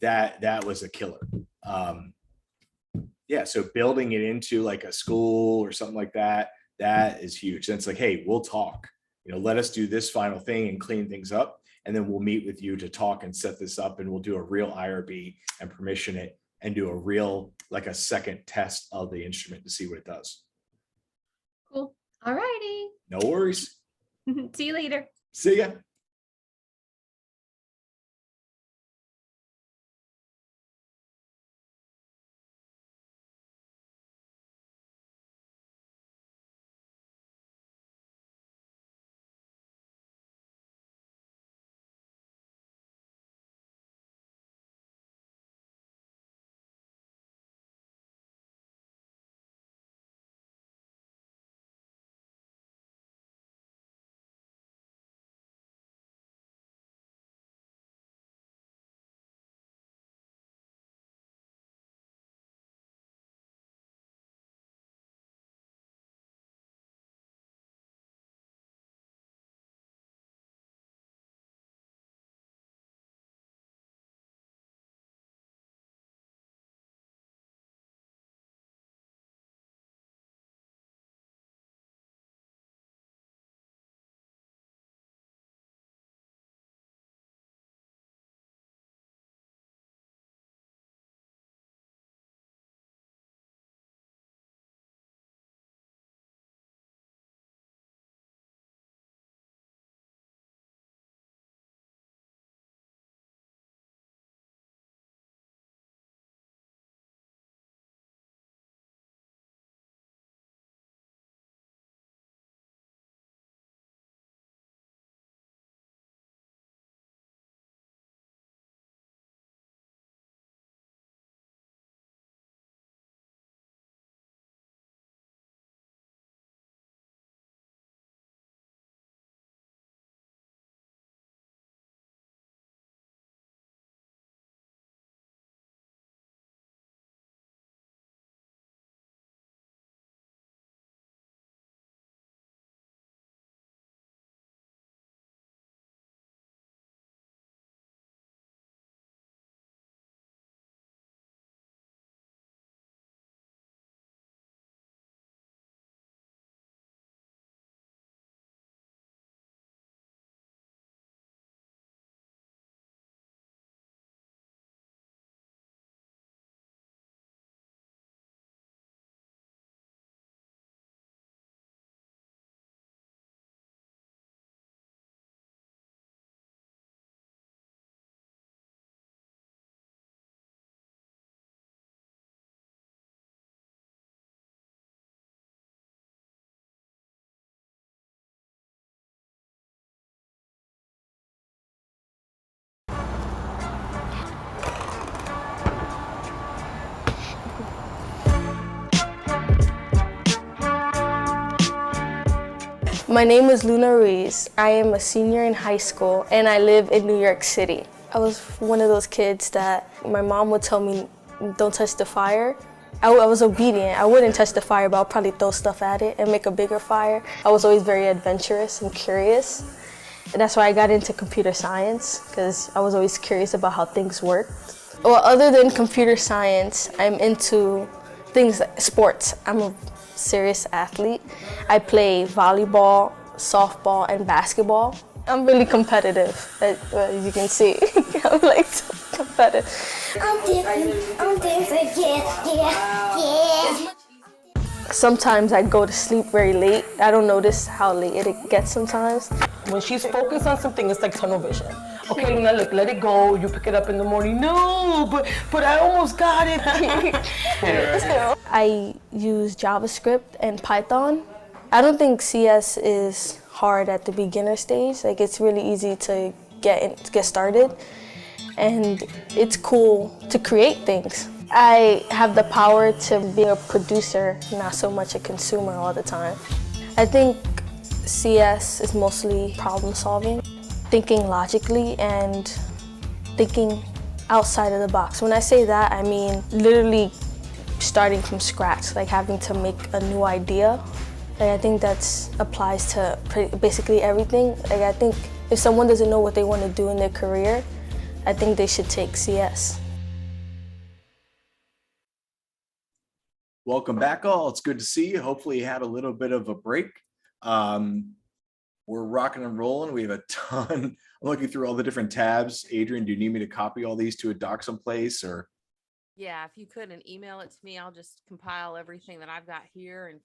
that was a killer. Yeah, so building it into like a school or something like that, that is huge. And it's like, hey, we'll talk, let us do this final thing and clean things up. And then we'll meet with you to talk and set this up, and we'll do a real IRB and permission it and do a real, like a second test of the instrument to see what it does. Cool. All righty. No worries. See you later. See ya. My name is Luna Ruiz. I am a senior in high school and I live in New York City. I was one of those kids that my mom would tell me, don't touch the fire. I was obedient. I wouldn't touch the fire, but I'll probably throw stuff at it and make a bigger fire. I was always very adventurous and curious. And that's why I got into computer science, because I was always curious about how things worked. Well, other than computer science, I'm into things like sports. I'm a serious athlete. I play volleyball, softball, and basketball. I'm really competitive, as you can see. I'm like so competitive. I'm different, yeah. Sometimes I go to sleep very late. I don't notice how late it gets sometimes. When she's focused on something, it's like tunnel vision. Okay, now look, let it go. You pick it up in the morning. No, but I almost got it. I use JavaScript and Python. I don't think CS is hard at the beginner stage. Like, it's really easy to get started, and it's cool to create things. I have the power to be a producer, not so much a consumer all the time. I think CS is mostly problem solving, thinking logically and thinking outside of the box. When I say that, I mean literally starting from scratch, like having to make a new idea. Like, I think that applies to basically everything. Like, I think if someone doesn't know what they want to do in their career, I think they should take CS. Welcome back, all. It's good to see you. Hopefully you had a little bit of a break. We're rocking and rolling. We have a ton. I'm looking through all the different tabs. Adrian, do you need me to copy all these to a doc someplace, or? Yeah, if you could and email it to me, I'll just compile everything that I've got here and,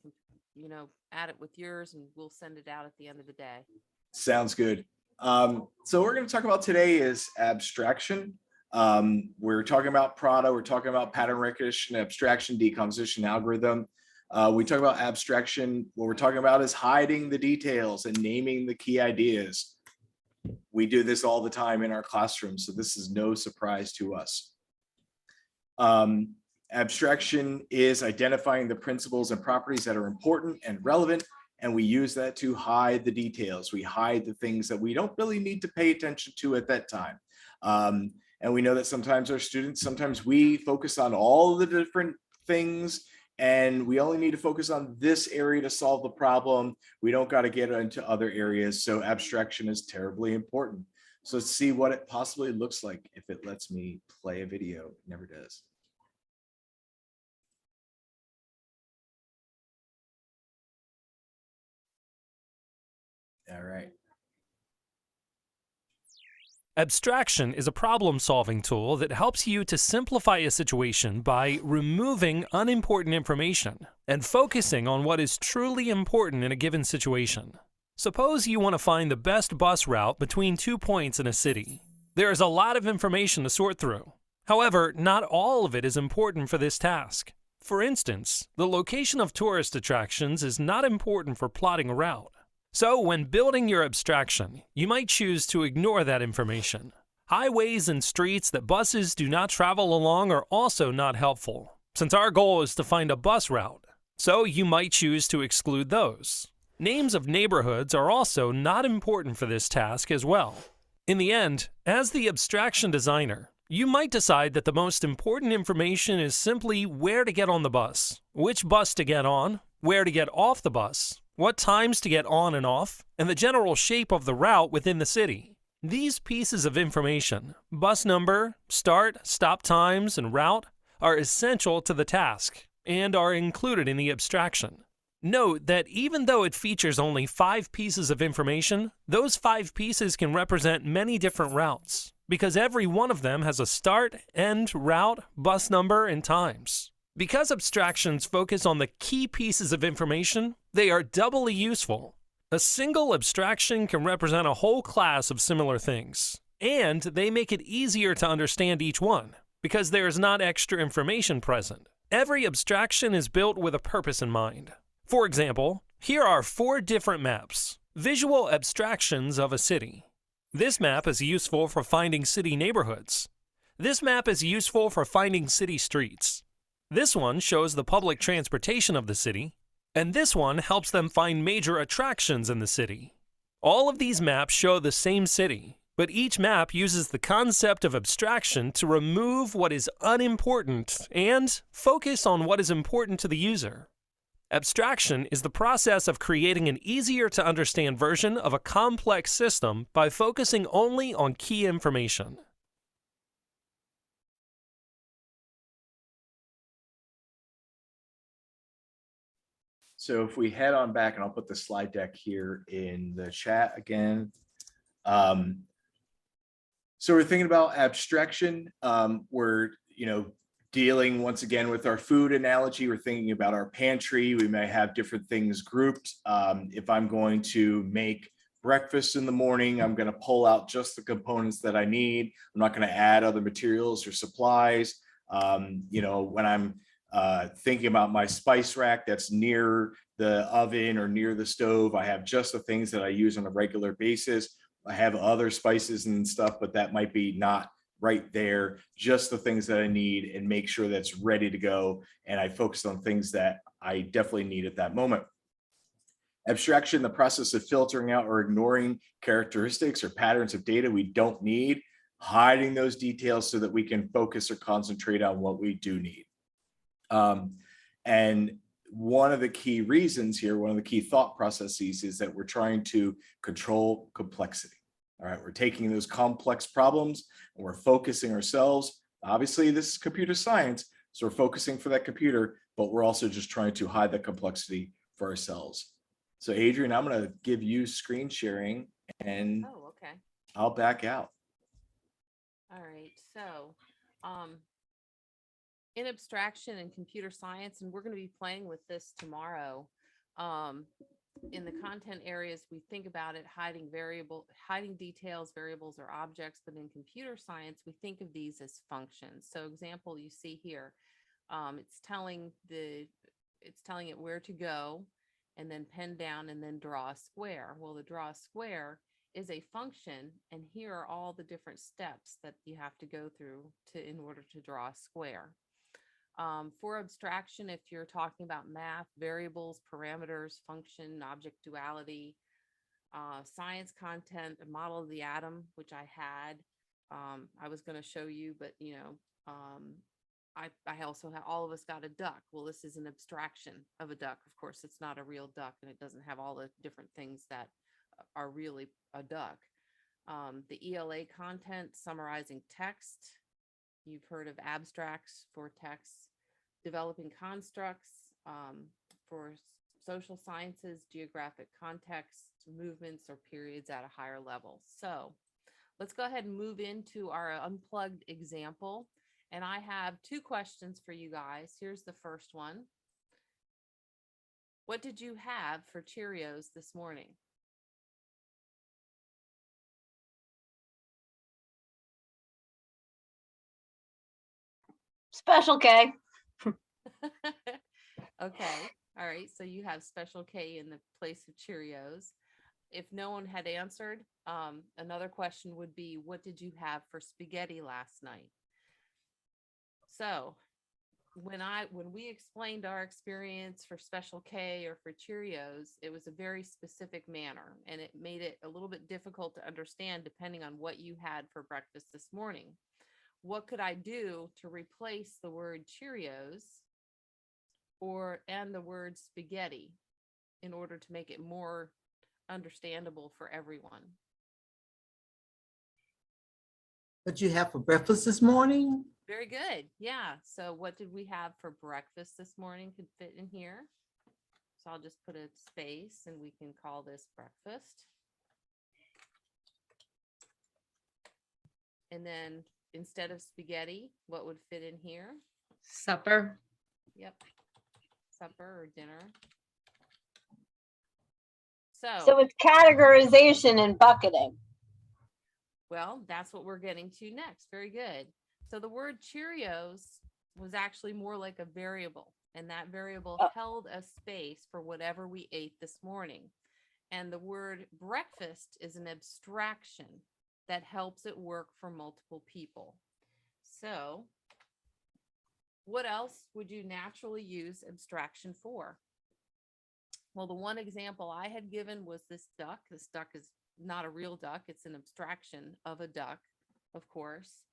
you know, add it with yours, and we'll send it out at the end of the day. Sounds good. So what we're going to talk about today is abstraction. We're talking about Prada. We're talking about pattern recognition, abstraction, decomposition, algorithm. We talk about abstraction. What we're talking about is hiding the details and naming the key ideas. We do this all the time in our classroom, so this is no surprise to us. Abstraction is identifying the principles and properties that are important and relevant, and we use that to hide the details. We hide the things that we don't really need to pay attention to at that time. And we know that sometimes our students, sometimes we focus on all the different things, and we only need to focus on this area to solve the problem. We don't got to get into other areas. So abstraction is terribly important. So let's see what it possibly looks like if it lets me play a video. It never does. All right. Abstraction is a problem-solving tool that helps you to simplify a situation by removing unimportant information and focusing on what is truly important in a given situation. Suppose you want to find the best bus route between 2 points in a city. There is a lot of information to sort through. However, not all of it is important for this task. For instance, the location of tourist attractions is not important for plotting a route. So when building your abstraction, you might choose to ignore that information. Highways and streets that buses do not travel along are also not helpful, since our goal is to find a bus route. So you might choose to exclude those. Names of neighborhoods are also not important for this task as well. In the end, as the abstraction designer, you might decide that the most important information is simply where to get on the bus, which bus to get on, where to get off the bus, what times to get on and off, and the general shape of the route within the city. These pieces of information, bus number, start, stop times, and route, are essential to the task and are included in the abstraction. Note that even though it features only 5 pieces of information, those 5 pieces can represent many different routes, because every one of them has a start, end, route, bus number, and times. Because abstractions focus on the key pieces of information, they are doubly useful. A single abstraction can represent a whole class of similar things, and they make it easier to understand each one, because there is not extra information present. Every abstraction is built with a purpose in mind. For example, here are 4 different maps, visual abstractions of a city. This map is useful for finding city neighborhoods. This map is useful for finding city streets. This one shows the public transportation of the city, And this one helps them find major attractions in the city. All of these maps show the same city, but each map uses the concept of abstraction to remove what is unimportant and focus on what is important to the user. Abstraction is the process of creating an easier to understand version of a complex system by focusing only on key information. So if we head on back, and I'll put the slide deck here in the chat again. So we're thinking about abstraction. We're, dealing once again with our food analogy. We're thinking about our pantry. We may have different things grouped. If I'm going to make breakfast in the morning, I'm going to pull out just the components that I need. I'm not going to add other materials or supplies. When I'm thinking about my spice rack that's near the oven or near the stove, I have just the things that I use on a regular basis. I have other spices and stuff, but that might be not right there, just the things that I need, and make sure that's ready to go. And I focus on things that I definitely need at that moment. Abstraction, the process of filtering out or ignoring characteristics or patterns of data we don't need, hiding those details so that we can focus or concentrate on what we do need. And one of the key reasons here, one of the key thought processes is that we're trying to control complexity. All right, we're taking those complex problems and we're focusing ourselves. Obviously, this is computer science, so we're focusing for that computer, but we're also just trying to hide the complexity for ourselves. So Adrian, I'm going to give you screen sharing and I'll back out. All right, so in abstraction and computer science, and we're going to be playing with this tomorrow. In the content areas, we think about it hiding details, variables, or objects, but in computer science, we think of these as functions. So example you see here, it's telling it where to go, and then pen down and then draw a square. Well, the draw a square is a function, and here are all the different steps that you have to go through in order to draw a square. For abstraction, if you're talking about math, variables, parameters, function, object duality, science content, a model of the atom, which I had, I was going to show you, but I also have, all of us got a duck. Well, this is an abstraction of a duck. Of course, it's not a real duck, and it doesn't have all the different things that are really a duck. The ELA content, summarizing text. You've heard of abstracts for text, developing constructs for social sciences, geographic context, movements or periods at a higher level. So let's go ahead and move into our unplugged example. And I have two questions for you guys. Here's the first one. What did you have for Cheerios this morning? Special K. Okay. All right. So you have Special K in the place of Cheerios. If no one had answered, another question would be, what did you have for spaghetti last night? So when we explained our experience for Special K or for Cheerios, it was a very specific manner, and it made it a little bit difficult to understand depending on what you had for breakfast this morning. What could I do to replace the word Cheerios and the word spaghetti in order to make it more understandable for everyone? What you have for breakfast this morning? Very good. Yeah. So what did we have for breakfast this morning could fit in here. So I'll just put a space and we can call this breakfast. And then instead of spaghetti, what would fit in here? Supper. Yep. Supper or dinner. So it's categorization and bucketing. Well, that's what we're getting to next. Very good. So the word Cheerios was actually more like a variable, and that variable held a space for whatever we ate this morning. And the word breakfast is an abstraction that helps it work for multiple people. So what else would you naturally use abstraction for? Well, the one example I had given was this duck. This duck is not a real duck. It's an abstraction of a duck, of course.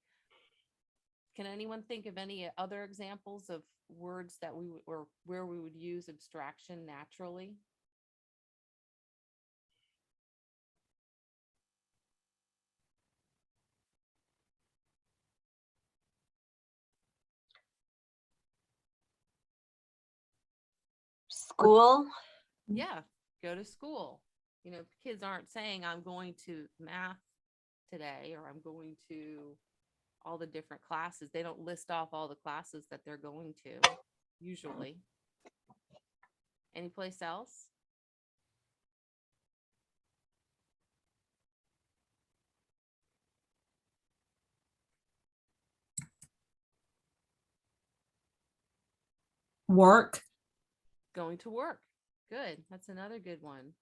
Can anyone think of any other examples of words that we would, or where we would use abstraction naturally? School. Yeah, go to school. You know, kids aren't saying I'm going to math today or I'm going to all the different classes. They don't list off all the classes that they're going to usually. Any place else? Work. Going to work. Good. That's another good one.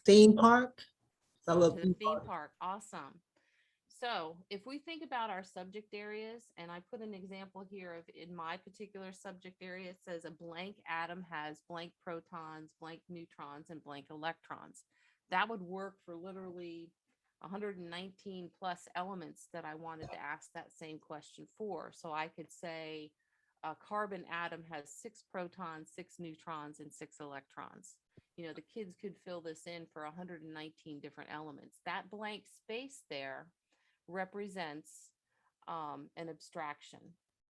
Theme park. I Go love to the theme theme park. park. Awesome. So if we think about our subject areas, and I put an example here of in my particular subject area, it says a blank atom has blank protons, blank neutrons, and blank electrons. That would work for literally 119 plus elements that I wanted to ask that same question for. So I could say a carbon atom has 6 protons, 6 neutrons, and 6 electrons. You know, the kids could fill this in for 119 different elements. That blank space there represents an abstraction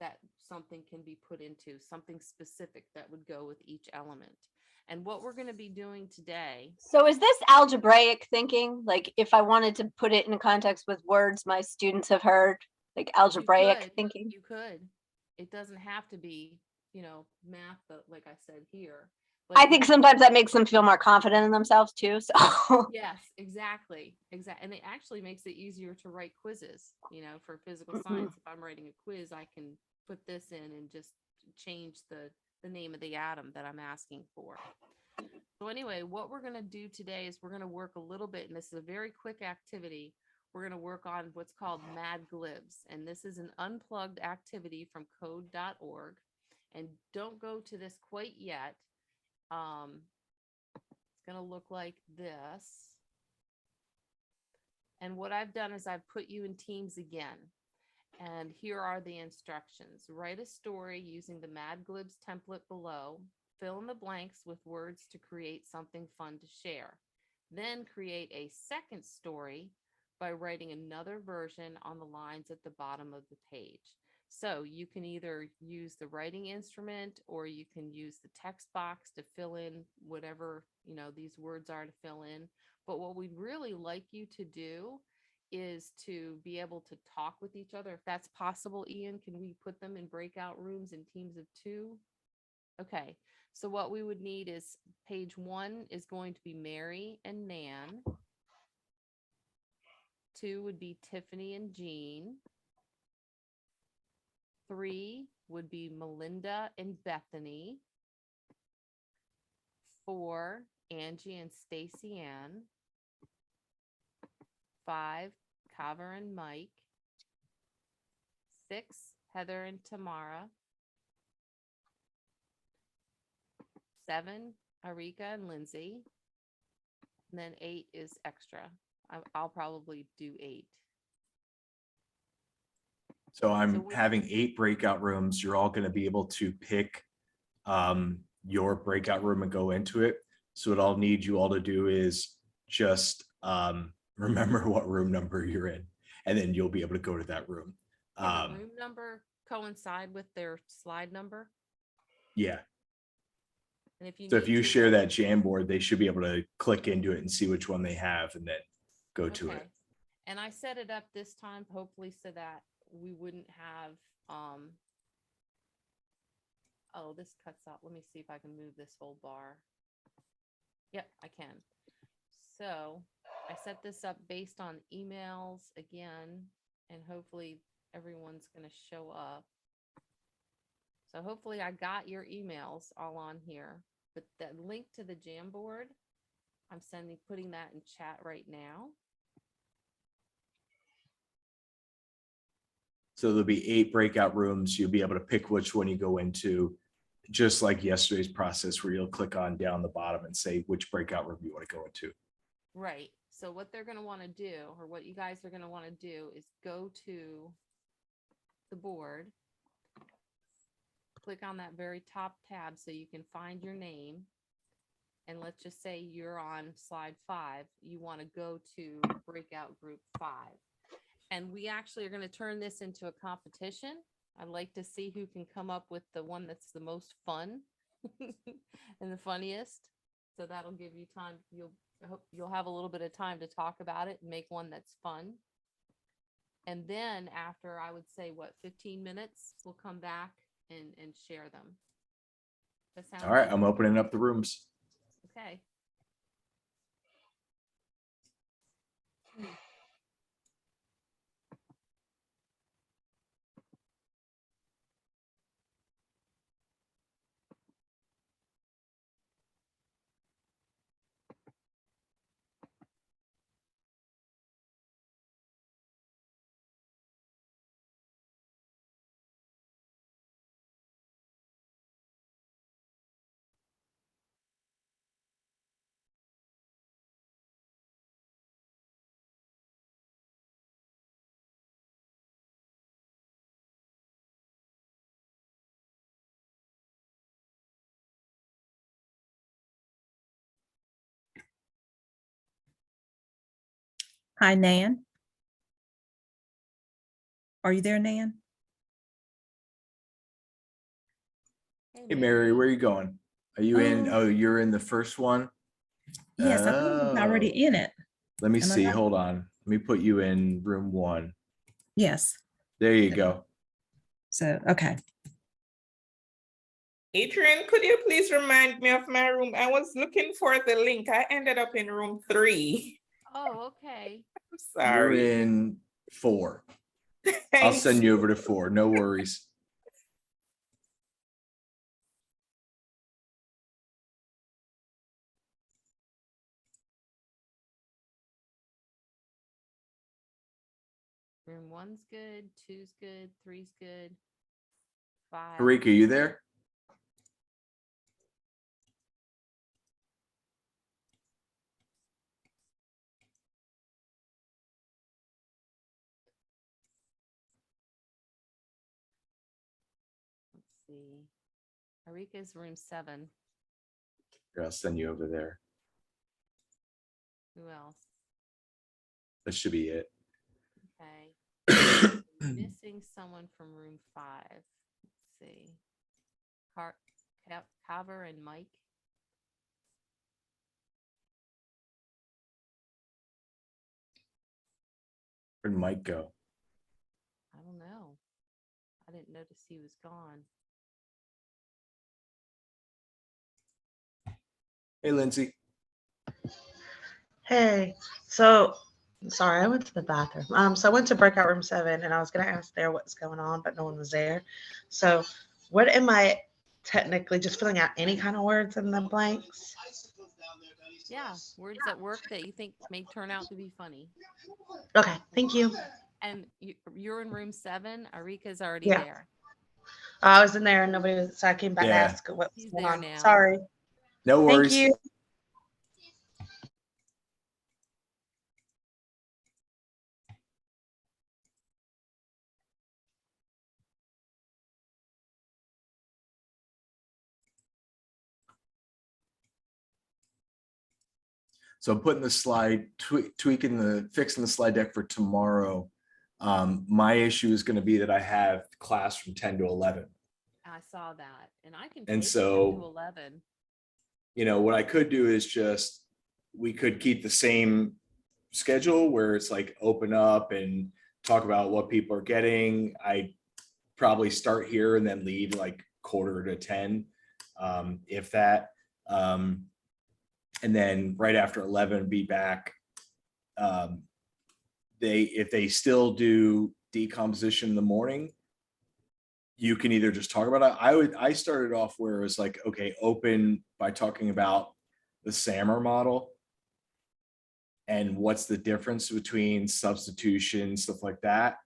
that something can be put into, something specific that would go with each element. And what we're going to be doing today. So is this algebraic thinking? Like if I wanted to put it in context with words my students have heard, like algebraic thinking? You could. It doesn't have to be, you know, math, but like I said here. But I think sometimes that makes them feel more confident in themselves too. So yes, exactly. And it actually makes it easier to write quizzes, you know, for physical science. If I'm writing a quiz, I can put this in and just change the name of the atom that I'm asking for. So anyway, what we're going to do today is we're going to work a little bit, and this is a very quick activity. We're going to work on what's called Mad Glibs, and this is an unplugged activity from code.org. And don't go to this quite yet. It's going to look like this. And what I've done is I've put you in teams again. And here are the instructions. Write a story using the Mad Glibs template below. Fill in the blanks with words to create something fun to share. Then create a second story by writing another version on the lines at the bottom of the page. So you can either use the writing instrument or you can use the text box to fill in whatever, you know, these words are to fill in. But what we'd really like you to do is to be able to talk with each other. If that's possible, Ian, can we put them in breakout rooms in teams of 2? Okay, so what we would need is page 1 is going to be Mary and Nan. 2 would be Tiffany and Jean. 3 would be Melinda and Bethany. 4, Angie and Stacy Ann. 5, Kaver and Mike. 6, Heather and Tamara. 7, Arika and Lindsay. And then 8 is extra. I'll probably do 8. So I'm having 8 breakout rooms. You're all going to be able to pick your breakout room and go into it. So what I'll need you all to do is just remember what room number you're in, and then you'll be able to go to that room. Can the room number coincide with their slide number? Yeah. And if you So if you share that Jamboard, they should be able to click into it and see which one they have and then go to it. And I set it up this time, hopefully, so that we wouldn't have, oh, this cuts out. Let me see if I can move this whole bar. Yep, I can. So I set this up based on emails again, and hopefully everyone's going to show up. So hopefully I got your emails all on here, but the link to the Jamboard, I'm putting that in chat right now. So there'll be 8 breakout rooms. You'll be able to pick which one you go into. just like yesterday's process where you'll click on down the bottom and say which breakout room you want to go into. Right. So what they're going to want to do, or what you guys are going to want to do, is go to the board, click on that very top tab so you can find your name. And let's just say you're on slide 5. You want to go to breakout group 5. And we actually are going to turn this into a competition. I'd like to see who can come up with the one that's the most fun and the funniest. So that'll give you time. You'll have a little bit of time to talk about it and make one that's fun. And then after, I would say, 15 minutes, we'll come back and share them. That sound All right, good? I'm opening up the rooms. Okay. Hi, Nan. Are you there, Nan? Hey, Mary, where are you going? Are you in? Oh, you're in the first one? Yes, I think I was already in it. Let me Am I see. right? Hold on. Let me put you in room 1. Yes. There you go. So, okay. Adrian, could you please remind me of my room? I was looking for the link. I ended up in room 3. Oh, okay. I'm You're sorry. in 4. I'll Thank send you over to 4. No worries. Room 1's good, 2's good, 3's good, 5. Harika, you there? Let's see. Arika's room 7. Here, I'll send you over there. Who else? That should be it. Okay. Missing someone from room 5. Let's see. Carver and Mike. Where'd Mike go? I don't know. I didn't notice he was gone. Hey, Lindsay. Hey, so sorry, I went to the bathroom. So I went to breakout room 7 and I was gonna ask there what's going on, but no one was there. So what am I technically just filling out any kind of words in the blanks? Yeah, words at work that you think may turn out to be funny. Okay, thank you. And you're in room 7. Arika's already Yeah. there. I was in there and nobody was, so I came back to Yeah. ask what was He's going there on. now. Sorry. No worries. Thank you. So I'm putting the slide, fixing the slide deck for tomorrow. My issue is going to be that I have class from 10 to 11. I saw that. And I can And take so- 10 to 11. You know, what I could do is just, we could keep the same schedule where it's like open up and talk about what people are getting. I probably start here and then leave like 9:45, if that. And then right after 11, be back. If they still do decomposition in the morning, you can either just talk about it. I started off where it was like, okay, open by talking about the SAMR model and what's the difference between substitution, stuff like that.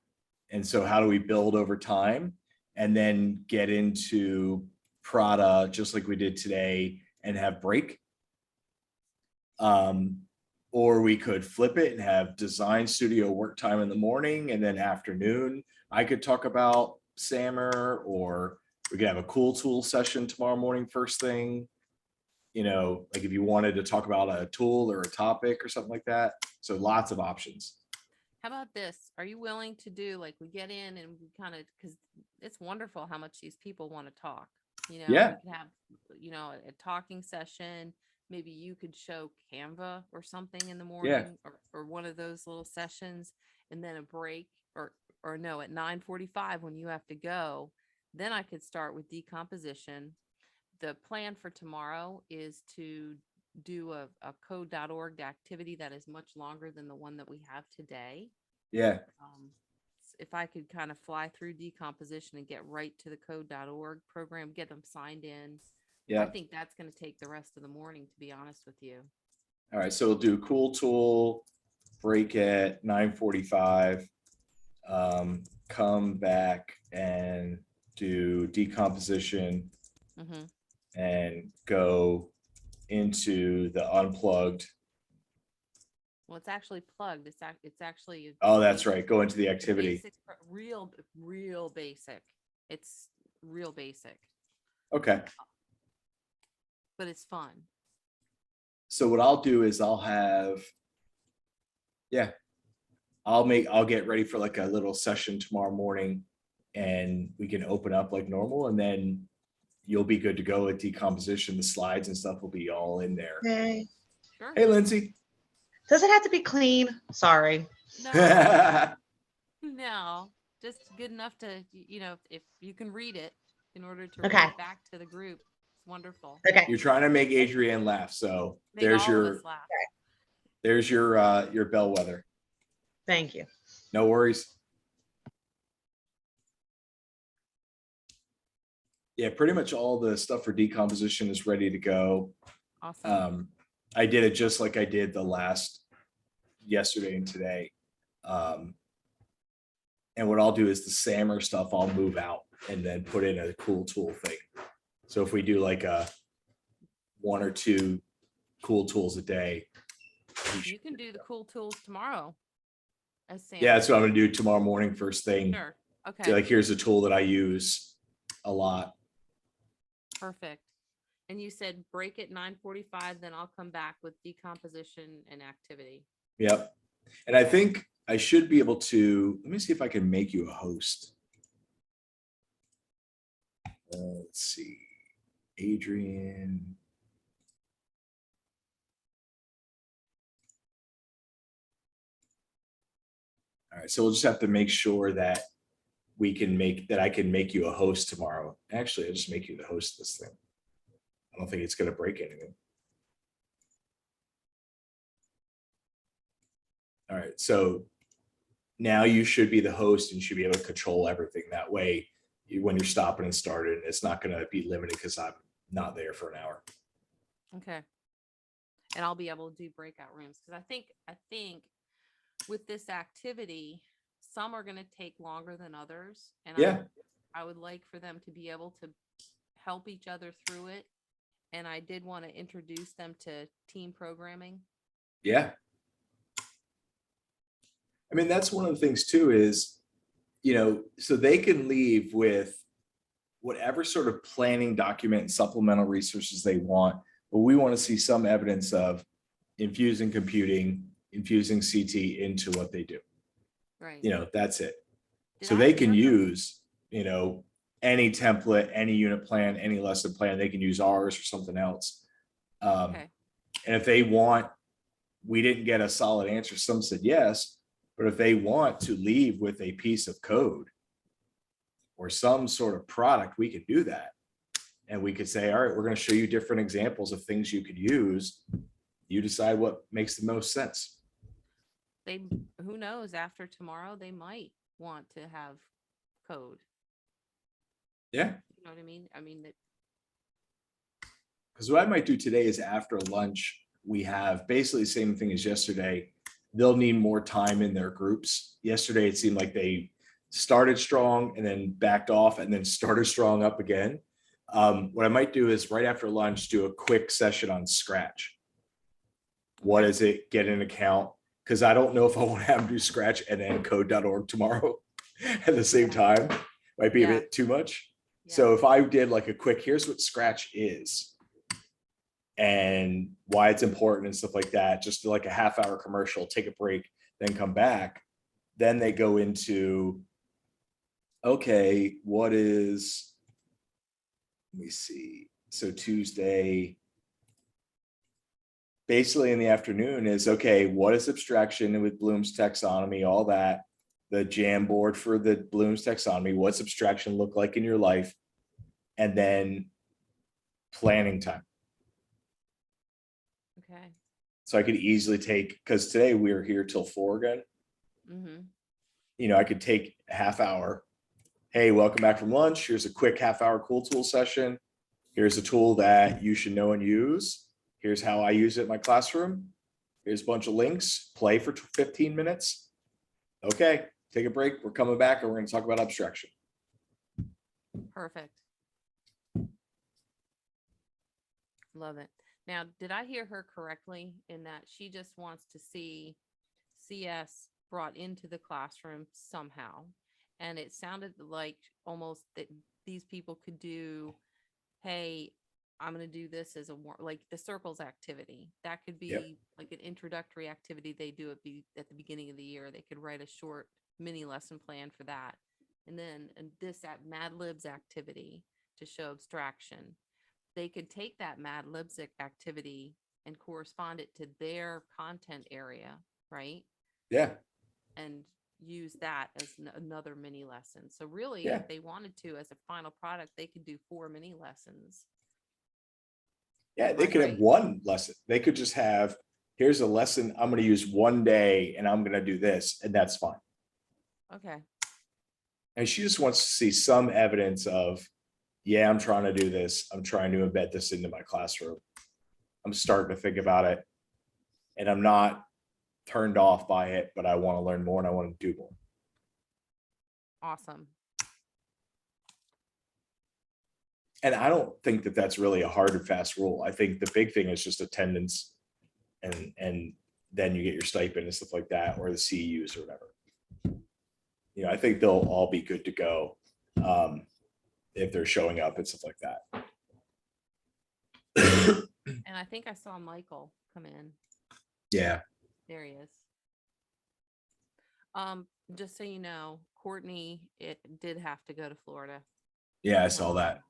And so how do we build over time, and then get into Prada, just like we did today, and have break. Or we could flip it and have design studio work time in the morning, and then afternoon, I could talk about SAMR, or we could have a cool tool session tomorrow morning, first thing. You know, like if you wanted to talk about a tool or a topic or something like that. So lots of options. How about this? Are you willing to do, like, we get in and we kind of, because it's wonderful how much these people want to talk. You know, Yeah. we could have, you know, a talking session. Maybe you could show Canva or something in the morning, or one of those little sessions, and then a break, or no, at 9:45 when you have to go. Then I could start with decomposition. The plan for tomorrow is to do a code.org activity that is much longer than the one that we have today. Yeah. If I could kind of fly through decomposition and get right to the code.org program, get them signed in. Yeah. I think that's going to take the rest of the morning, to be honest with you. All right. So we'll do cool tool, break at 9:45, come back and do decomposition, and go into the unplugged. Well, it's actually plugged. It's actually. Oh, that's right. Go into the activity. Basic, real basic. It's real basic. Okay. But it's fun. So what I'll do is I'll get ready for like a little session tomorrow morning, and we can open up like normal, and then you'll be good to go with decomposition. The slides and stuff will be all in there. Okay. Sure. Hey, Lindsay. Does it have to be clean? Sorry. No, just good enough to, you know, if you can read it in order to Okay. read it back to the group. It's wonderful. Okay. You're trying to make Adrienne laugh, so Make there's all of your us laugh. there's your bellwether. Thank you. No worries. Yeah, pretty much all the stuff for decomposition is ready to go. Awesome. I did it just like I did yesterday and today. And what I'll do is the SAMR stuff I'll move out and then put in a cool tool thing. So if we do like a 1 or 2 cool tools a day. You can do the cool tools tomorrow. As Sam. Yeah, that's what I'm gonna do tomorrow morning, first thing. Sure. Okay. Be like, here's a tool that I use a lot. Perfect. And you said break at 9:45, then I'll come back with decomposition and activity. Yep. And I think I should be able to, let me see if I can make you a host. Let's see, Adrienne. All right, so we'll just have to make sure that I can make you a host tomorrow. Actually, I'll just make you the host of this thing. I don't think it's going to break anything. All right, so now you should be the host and you should be able to control everything. That way, when you're stopping and starting, it's not going to be limited because I'm not there for an hour. Okay. And I'll be able to do breakout rooms because I think with this activity, some are going to take longer than others. And yeah, I would like for them to be able to help each other through it. And I did want to introduce them to team programming. Yeah. I mean, that's one of the things too is, you know, so they can leave with whatever sort of planning document and supplemental resources they want, but we want to see some evidence of infusing computing, infusing CT into what they do. Right. You know, that's it. So they can use, you know, any template, any unit plan, any lesson plan. They can use ours or something else. Okay. And if they want, we didn't get a solid answer. Some said yes, but if they want to leave with a piece of code or some sort of product, we could do that. And we could say, all right, we're going to show you different examples of things you could use. You decide what makes the most sense. Who knows, after tomorrow, they might want to have code. Yeah. You know what I mean? I mean, Because what I might do today is after lunch, we have basically the same thing as yesterday. They'll need more time in their groups. Yesterday, it seemed like they started strong and then backed off and then started strong up again. What I might do is right after lunch, do a quick session on Scratch. What is it? Get an account. Because I don't know if I want to have them do Scratch and then code.org tomorrow at the same time. Might be a bit too much. So if I did like a quick, here's what Scratch is and why it's important and stuff like that, just do like a half-hour commercial, take a break, then come back. Then they go into, okay, what is, let me see. So Tuesday, basically in the afternoon is, okay, what is abstraction with Bloom's taxonomy, all that, the Jamboard for the Bloom's taxonomy, what's abstraction look like in your life, and then planning time. Okay. So I could easily take, because today we are here till 4 again. Mm-hmm. You know, I could take a half hour. Hey, welcome back from lunch. Here's a quick half-hour cool tool session. Here's a tool that you should know and use. Here's how I use it in my classroom. Here's a bunch of links. Play for 15 minutes. Okay, take a break. We're coming back and we're going to talk about abstraction. Perfect. Love it. Now, did I hear her correctly in that she just wants to see CS brought into the classroom somehow? And it sounded like almost that these people could do, hey, I'm going to do this as a like the circles activity. That could be like an introductory activity they do at the beginning of the year. They could write a short mini lesson plan for that. And then this at Mad Libs activity to show abstraction. They could take that Mad Libs activity and correspond it to their content area, right? Yeah. And use that as another mini lesson. So really, Yeah. if they wanted to, as a final product, they could do 4 mini lessons. Yeah, they could have one lesson. They could just have, here's a lesson I'm going to use one day and I'm going to do this, and that's fine. Okay. And she just wants to see some evidence of, yeah, I'm trying to do this. I'm trying to embed this into my classroom. I'm starting to think about it and I'm not turned off by it, but I want to learn more and I want to do more. Awesome. And I don't think that that's really a hard and fast rule. I think the big thing is just attendance and then you get your stipend and stuff like that, or the CEUs or whatever. You know, I think they'll all be good to go if they're showing up and stuff like that. And I think I saw Michael come in. Yeah. There he is. Just so you know, Courtney, it did have to go to Florida. Yeah, I saw that.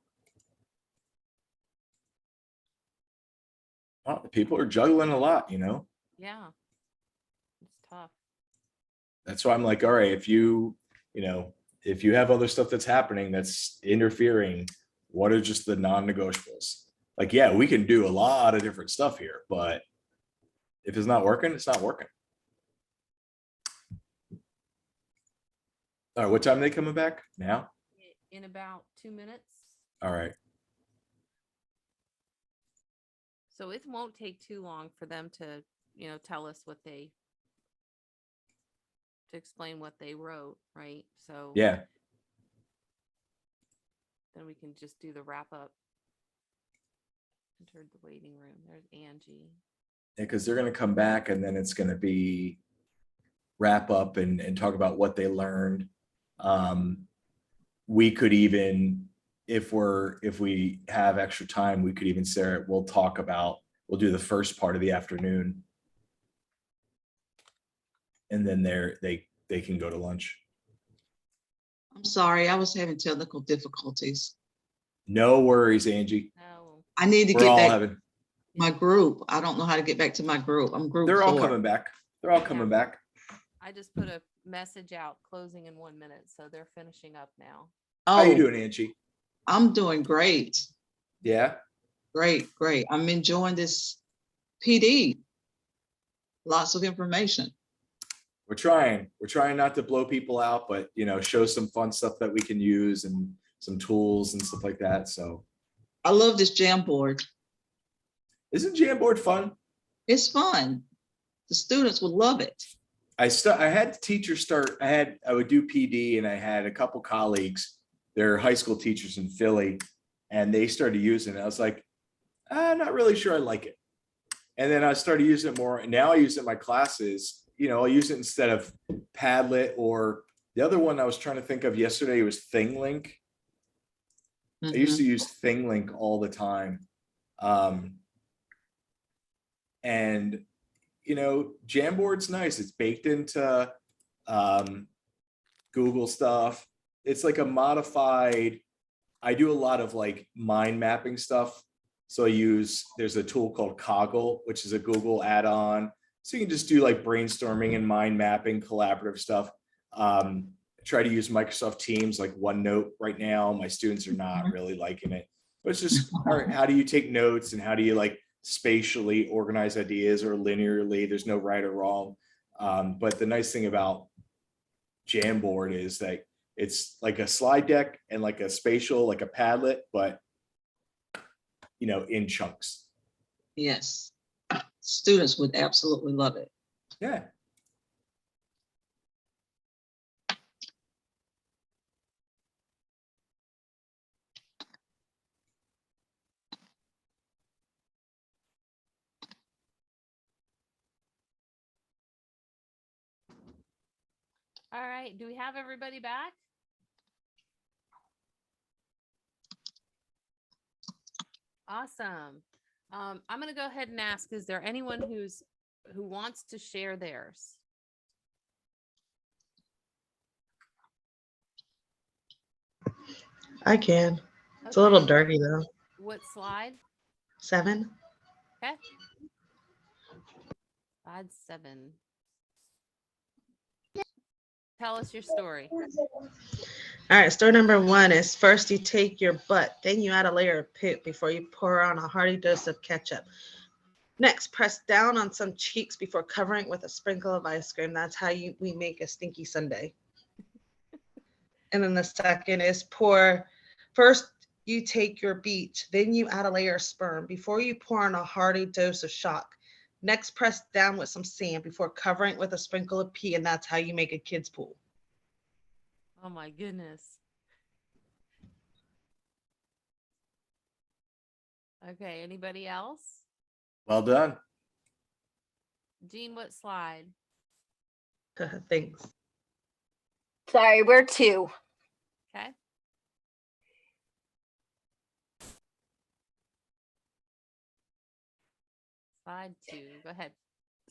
Well, people are juggling a lot, you know? Yeah. It's tough. That's why I'm like, all right, if you have other stuff that's happening that's interfering, what are just the non-negotiables? Like, yeah, we can do a lot of different stuff here, but if it's not working, it's not working. All right, what time are they coming back now? In about 2 minutes. All right. So it won't take too long for them to, tell us to explain what they wrote, right? So yeah, then we can just do the wrap up. Entered the waiting room. There's Angie. Yeah, because they're going to come back and then it's going to be wrap up and talk about what they learned. We could even, if we have extra time, we could even say, we'll do the first part of the afternoon. And then they can go to lunch. I'm sorry, I was having technical difficulties. No worries, Angie. No. I need to We're get all back having, my group. I don't know how to get back to my group. I'm group they're all 4. coming back. They're all coming back. I just put a message out closing in 1 minute. So they're finishing up now. How you doing, Angie? I'm doing great. Yeah. Great. I'm enjoying this PD. Lots of information. We're trying not to blow people out, but show some fun stuff that we can use and some tools and stuff like that. So I love this Jamboard. Isn't Jamboard fun? It's fun. The students will love it. I had teachers start, I would do PD and I had a couple colleagues, they're high school teachers in Philly, and they started using it. I was like, I'm not really sure I like it. And then I started using it more, and now I use it in my classes. You know, I'll use it instead of Padlet, or the other one I was trying to think of yesterday was ThingLink. I used to use ThingLink all the time. And, you know, Jamboard's nice. It's baked into Google stuff. It's like a modified, I do a lot of like mind mapping stuff. So there's a tool called Coggle, which is a Google add-on. So you can just do like brainstorming and mind mapping, collaborative stuff. Try to use Microsoft Teams, like OneNote right now. My students are not really liking it, but it's just, all right, how do you take notes, and how do you like spatially organize ideas, or linearly? There's no right or wrong. But the nice thing about Jamboard is that it's like a slide deck and like a spatial, like a Padlet, but you know, in chunks. Yes. Students would absolutely love it. Yeah. All right, do we have everybody back? Awesome. I'm going to go ahead and ask, is there anyone who wants to share theirs? I can. It's a little Okay. dirty though. What slide? 7. Okay. Slide 7. Tell us your story. All right, story number 1 is, first you take your butt, then you add a layer of poop before you pour on a hearty dose of ketchup. Next, press down on some cheeks before covering with a sprinkle of ice cream. That's how we make a stinky sundae. And then the second is, first you take your beach, then you add a layer of sperm before you pour on a hearty dose of shock. Next, press down with some sand before covering with a sprinkle of pee, and that's how you make a kid's pool. Oh my goodness. Okay, anybody else? Well done. Jean, what slide? Thanks. Sorry, we're 2. Okay. Slide 2, go ahead.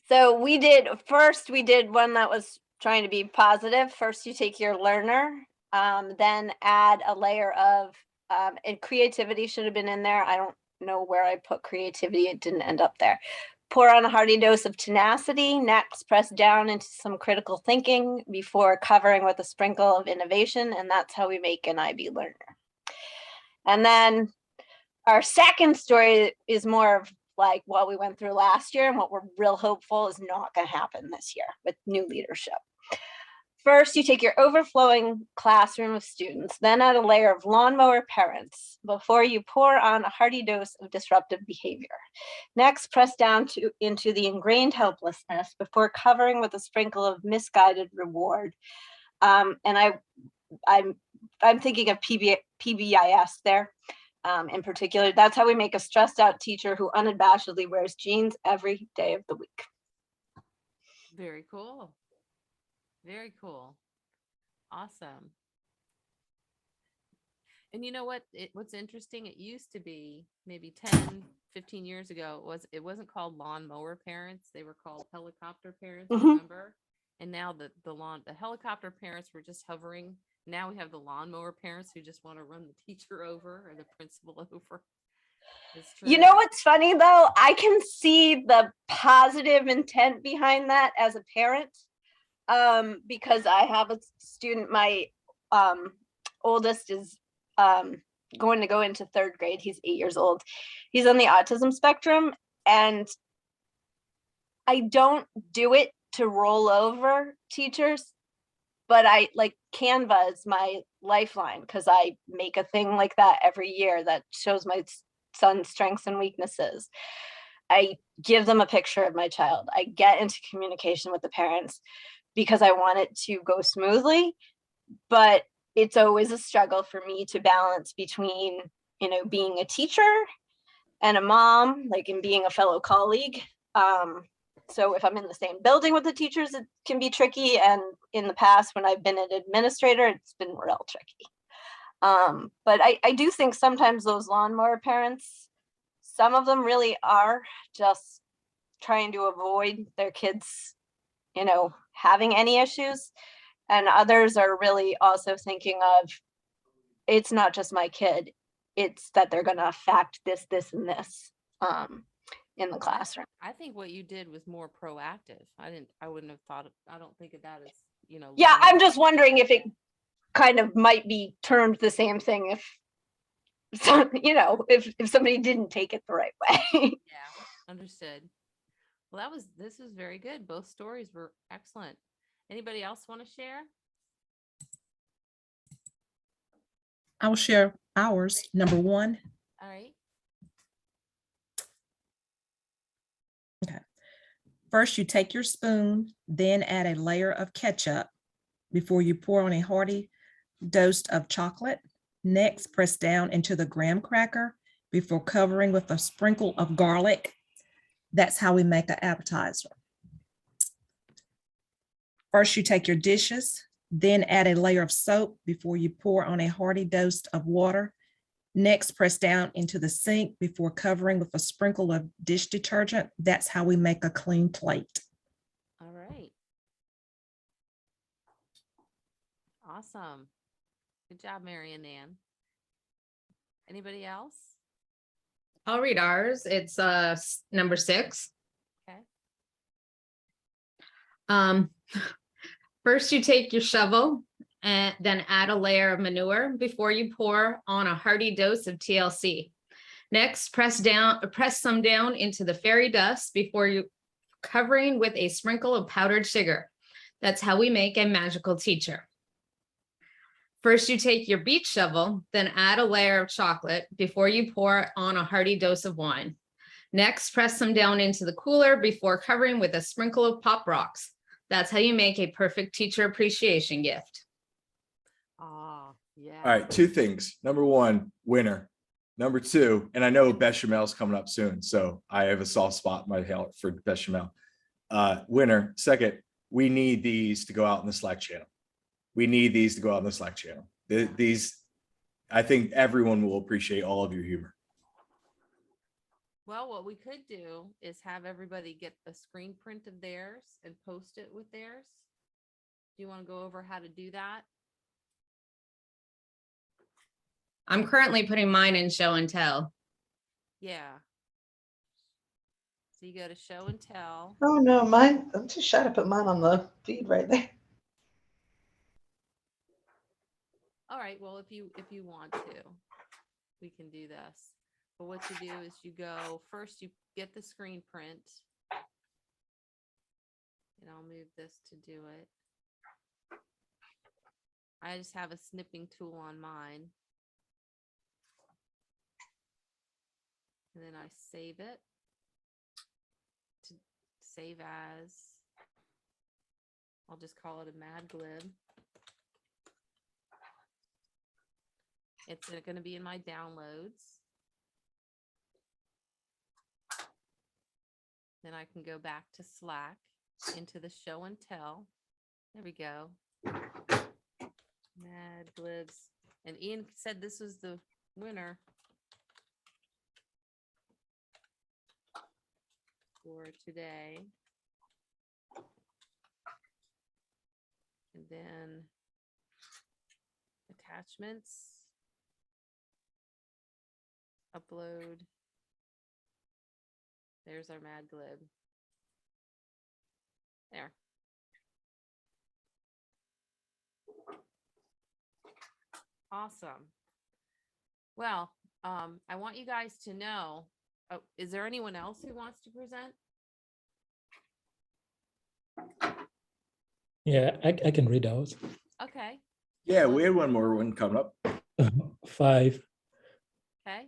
So we did one that was trying to be positive. First, you take your learner, then add a layer of, and creativity should have been in there. I don't know where I put creativity. It didn't end up there. Pour on a hearty dose of tenacity. Next, press down into some critical thinking before covering with a sprinkle of innovation. And that's how we make an IB learner. And then our second story is more of like what we went through last year, and what we're real hopeful is not going to happen this year with new leadership. First, you take your overflowing classroom of students, then add a layer of lawnmower parents before you pour on a hearty dose of disruptive behavior. Next, press down into the ingrained helplessness before covering with a sprinkle of misguided reward. And I'm thinking of PBIS there. In particular, that's how we make a stressed out teacher who unabashedly wears jeans every day of the week. Very cool. Very cool. Awesome. And you know what? What's interesting, it used to be maybe 10, 15 years ago, it wasn't called lawnmower parents. They were called helicopter parents, remember? And now the helicopter parents were just hovering. Now we have the lawnmower parents who just want to run the teacher over or the principal over. It's true. You know what's funny though? I can see the positive intent behind that as a parent, because I have a student, my oldest is going to go into 3rd grade. He's 8 years old. He's on the autism spectrum, and I don't do it to roll over teachers. But I like Canva is my lifeline because I make a thing like that every year that shows my son's strengths and weaknesses. I give them a picture of my child. I get into communication with the parents because I want it to go smoothly. But it's always a struggle for me to balance between being a teacher and a mom, like, and being a fellow colleague. So if I'm in the same building with the teachers, it can be tricky. And in the past, when I've been an administrator, it's been real tricky. But I do think sometimes those lawnmower parents, some of them really are just trying to avoid their kids, having any issues. And others are really also thinking of, it's not just my kid, it's that they're going to affect this, and this in the classroom. I think what you did was more proactive. I wouldn't have thought I don't think of that as, Yeah, I'm just wondering if it kind of might be termed the same thing if if somebody didn't take it the right way. Yeah, understood. Well, this was very good. Both stories were excellent. Anybody else want to share? I will share ours. Number one. All right. Okay. First, you take your spoon, then add a layer of ketchup before you pour on a hearty dose of chocolate. Next, press down into the graham cracker before covering with a sprinkle of garlic. That's how we make an appetizer. First, you take your dishes, then add a layer of soap before you pour on a hearty dose of water. Next, press down into the sink before covering with a sprinkle of dish detergent. That's how we make a clean plate. All right. Awesome. Good job, Mary and Nan. Anybody else? I'll read ours. It's number 6. Okay. First, you take your shovel and then add a layer of manure before you pour on a hearty dose of TLC. Next, press some down into the fairy dust before you covering with a sprinkle of powdered sugar. That's how we make a magical teacher. First, you take your beach shovel, then add a layer of chocolate before you pour on a hearty dose of wine. Next, press some down into the cooler before covering with a sprinkle of pop rocks. That's how you make a perfect teacher appreciation gift. Oh, yeah. All right, 2 things. Number 1, winner. Number 2, and I know bechamel's coming up soon, so I have a soft spot in my heart for bechamel. Winner. Second, we need these to go out in the Slack channel. These, I think everyone will appreciate all of your humor. Well, what we could do is have everybody get a screen print of theirs and post it with theirs. Do you want to go over how to do that? I'm currently putting mine in show and tell. Yeah. So you go to show and tell. Oh no, mine, I'm too shy to put mine on the feed right there. All right, well, if you want to, we can do this. But what you do is you go first, you get the screen print. And I'll move this to do it. I just have a snipping tool on mine. And then I save it to save as. I'll just call it a Mad Glib. It's going to be in my downloads. Then I can go back to Slack into the show and tell. There we go. Mad Glibs. And Ian said this was the winner for today. And then attachments. Upload. There's our Mad Glib. There. Awesome. Well, I want you guys to know, is there anyone else who wants to present? Yeah, I can read out. Okay. Yeah, we had one more one coming up. 5. Okay.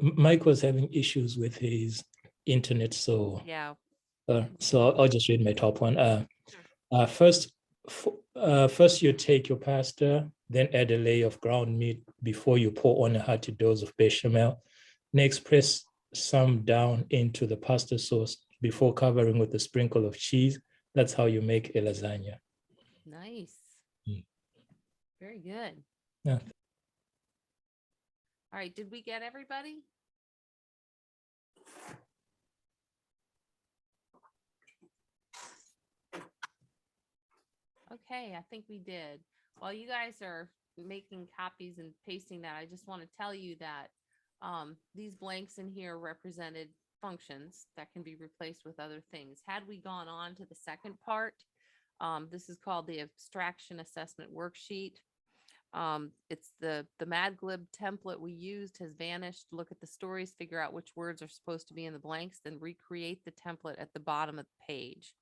Mike was having issues with his internet, so yeah. So I'll just read my top one. First you take your pasta, then add a layer of ground meat before you pour on a hearty dose of bechamel. Next, press some down into the pasta sauce before covering with a sprinkle of cheese. That's how you make a lasagna. Nice. Very good. Yeah. All right, did we get everybody? Okay, I think we did. While you guys are making copies and pasting that, I just want to tell you that these blanks in here represented functions that can be replaced with other things. Had we gone on to the second part, this is called the Abstraction Assessment Worksheet. It's the MadGlib template we used has vanished. Look at the stories, figure out which words are supposed to be in the blanks, then recreate the template at the bottom of the page.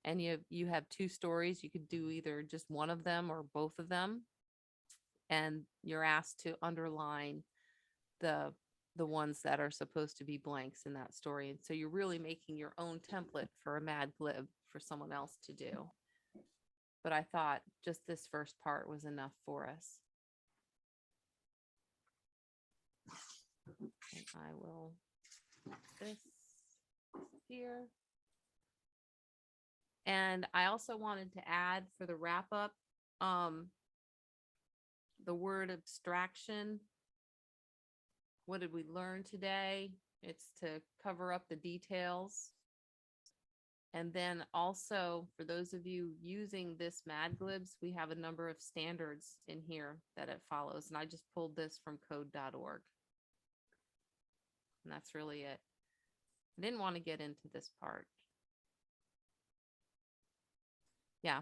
And you have two stories. You could do either just one of them or both of them. And you're asked to underline the ones that are supposed to be blanks in that story. And so you're really making your own template for a MadGlib for someone else to do. But I thought just this first part was enough for us. And I will put this here. And I also wanted to add for the wrap up, the word abstraction. What did we learn today? It's to cover up the details. And then also for those of you using this MadGlibs, we have a number of standards in here that it follows. And I just pulled this from code.org. And that's really it. I didn't want to get into this part. Yeah.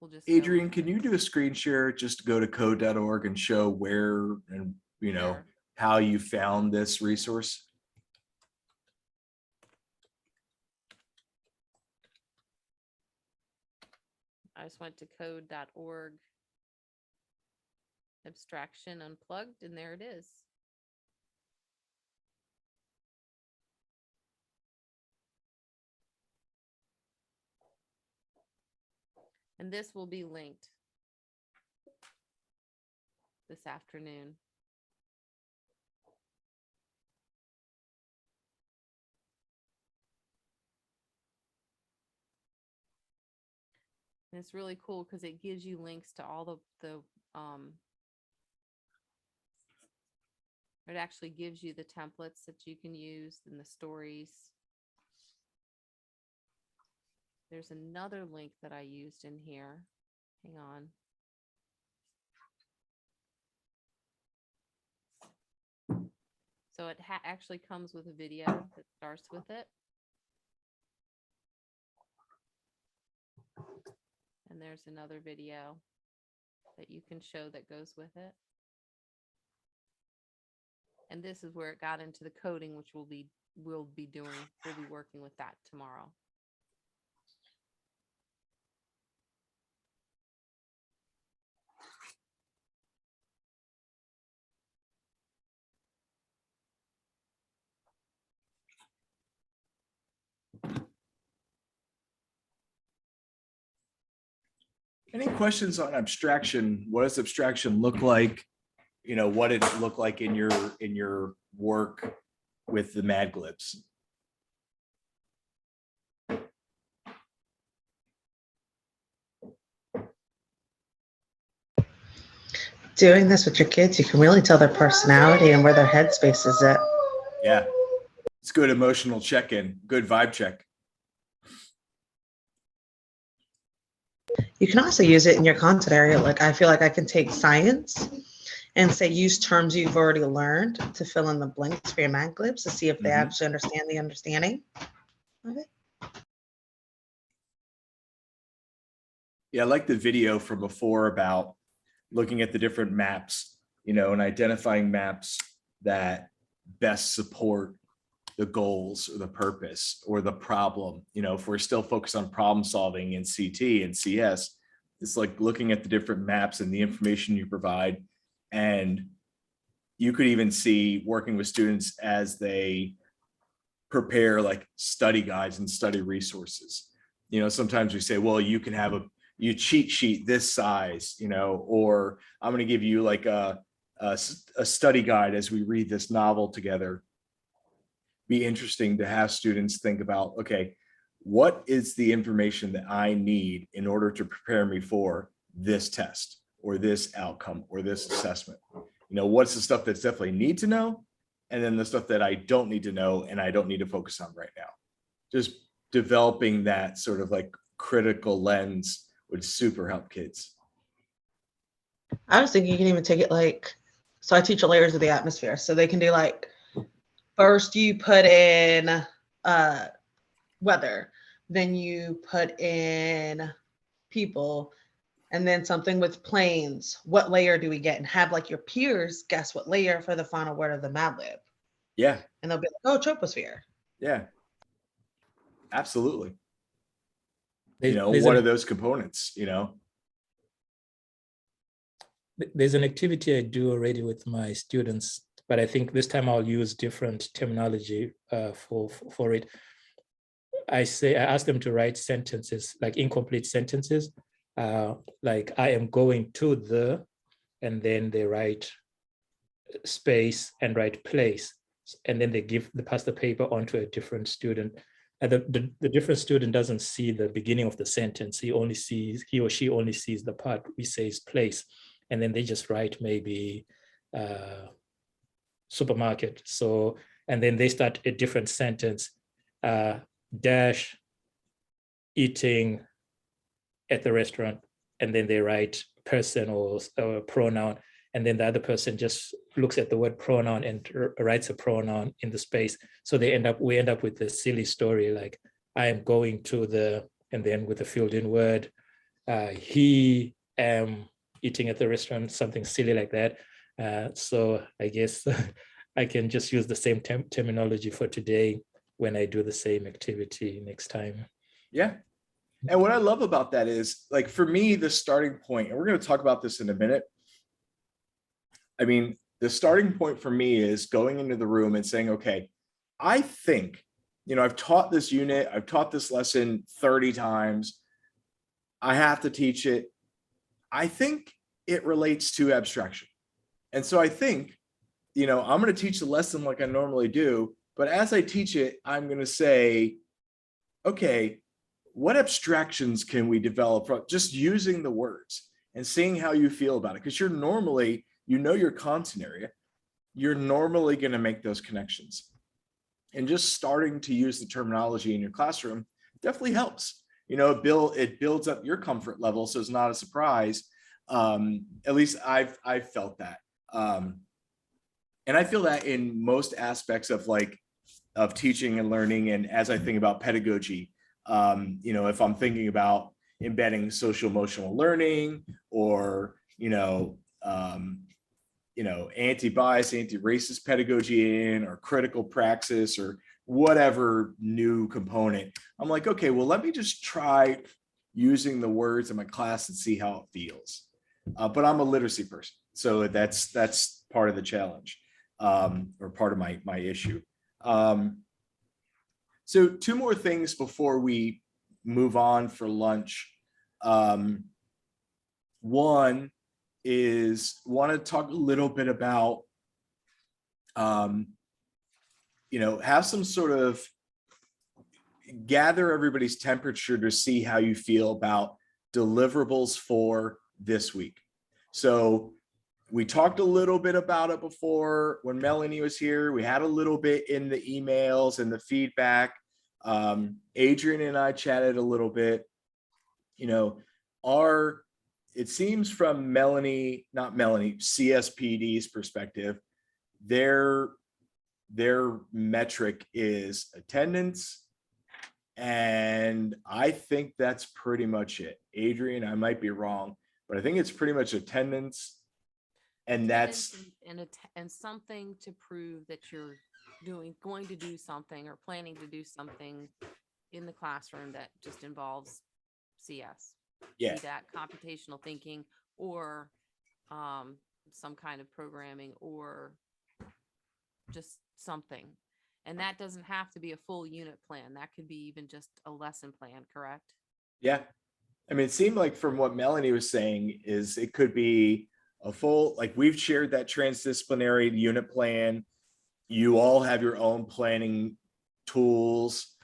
We'll just Adrian, can you do a screen share? Just go to code.org and show where and Sure. how you found this resource. I just went to code.org, Abstraction Unplugged, and there it is. And this will be linked this afternoon. And it's really cool because it gives you links to all it actually gives you the templates that you can use and the stories. There's another link that I used in here. Hang on. So it actually comes with a video that starts with it. And there's another video that you can show that goes with it. And this is where it got into the coding, which we'll be working with that tomorrow. Any questions on abstraction? What does abstraction look like? What did it look like in your work with the MadGlibs? Doing this with your kids, you can really tell their personality and where their headspace is at. Yeah, it's good emotional check-in, good vibe check. You can also use it in your content area. Like I feel like I can take science and say use terms you've already learned to fill in the blanks for your MadGlibs to see if they actually understand the understanding of it. Yeah, I like the video from before about looking at the different maps, and identifying maps that best support the goals or the purpose or the problem. If we're still focused on problem solving in CT and CS, it's like looking at the different maps and the information you provide. And you could even see working with students as they prepare like study guides and study resources. Sometimes we say, well, you cheat sheet this size, or I'm going to give you like a a study guide as we read this novel together. Be interesting to have students think about, okay, what is the information that I need in order to prepare me for this test or this outcome or this assessment? You know, what's the stuff that's definitely need to know? And then the stuff that I don't need to know and I don't need to focus on right now. Just developing that sort of like critical lens would super help kids. I was thinking you can even take it like, so I teach layers of the atmosphere. So they can do like, first you put in weather, then you put in people, and then something with planes. What layer do we get? And have like your peers guess what layer for the final word of the Mad Lib. Yeah. And they'll be like, oh, troposphere. Yeah. Absolutely. There's- You know, there's what an- are those components, you know? There's an activity I do already with my students, but I think this time I'll use different terminology for it. I ask them to write sentences, like incomplete sentences, like I am going to the, and then they write space and write place. And then they pass the paper on to a different student. And the different student doesn't see the beginning of the sentence. He or she only sees the part we say is place. And then they just write maybe supermarket. So, and then they start a different sentence, dash eating at the restaurant. And then they write person or pronoun. And then the other person just looks at the word pronoun and writes a pronoun in the space. So we end up with a silly story like I am going to the, and then with a filled in word, he am eating at the restaurant, something silly like that. So I guess I can just use the same terminology for today when I do the same activity next time. Yeah. And what I love about that is, like, for me, the starting point, and we're going to talk about this in a minute. I mean, the starting point for me is going into the room and saying, okay, I think, you know, I've taught this unit, I've taught this lesson 30 times. I have to teach it. I think it relates to abstraction. And so I think, you know, I'm going to teach the lesson like I normally do, but as I teach it, I'm going to say, okay, what abstractions can we develop from just using the words and seeing how you feel about it? Because you're normally, you know, your content area, you're normally going to make those connections. And just starting to use the terminology in your classroom definitely helps. You know, it builds up your comfort level, so it's not a surprise. At least I've felt that. And I feel that in most aspects of teaching and learning. And as I think about pedagogy, you know, if I'm thinking about embedding social emotional learning or, anti-bias, anti-racist pedagogy in, or critical praxis, or whatever new component, I'm like, okay, well, let me just try using the words in my class and see how it feels. But I'm a literacy person, so that's part of the challenge, or part of my issue. So 2 more things before we move on for lunch. One is want to talk a little bit about, have some sort of gather everybody's temperature to see how you feel about deliverables for this week. So we talked a little bit about it before when Melanie was here. We had a little bit in the emails and the feedback. Adrian and I chatted a little bit. It seems from CSPD's perspective, their metric is attendance. And I think that's pretty much it. Adrian, I might be wrong, but I think it's pretty much attendance. And that's and something to prove that you're going to do something or planning to do something in the classroom that just involves CS. Yeah. Be that computational thinking or some kind of programming or just something. And that doesn't have to be a full unit plan. That could be even just a lesson plan, correct? Yeah. I mean, it seemed like from what Melanie was saying is it could be a full, like we've shared that transdisciplinary unit plan. You all have your own planning tools.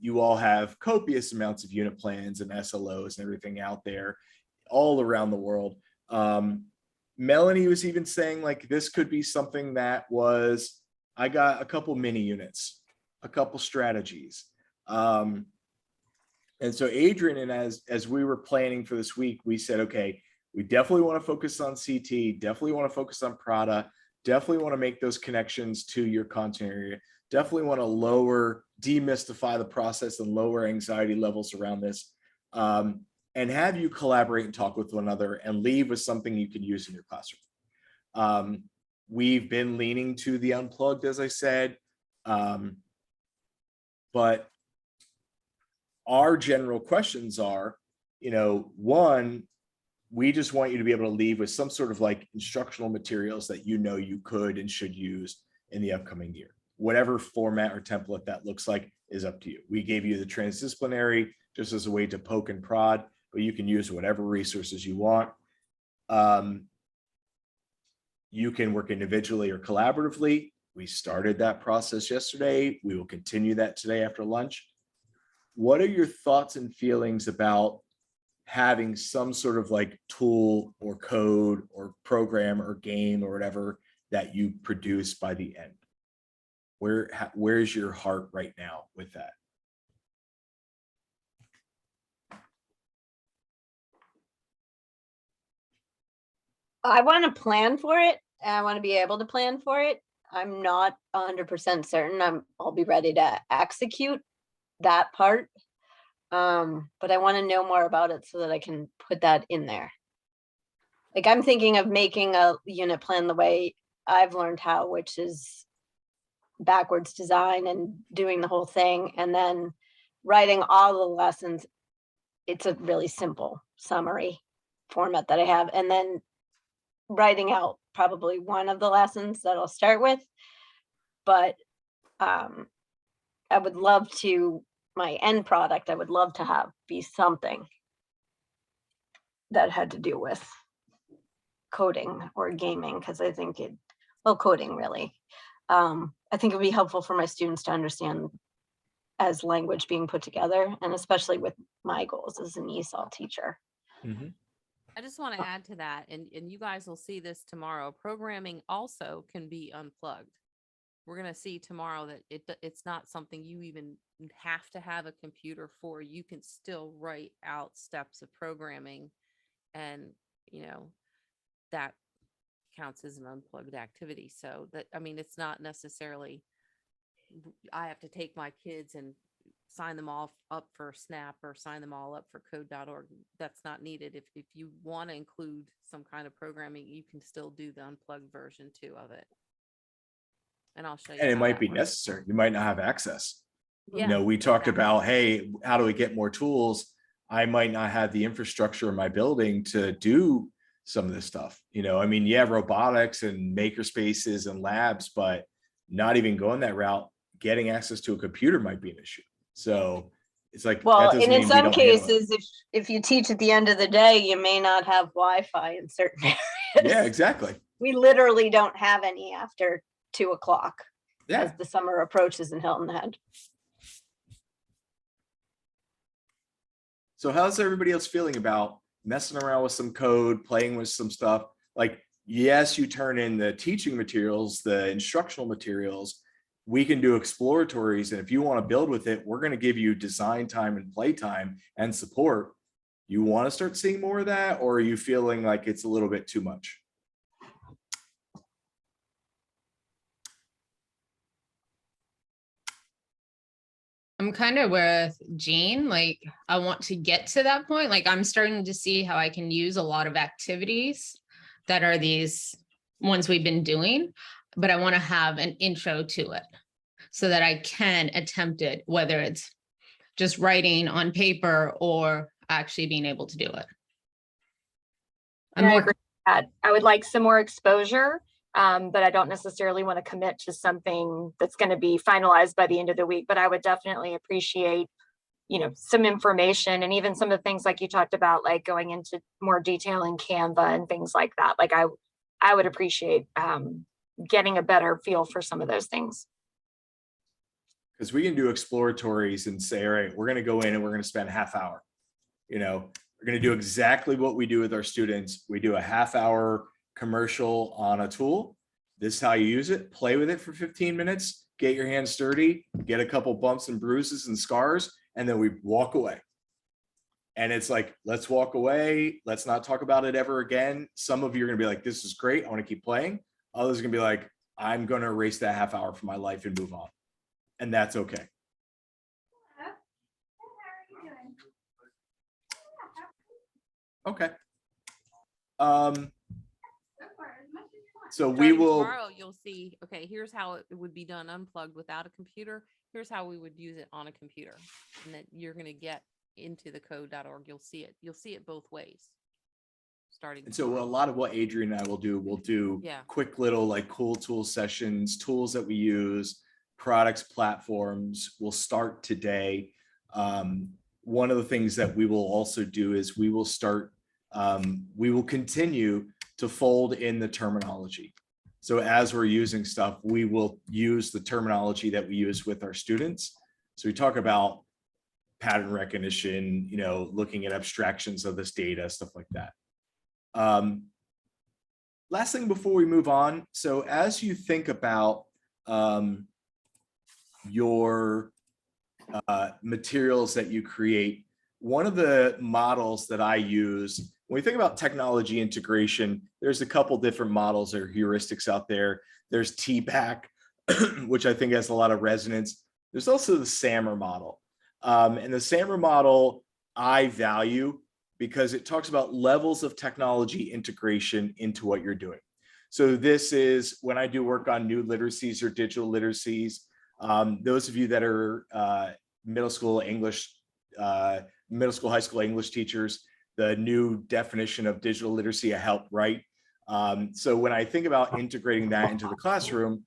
You all have copious amounts of unit plans and SLOs and everything out there all around the world. Melanie was even saying like this could be something that was, I got a couple mini units, a couple strategies. And so Adrian and as we were planning for this week, we said, okay, we definitely want to focus on CT, definitely want to focus on Prada, definitely want to make those connections to your content area, definitely want to demystify the process and lower anxiety levels around this. And have you collaborate and talk with one another and leave with something you can use in your classroom. We've been leaning to the unplugged, as I said, but our general questions are, one, we just want you to be able to leave with some sort of like instructional materials that you could and should use in the upcoming year. Whatever format or template that looks like is up to you. We gave you the transdisciplinary just as a way to poke and prod, but you can use whatever resources you want. You can work individually or collaboratively. We started that process yesterday. We will continue that today after lunch. What are your thoughts and feelings about having some sort of like tool or code or program or game or whatever that you produce by the end? Where's your heart right now with that? I want to plan for it. And I want to be able to plan for it. I'm not 100% certain I'll be ready to execute that part. But I want to know more about it so that I can put that in there. Like I'm thinking of making a unit plan the way I've learned how, which is backwards design and doing the whole thing and then writing all the lessons. It's a really simple summary format that I have, and then writing out probably one of the lessons that I'll start with. But I would love to, my end product, I would love to have be something that had to do with coding or gaming, because I think coding really. I think it would be helpful for my students to understand as language being put together, and especially with my goals as an ESOL teacher. Mm-hmm. I just want to add to that, and you guys will see this tomorrow. Programming also can be unplugged. We're going to see tomorrow that it's not something you even have to have a computer for. You can still write out steps of programming, and that counts as an unplugged activity. So that, I mean, it's not necessarily I have to take my kids and sign them all up for SNAP or sign them all up for code.org. That's not needed. If you want to include some kind of programming, you can still do the unplugged version too of it. And I'll show you. And it how might that be works. necessary. You might not have access. Yeah, We talked about, hey, how do we get more tools? I might not have the infrastructure in my building to do some of this stuff. I mean, robotics and maker spaces and labs, but not even going that route, getting access to a computer might be an issue. So it's like, well, that doesn't and in mean we some don't handle it. cases, if you teach at the end of the day, you may not have Wi-Fi in certain areas. Yeah, exactly. We literally don't have any after 2 o'clock Yeah. as the summer approaches in Hilton Head. So how's everybody else feeling about messing around with some code, playing with some stuff? Like, yes, you turn in the teaching materials, the instructional materials. We can do exploratories. And if you want to build with it, we're going to give you design time and play time and support. You want to start seeing more of that, or are you feeling like it's a little bit too much? I'm kind of with Jean. Like, I want to get to that point. Like, I'm starting to see how I can use a lot of activities that are these ones we've been doing, but I want to have an intro to it so that I can attempt it, whether it's just writing on paper or actually being able to do it. I agree with that. I would like some more exposure, but I don't necessarily want to commit to something that's going to be finalized by the end of the week. But I would definitely appreciate some information, and even some of the things like you talked about, like going into more detail in Canva and things like that. Like I would appreciate getting a better feel for some of those things. Because we can do exploratories and say, all right, we're going to go in and we're going to spend a half hour. We're going to do exactly what we do with our students. We do a half-hour commercial on a tool. This is how you use it. Play with it for 15 minutes. Get your hands dirty. Get a couple bumps and bruises and scars, and then we walk away. And it's like, let's walk away. Let's not talk about it ever again. Some of you are going to be like, this is great. I want to keep playing. Others are going to be like, I'm going to erase that half hour from my life and move on. And that's okay. Okay. So we Starting will. Tomorrow, you'll see, okay, here's how it would be done unplugged without a computer. Here's how we would use it on a computer. And then you're going to get into the code.org. You'll see it. You'll see it both ways. Starting. And so a lot of what Adrian and I will do, quick little like cool tool sessions, tools that we use, products, platforms. We'll start today. One of the things that we will also do is we will continue to fold in the terminology. So as we're using stuff, we will use the terminology that we use with our students. So we talk about pattern recognition, looking at abstractions of this data, stuff like that. Last thing before we move on. So as you think about your materials that you create, one of the models that I use when we think about technology integration, there's a couple different models or heuristics out there. There's TBAC, which I think has a lot of resonance. There's also the SAMR model. And the SAMR model I value because it talks about levels of technology integration into what you're doing. So this is when I do work on new literacies or digital literacies. Those of you that are middle school, high school English teachers, the new definition of digital literacy I helped write. So when I think about integrating that into the classroom,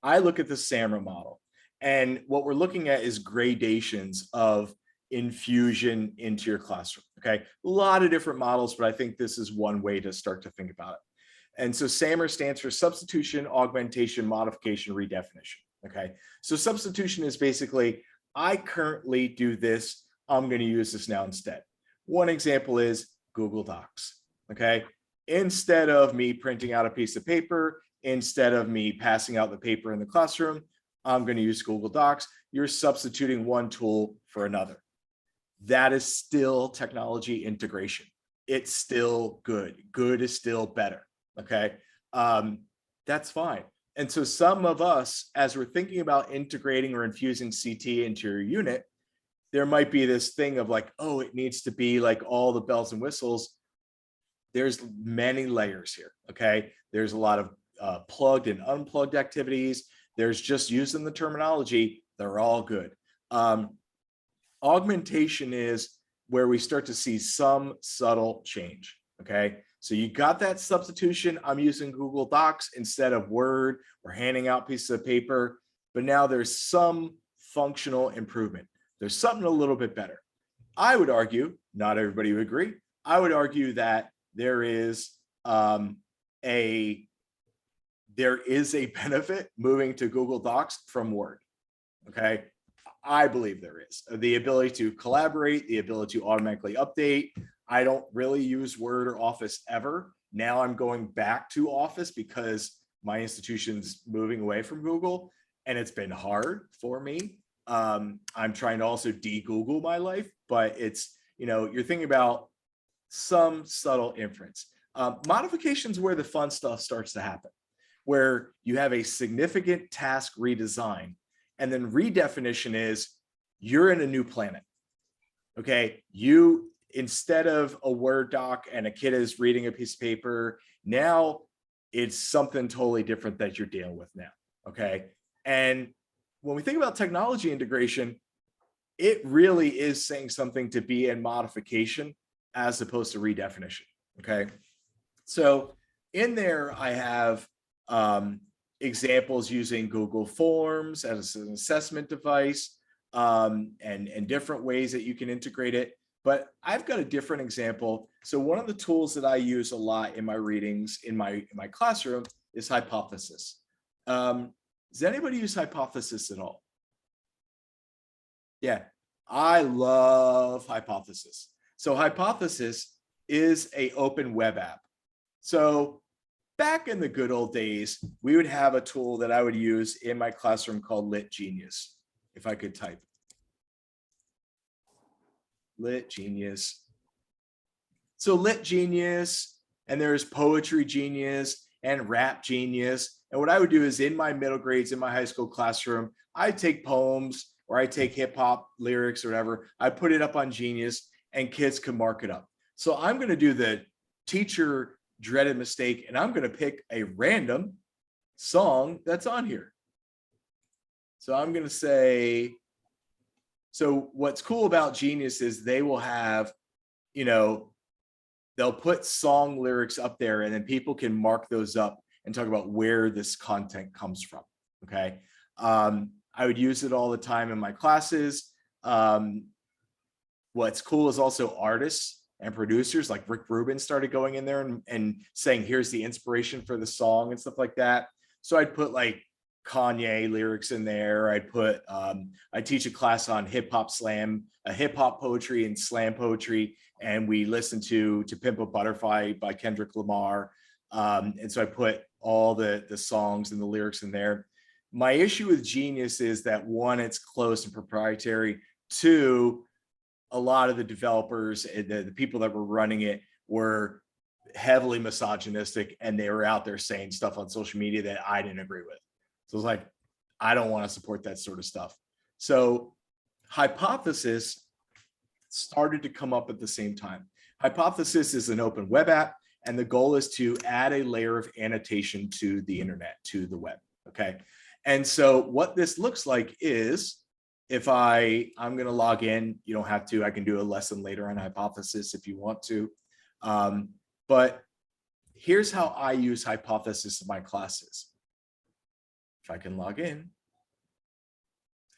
I look at the SAMR model. And what we're looking at is gradations of infusion into your classroom, okay? A lot of different models, but I think this is one way to start to think about it. And so SAMR stands for substitution, augmentation, modification, redefinition, okay? So substitution is basically, I currently do this, I'm gonna use this now instead. One example is Google Docs, okay? Instead of me printing out a piece of paper, instead of me passing out the paper in the classroom, I'm going to use Google Docs. You're substituting one tool for another. That is still technology integration. It's still good. Good is still better, okay? That's fine. And so some of us, as we're thinking about integrating or infusing CT into your unit, there might be this thing of like, oh, it needs to be like all the bells and whistles. There's many layers here, okay? There's a lot of plugged and unplugged activities. There's just using the terminology. They're all good. Augmentation is where we start to see some subtle change, okay? So you got that substitution. I'm using Google Docs instead of Word or handing out pieces of paper, but now there's some functional improvement. There's something a little bit better. I would argue, not everybody would agree, I would argue that there is a benefit moving to Google Docs from Word, okay? I believe there is. The ability to collaborate, the ability to automatically update. I don't really use Word or Office ever. Now I'm going back to Office because my institution's moving away from Google, and it's been hard for me. I'm trying to also de-Google my life, but it's, you're thinking about some subtle inference. Modifications where the fun stuff starts to happen, where you have a significant task redesign, and then redefinition is you're in a new planet, okay? You, instead of a Word doc and a kid is reading a piece of paper, now it's something totally different that you're dealing with now, okay? And when we think about technology integration, it really is saying something to be in modification as opposed to redefinition, okay? So in there, I have examples using Google Forms as an assessment device. and different ways that you can integrate it. But I've got a different example. So one of the tools that I use a lot in my readings in my classroom is hypothesis. Does anybody use hypothesis at all? Yeah, I love hypothesis. So hypothesis is an open web app. So back in the good old days, we would have a tool that I would use in my classroom called Lit Genius. If I could type. Lit Genius. So Lit Genius, and there's Poetry Genius and Rap Genius. And what I would do is in my middle grades, in my high school classroom, I'd take poems or I take hip hop lyrics or whatever. I put it up on Genius and kids can mark it up. So I'm going to do the teacher dreaded mistake, and I'm going to pick a random song that's on here. So I'm going to say, so what's cool about Genius is they will have, you know, they'll put song lyrics up there and then people can mark those up and talk about where this content comes from. Okay. I would use it all the time in my classes. What's cool is also artists and producers like Rick Rubin started going in there and saying, here's the inspiration for the song and stuff like that. So I'd put like Kanye lyrics in there. I'd put, I teach a class on hip hop poetry and slam poetry. And we listen to Pimp a Butterfly by Kendrick Lamar. And so I put all the songs and the lyrics in there. My issue with Genius is that one, it's closed and proprietary. Two, a lot of the developers, the people that were running it were heavily misogynistic, and they were out there saying stuff on social media that I didn't agree with. So it's like, I don't want to support that sort of stuff. So Hypothesis started to come up at the same time. Hypothesis is an open web app, and the goal is to add a layer of annotation to the internet, to the web, okay? And so what this looks like is, if I'm going to log in, you don't have to, I can do a lesson later on Hypothesis if you want to. But here's how I use Hypothesis in my classes. If I can log in.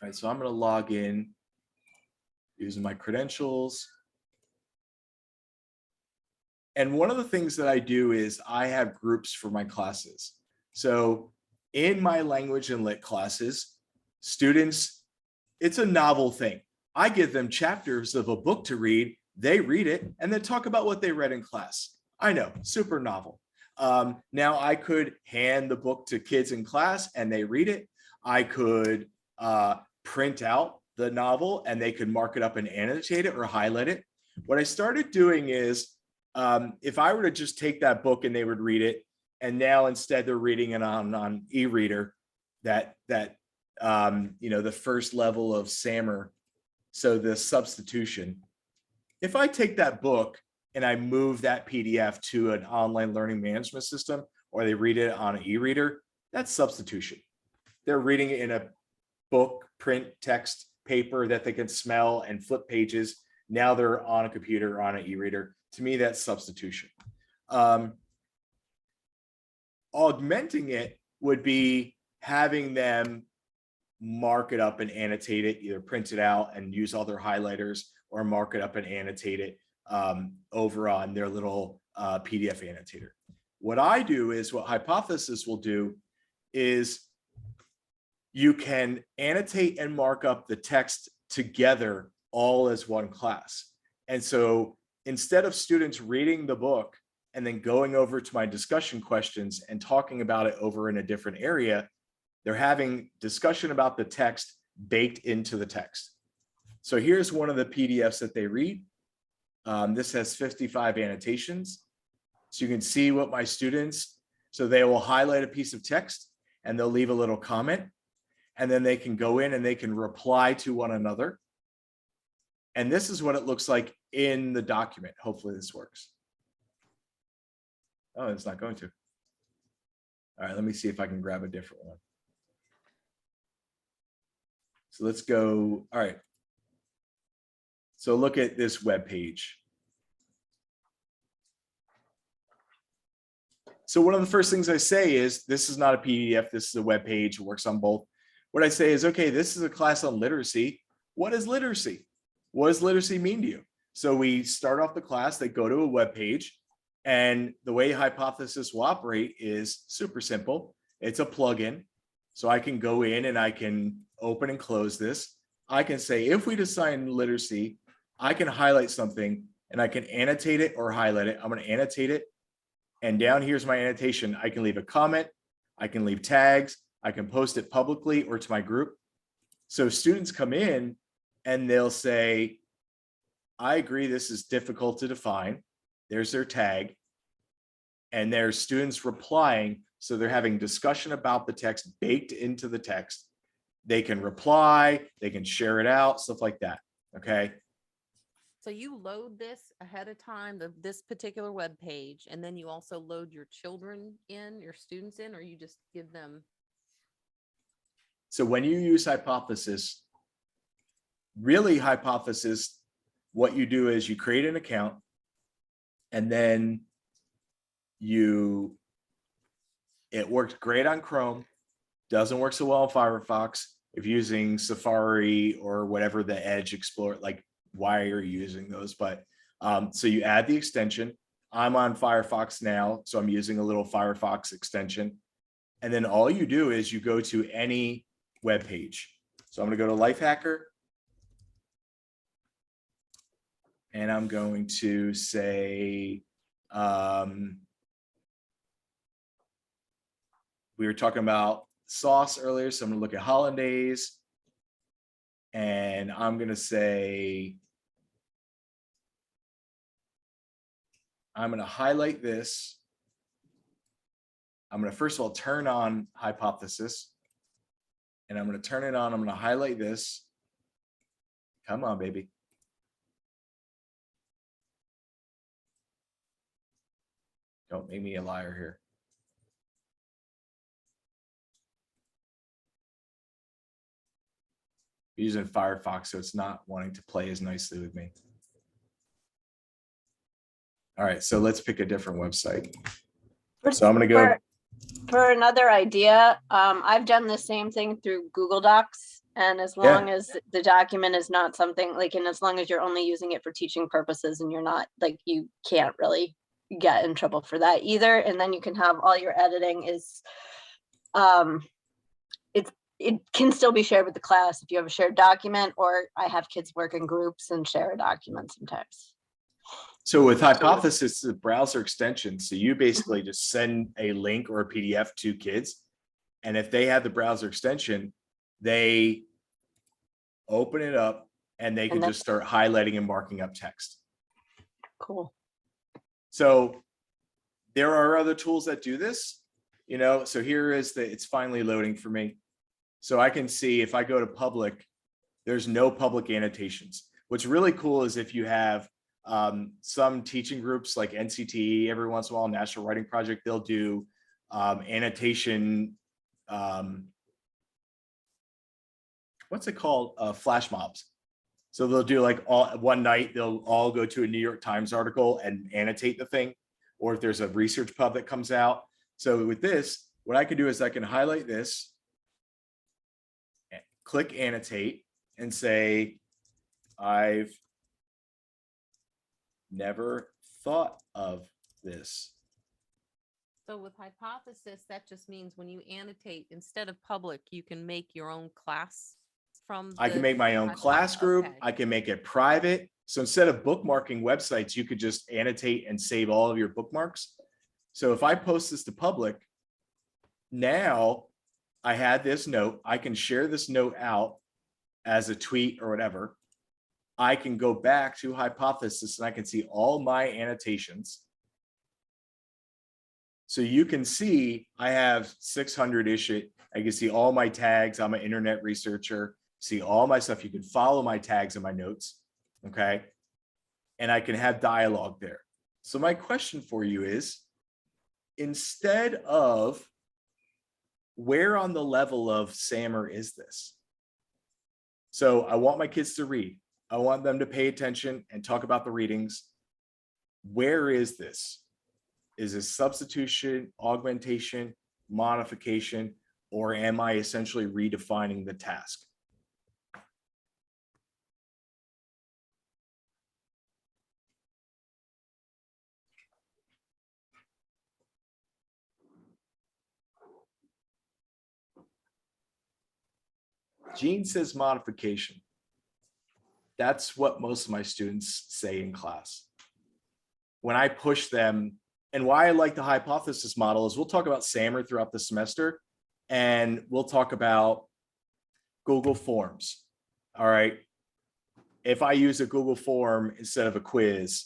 All right, so I'm going to log in using my credentials. And one of the things that I do is I have groups for my classes. So in my language and lit classes, students, it's a novel thing. I give them chapters of a book to read, they read it, and then talk about what they read in class. I know, super novel. Now I could hand the book to kids in class and they read it. I could print out the novel and they could mark it up and annotate it or highlight it. What I started doing is, if I were to just take that book and they would read it, and now instead they're reading it on e-reader, that you know, the first level of SAMR, so the substitution. If I take that book and I move that PDF to an online learning management system, or they read it on an e-reader, that's substitution. They're reading it in a book, print, text, paper that they can smell and flip pages. Now they're on a computer, on an e-reader. To me, that's substitution. Augmenting it would be having them mark it up and annotate it, either print it out and use all their highlighters, or mark it up and annotate it over on their little PDF annotator. What I do is, what Hypothesis will do is, you can annotate and mark up the text together all as one class. And so instead of students reading the book and then going over to my discussion questions and talking about it over in a different area, they're having discussion about the text baked into the text. So here's one of the PDFs that they read. This has 55 annotations. So you can see what my students, so they will highlight a piece of text and they'll leave a little comment, and then they can go in and they can reply to one another. And this is what it looks like in the document. Hopefully this works. Oh, it's not going to. All right, let me see if I can grab a different one. So let's go. All right. So look at this web page. So one of the first things I say is, this is not a PDF, this is a web page, it works on both. What I say is, okay, this is a class on literacy. what is literacy? What does literacy mean to you? So we start off the class, they go to a web page, and the way Hypothesis will operate is super simple. It's a plugin. So I can go in and I can open and close this. I can say, if we define literacy, I can highlight something and I can annotate it or highlight it. I'm going to annotate it. And down here's my annotation. I can leave a comment. I can leave tags. I can post it publicly or to my group. So students come in and they'll say, I agree, this is difficult to define. There's their tag. And there's students replying. So they're having discussion about the text baked into the text. They can reply, they can share it out, stuff like that. Okay. So you load this ahead of time, this particular web page, and then you also load your children in, your students in, or you just give them. So when you use Hypothesis, really Hypothesis, what you do is you create an account and then it worked great on Chrome, doesn't work so well on Firefox. If you're using Safari or whatever the Edge Explorer, like why are you using those? But so you add the extension. I'm on Firefox now, so I'm using a little Firefox extension. And then all you do is you go to any web page. So I'm going to go to Lifehacker. And I'm going to say, we were talking about sauce earlier, so I'm going to look at hollandaise. And I'm going to say, I'm going to highlight this. I'm going to first of all turn on Hypothesis. And I'm going to turn it on. I'm going to highlight this. Come on, baby. Don't make me a liar here. I'm using Firefox, so it's not wanting to play as nicely with me. All right, so let's pick a different website. So I'm going to go. For another idea, I've done the same thing through Google Docs. And as long as the document is not something like, and as long as you're only using it for teaching purposes and you're not like, you can't really get in trouble for that either. And then you can have all your editing is, it can still be shared with the class if you have a shared document, or I have kids work in groups and share a document sometimes. So with Hypothesis, it's a browser extension. So you basically just send a link or a PDF to kids. And if they have the browser extension, they open it up and they can just start highlighting and marking up text. Cool. So there are other tools that do this, you know, so here is it's finally loading for me. So I can see if I go to public, there's no public annotations. What's really cool is if you have some teaching groups like NCTE, every once in a while, National Writing Project, they'll do annotation, what's it called? Flash mobs. So they'll do like one night, they'll all go to a New York Times article and annotate the thing. Or if there's a research pub that comes out. So with this, what I can do is I can highlight this, click annotate, and say, I've never thought of this. So with Hypothesis, that just means when you annotate, instead of public, you can make your own class from. I can make my own class group. Okay. I can make it private. So instead of bookmarking websites, you could just annotate and save all of your bookmarks. So if I post this to public, now I had this note, I can share this note out as a tweet or whatever. I can go back to Hypothesis and I can see all my annotations. So you can see I have 600-ish. I can see all my tags. I'm an internet researcher. See all my stuff. You can follow my tags and my notes. Okay. And I can have dialogue there. So my question for you is, instead of where on the level of SAMR is this? So I want my kids to read. I want them to pay attention and talk about the readings. Where is this? Is this substitution, augmentation, modification, or am I essentially redefining the task? Gene says modification. That's what most of my students say in class. When I push them, and why I like the hypothesis model is we'll talk about SAMR throughout the semester, and we'll talk about Google Forms. All right. If I use a Google form instead of a quiz,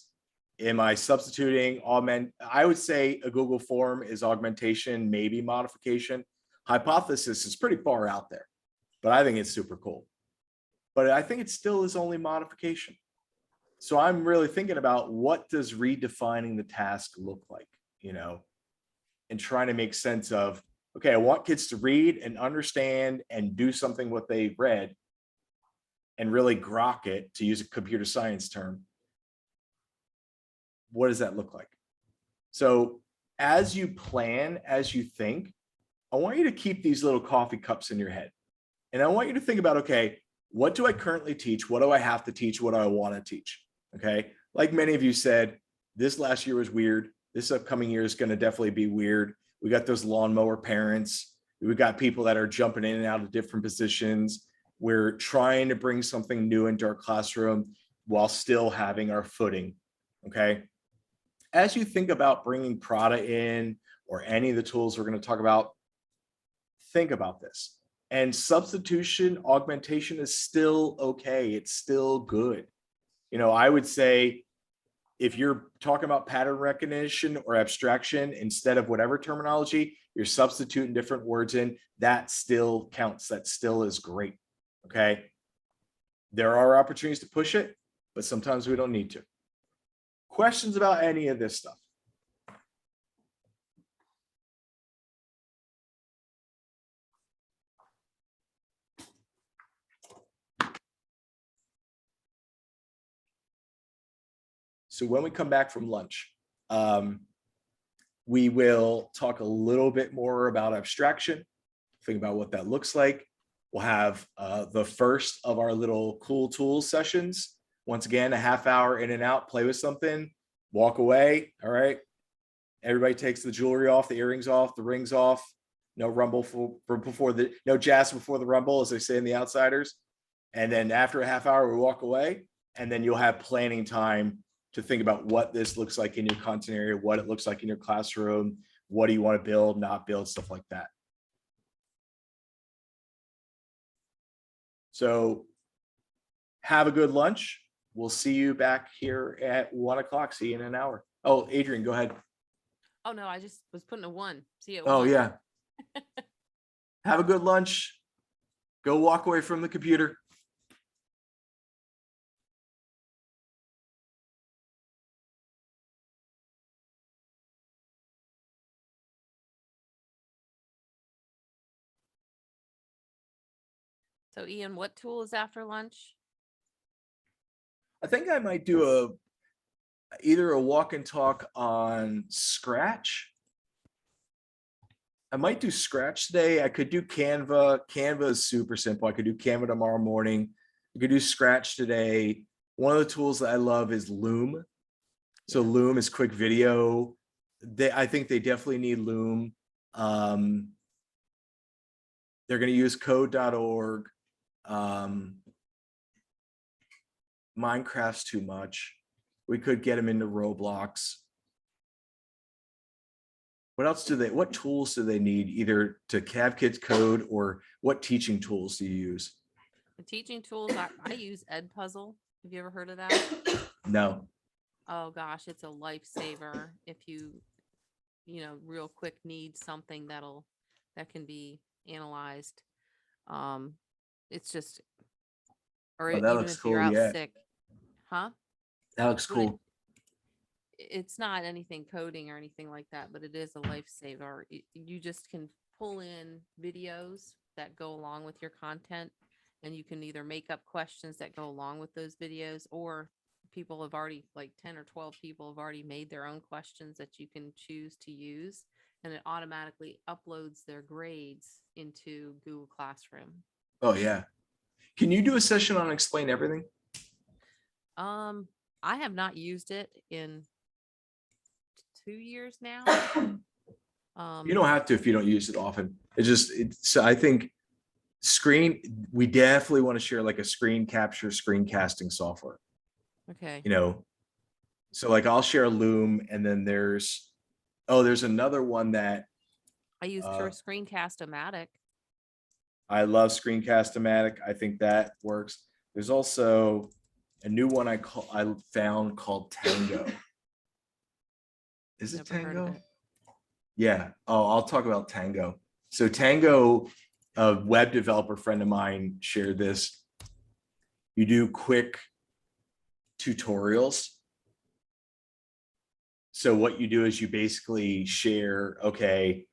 am I substituting I would say a Google form is augmentation, maybe modification. Hypothesis is pretty far out there, but I think it's super cool. But I think it still is only modification. So I'm really thinking about what does redefining the task look like, you know, and trying to make sense of, okay, I want kids to read and understand and do something what they read and really grok it, to use a computer science term. What does that look like? So as you plan, as you think, I want you to keep these little coffee cups in your head. And I want you to think about, okay, what do I currently teach? What do I have to teach? What do I want to teach? Okay. Like many of you said, this last year was weird. This upcoming year is going to definitely be weird. We got those lawnmower parents. We got people that are jumping in and out of different positions. We're trying to bring something new into our classroom while still having our footing. Okay. As you think about bringing Prada in or any of the tools we're going to talk about, think about this. And substitution, augmentation is still okay. It's still good. You know, I would say if you're talking about pattern recognition or abstraction, instead of whatever terminology, you're substituting different words in, that still counts. That still is great. Okay. There are opportunities to push it, but sometimes we don't need to. Questions about any of this stuff? So when we come back from lunch, we will talk a little bit more about abstraction, think about what that looks like. We'll have the first of our little cool tools sessions. Once again, a half hour in and out, play with something, walk away. All right. Everybody takes the jewelry off, the earrings off, the rings off. No rumble no jazz before the rumble, as they say in The Outsiders. And then after a half hour, we walk away, and then you'll have planning time to think about what this looks like in your content area, what it looks like in your classroom, what do you want to build, not build, stuff like that. So have a good lunch. We'll see you back here at 1 o'clock. See you in an hour. Oh, Adrian, go ahead. Oh, no, I just was putting a 1. See you at Oh, 1. yeah. Have a good lunch. Go walk away from the computer. So Ian, what tool is after lunch? I think I might do either a walk and talk on Scratch. I might do Scratch today. I could do Canva. Canva is super simple. I could do Canva tomorrow morning. I could do Scratch today. One of the tools that I love is Loom. So Loom is quick video. I think they definitely need Loom. They're going to use code.org. Minecraft's too much. We could get them into Roblox. What tools do they need either to have kids code, or what teaching tools do you use? The teaching tools, I use Edpuzzle. Have you ever heard of that? No. Oh gosh, it's a lifesaver if you real quick need something that can be analyzed. It's just, or Oh, that even looks if you're cool, out yeah. sick, huh? That looks cool. It's not anything coding or anything like that, but it is a lifesaver. You just can pull in videos that go along with your content, and you can either make up questions that go along with those videos, or people have already, like 10 or 12 people have already made their own questions that you can choose to use, and it automatically uploads their grades into Google Classroom. Oh yeah. Can you do a session on Explain Everything? I have not used it in 2 years now. You don't have to if you don't use it often. I think We definitely want to share like a screen capture, screencasting software, Okay. you know? So like I'll share Loom, and then there's another one that I use Screencast-O-Matic. I love, Screencast-O-Matic. I think that works. There's also a new one I found called Tango. Is it Never heard of Tango? it. Yeah. Oh, I'll talk about Tango. So Tango, a web developer friend of mine shared this. You do quick tutorials. So what you do is you basically share, okay,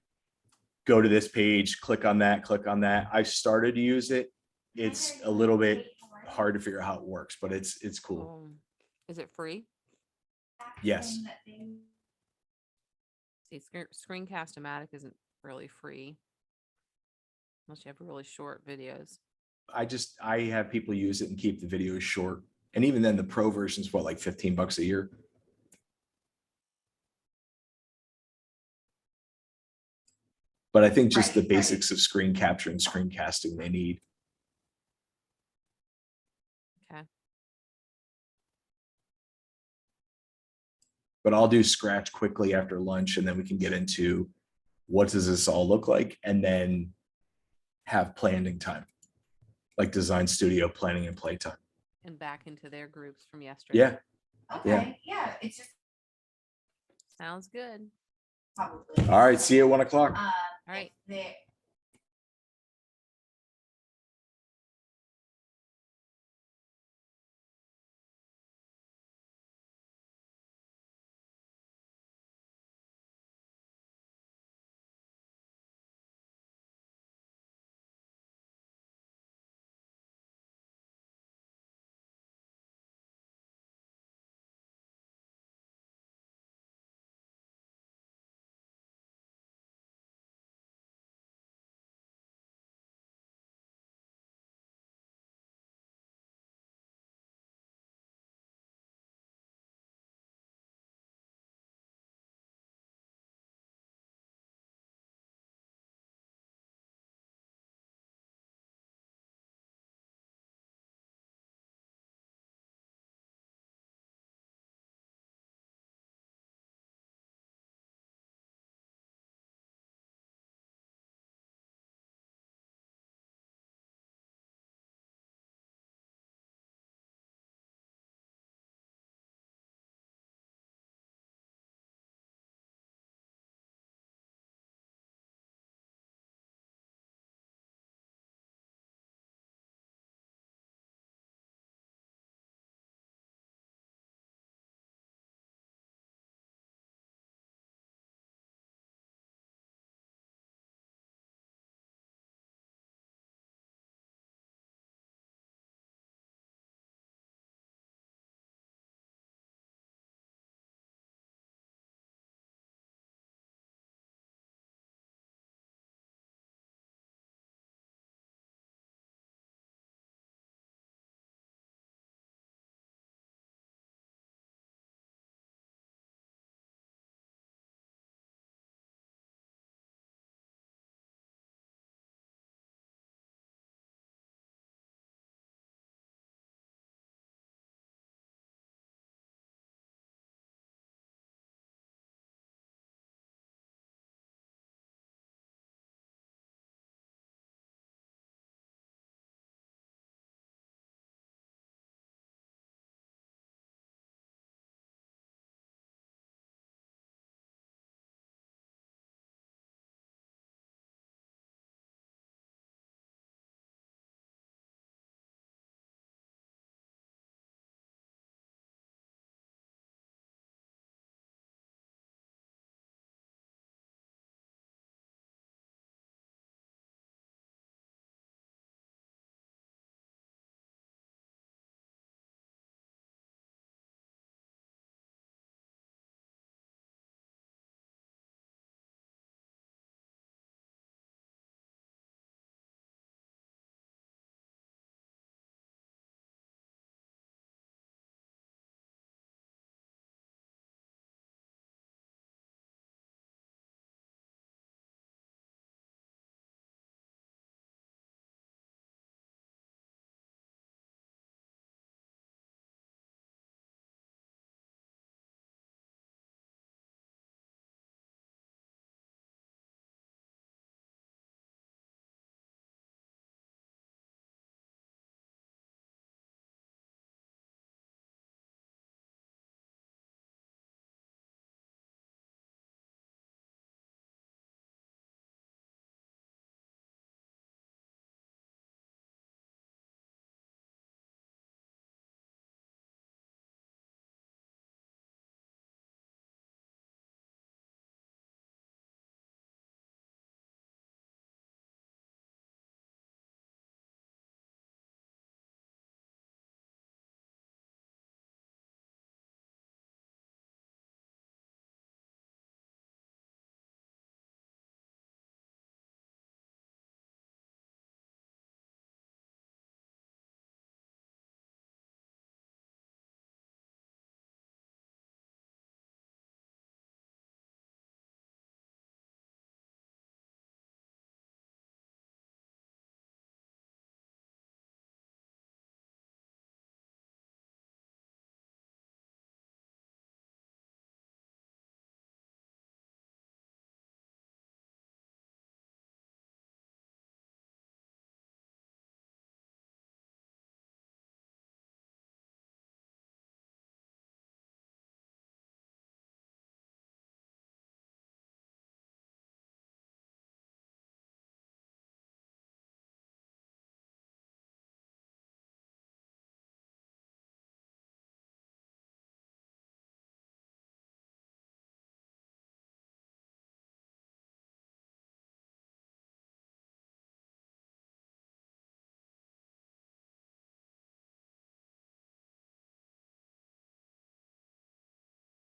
go to this page, click on that, click on that. I started to use it. It's a little bit hard to figure out how it works, but it's cool. Is it free? Yes. See, Screencast-O-Matic isn't really free unless you have really short videos. I have people use it and keep the videos short. And even then the pro version is what, like $15 a year. But I think just the basics of screen capture and screencasting they need. Okay. But I'll do Scratch quickly after lunch, and then we can get into what does this all look like, and then have planning time, like Design Studio planning and playtime. And back into their groups from yesterday. Yeah. Okay. Yeah. It's just sounds good. All right. See you at 1 o'clock. All right.